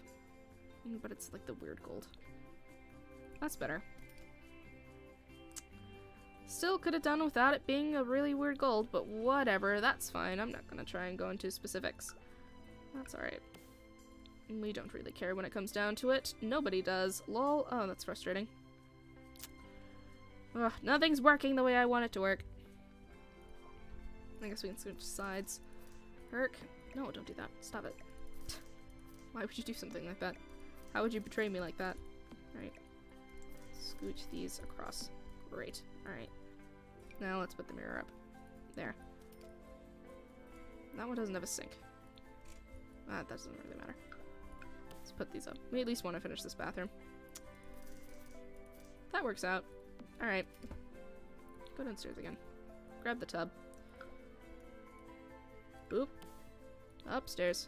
But it's like the weird gold. That's better. Still could have done without it being a really weird gold, but whatever. That's fine. I'm not gonna try and go into specifics. That's alright. We don't really care when it comes down to it. Nobody does. Lol. Oh, that's frustrating. Ugh, nothing's working the way I want it to work. I guess we can switch sides. Herc. No, don't do that. Stop it. Why would you do something like that? How would you betray me like that? Alright. Scooch these across. Great. Alright. Now let's put the mirror up. There. That one doesn't have a sink. That doesn't really matter. Let's put these up. We at least want to finish this bathroom. That works out. Alright. Go downstairs again. Grab the tub. Boop. Upstairs.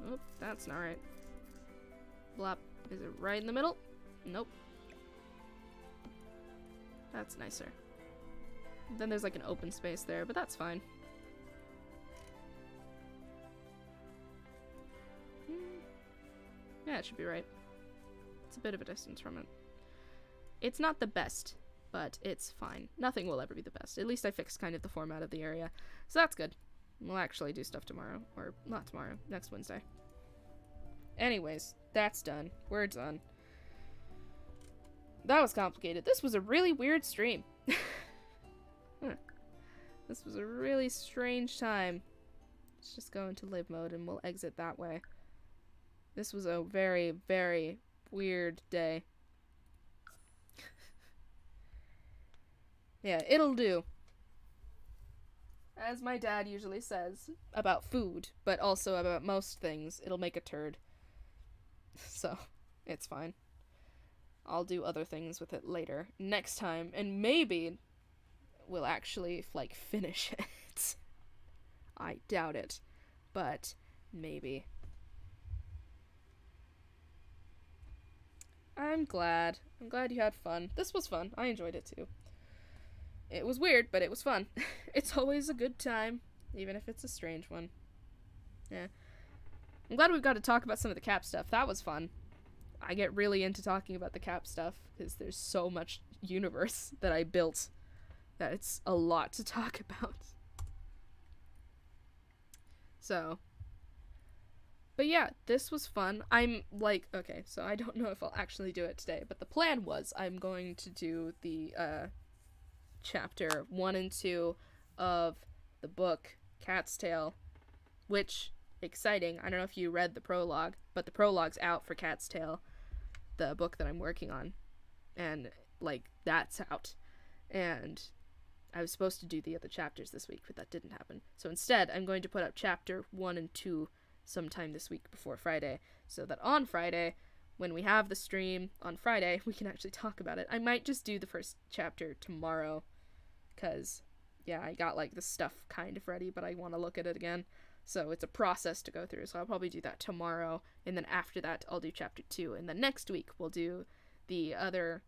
Oh, that's not right. Blop. Is it right in the middle? Nope. That's nicer. Then there's like an open space there, but that's fine. Yeah, it should be right. It's a bit of a distance from it. It's not the best, but it's fine. Nothing will ever be the best. At least I fixed kind of the format of the area. So that's good. We'll actually do stuff tomorrow. Or not tomorrow, next Wednesday. Anyways, that's done. We're done. That was complicated. This was a really weird stream. This was a really strange time. Let's just go into live mode and we'll exit that way. This was a very, very weird day. Yeah, it'll do. As my dad usually says about food, but also about most things, it'll make a turd. So, it's fine. I'll do other things with it later, next time, and maybe we'll actually, like, finish it. I doubt it, but maybe. I'm glad. I'm glad you had fun. This was fun. I enjoyed it too. It was weird, but it was fun. It's always a good time, even if it's a strange one. Yeah. I'm glad we got to talk about some of the cap stuff. That was fun. I get really into talking about the cap stuff, because there's so much universe that I built that it's a lot to talk about. So, But yeah, this was fun. I'm like, okay, so I don't know if I'll actually do it today, but the plan was I'm going to do the chapter 1 and 2 of the book Cat's Tale, which, exciting. I don't know if you read the prologue, but the prologue's out for Cat's Tale, the book that I'm working on, and like that's out. And I was supposed to do the other chapters this week, but that didn't happen. So instead, I'm going to put up chapter 1 and 2 sometime this week before Friday, so that on Friday, when we have the stream on Friday, we can actually talk about it. I might just do the first chapter tomorrow, because, yeah, I got, like, the stuff kind of ready, but I want to look at it again. So it's a process to go through, so I'll probably do that tomorrow, and then after that, I'll do chapter 2, and then next week, we'll do the other,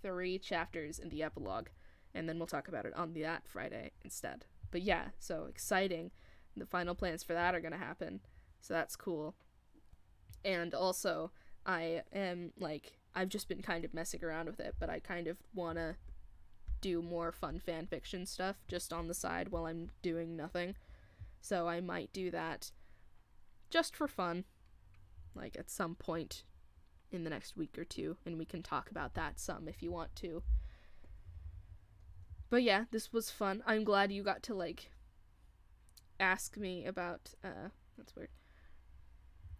3 chapters in the epilogue, and then we'll talk about it on that Friday instead. But yeah, so exciting. The final plans for that are gonna happen, so that's cool. And also, I am, like, I've just been kind of messing around with it, but I kind of wanna do more fun fan fiction stuff just on the side while I'm doing nothing. So I might do that just for fun, like at some point in the next week or two, and we can talk about that some if you want to. But yeah, this was fun. I'm glad you got to, like, ask me about, that's weird.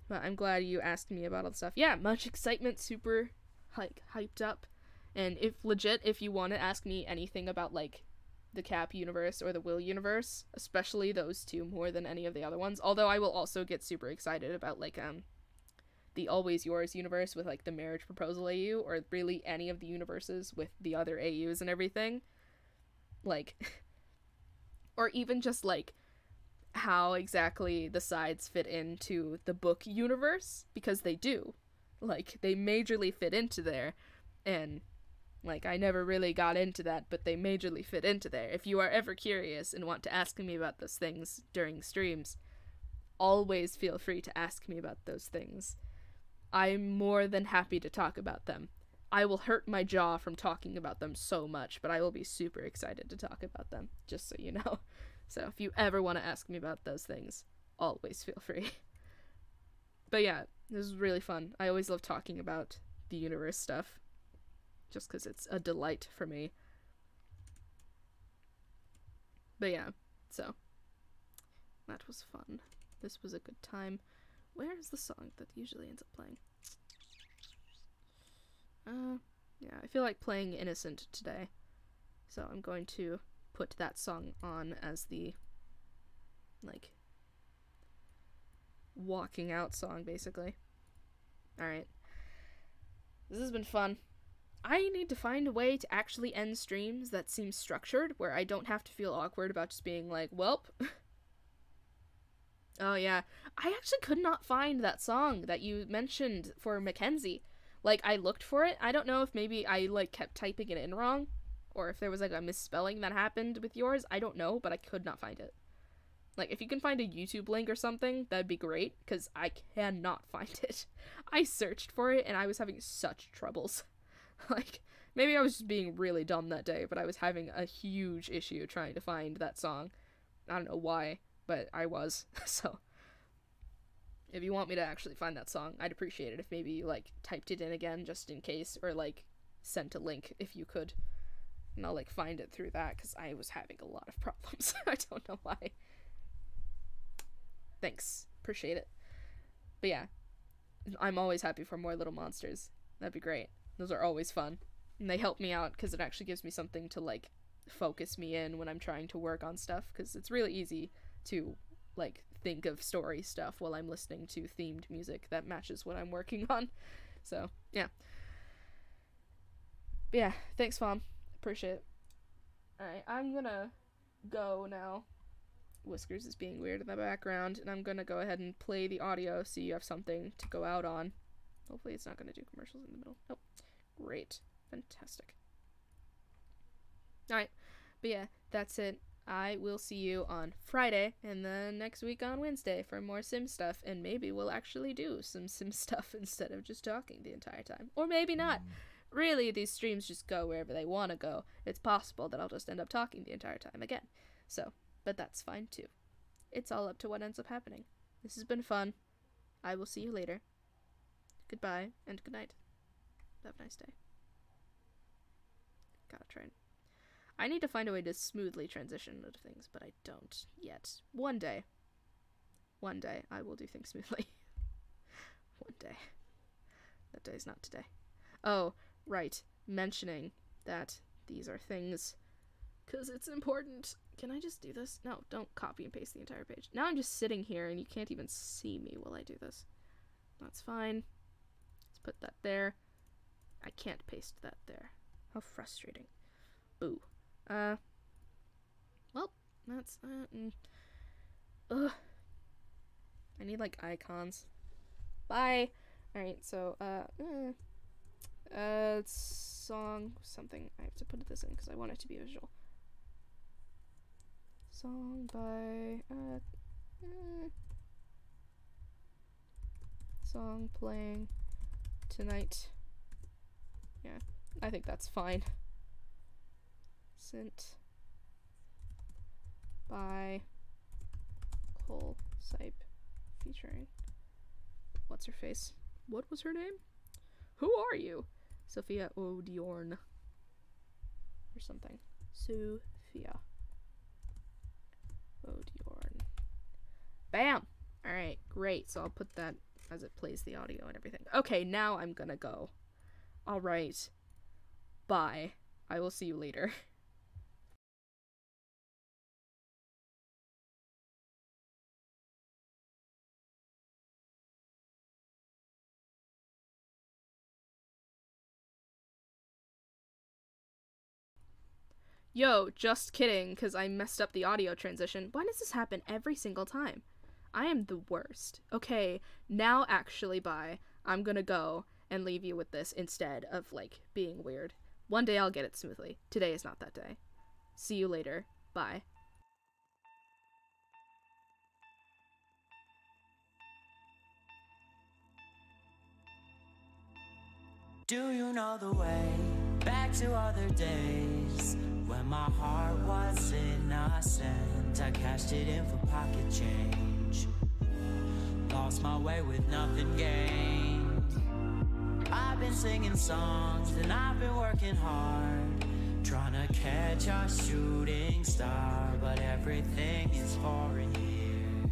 But I'm glad you asked me about all the stuff. Yeah, much excitement, super, like, hyped up. And if you want to ask me anything about, like, the Cap universe or the Will universe, especially those two more than any of the other ones, although I will also get super excited about, like, the Always Yours universe with, like, the Marriage Proposal AU, or really any of the universes with the other AUs and everything. Like, or even just, like, how exactly the sides fit into the book universe, because they do. Like, they majorly fit into there, and, like, I never really got into that, but they majorly fit into there. If you are ever curious and want to ask me about those things during streams, always feel free to ask me about those things. I'm more than happy to talk about them. I will hurt my jaw from talking about them so much, but I will be super excited to talk about them, just so you know. So if you ever want to ask me about those things, always feel free. But yeah, this was really fun. I always love talking about the universe stuff, just because it's a delight for me. But yeah, so that was fun. This was a good time. Where is the song that usually ends up playing? Yeah, I feel like playing Innocent today, so I'm going to put that song on as the, like, walking out song, basically. Alright. This has been fun. I need to find a way to actually end streams that seem structured, where I don't have to feel awkward about just being like, welp. Oh yeah, I actually could not find that song that you mentioned for Mackenzie. Like, I looked for it. I don't know if maybe I, like, kept typing it in wrong, or if there was, like, a misspelling that happened with yours. I don't know, but I could not find it. Like, if you can find a YouTube link or something, that'd be great, because I cannot find it. I searched for it, and I was having such troubles. Like, maybe I was just being really dumb that day, but I was having a huge issue trying to find that song. I don't know why, but I was, so if you want me to actually find that song, I'd appreciate it if maybe you, like, typed it in again just in case, or, like, sent a link if you could, and I'll, like, find it through that, because I was having a lot of problems. I don't know why. Thanks. Appreciate it. But yeah, I'm always happy for more little monsters. That'd be great. Those are always fun, and they help me out, because it actually gives me something to, like, focus me in when I'm trying to work on stuff, because it's really easy to, like, think of story stuff while I'm listening to themed music that matches what I'm working on. So, yeah. But yeah, thanks, Mom. Appreciate it. Alright, I'm gonna go now. Whiskers is being weird in the background, and I'm gonna go ahead and play the audio so you have something to go out on. Hopefully it's not gonna do commercials in the middle. Oh, great. Fantastic. Alright, but yeah, that's it. I will see you on Friday, and then next week on Wednesday for more sim stuff, and maybe we'll actually do some sim stuff instead of just talking the entire time. Or maybe not. Really, these streams just go wherever they want to go. It's possible that I'll just end up talking the entire time again. So, but that's fine too. It's all up to what ends up happening. This has been fun. I will see you later. Goodbye and good night. Have a nice day. Gotta try and... I need to find a way to smoothly transition into things, but I don't yet. One day. One day I will do things smoothly. One day. That day's not today. Oh, right. Mentioning that these are things, because it's important. Can I just do this? No, don't copy and paste the entire page. Now I'm just sitting here and you can't even see me while I do this. That's fine. Let's put that there. I can't paste that there. How frustrating. Boo. Well, that's, ugh. I need, like, icons. Bye! Alright, so, song something. I have to put this in because I want it to be visual. Song by, song playing tonight. Yeah, I think that's fine. Sent by Cole Sipe featuring what's her face? What was her name? Who are you? Sophia O'Diorn or something. Sophia O'Diorn. Bam! Alright, great. So I'll put that as it plays the audio and everything. Okay, now I'm gonna go. Alright. Bye. I will see you later. Yo, just kidding, because I messed up the audio transition. Why does this happen every single time? I am the worst. Okay, now actually bye. I'm gonna go and leave you with this instead of, like, being weird. One day I'll get it smoothly. Today is not that day. See you later. Bye. Do you know the way back to other days when my heart was innocent? I cashed it in for pocket change, lost my way with nothing gained. I've been singing songs and I've been working hard, trying to catch a shooting star, but everything is foreign here,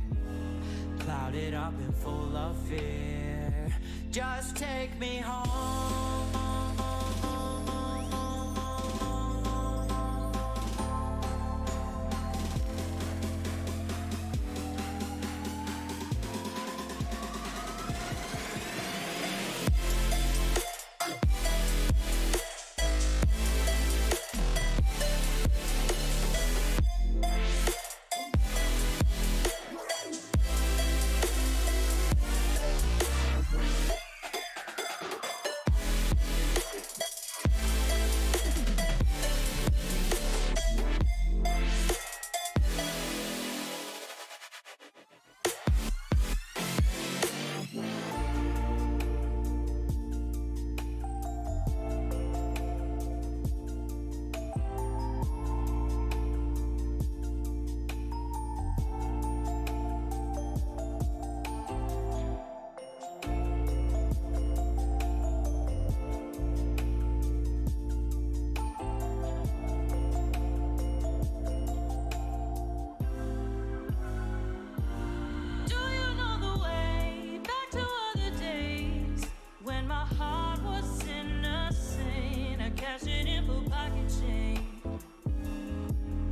clouded up and full of fear. Just take me home.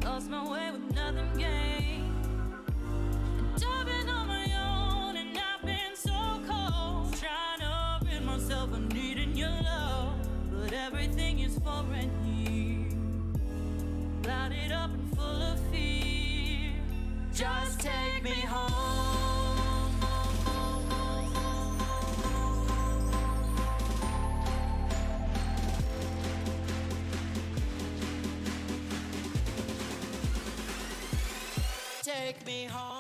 Lost my way with nothing gained. And I've been on my own and I've been so cold, trying to rid myself of needing your love, but everything is foreign here, clouded up and full of fear. Just take me home. Take me home.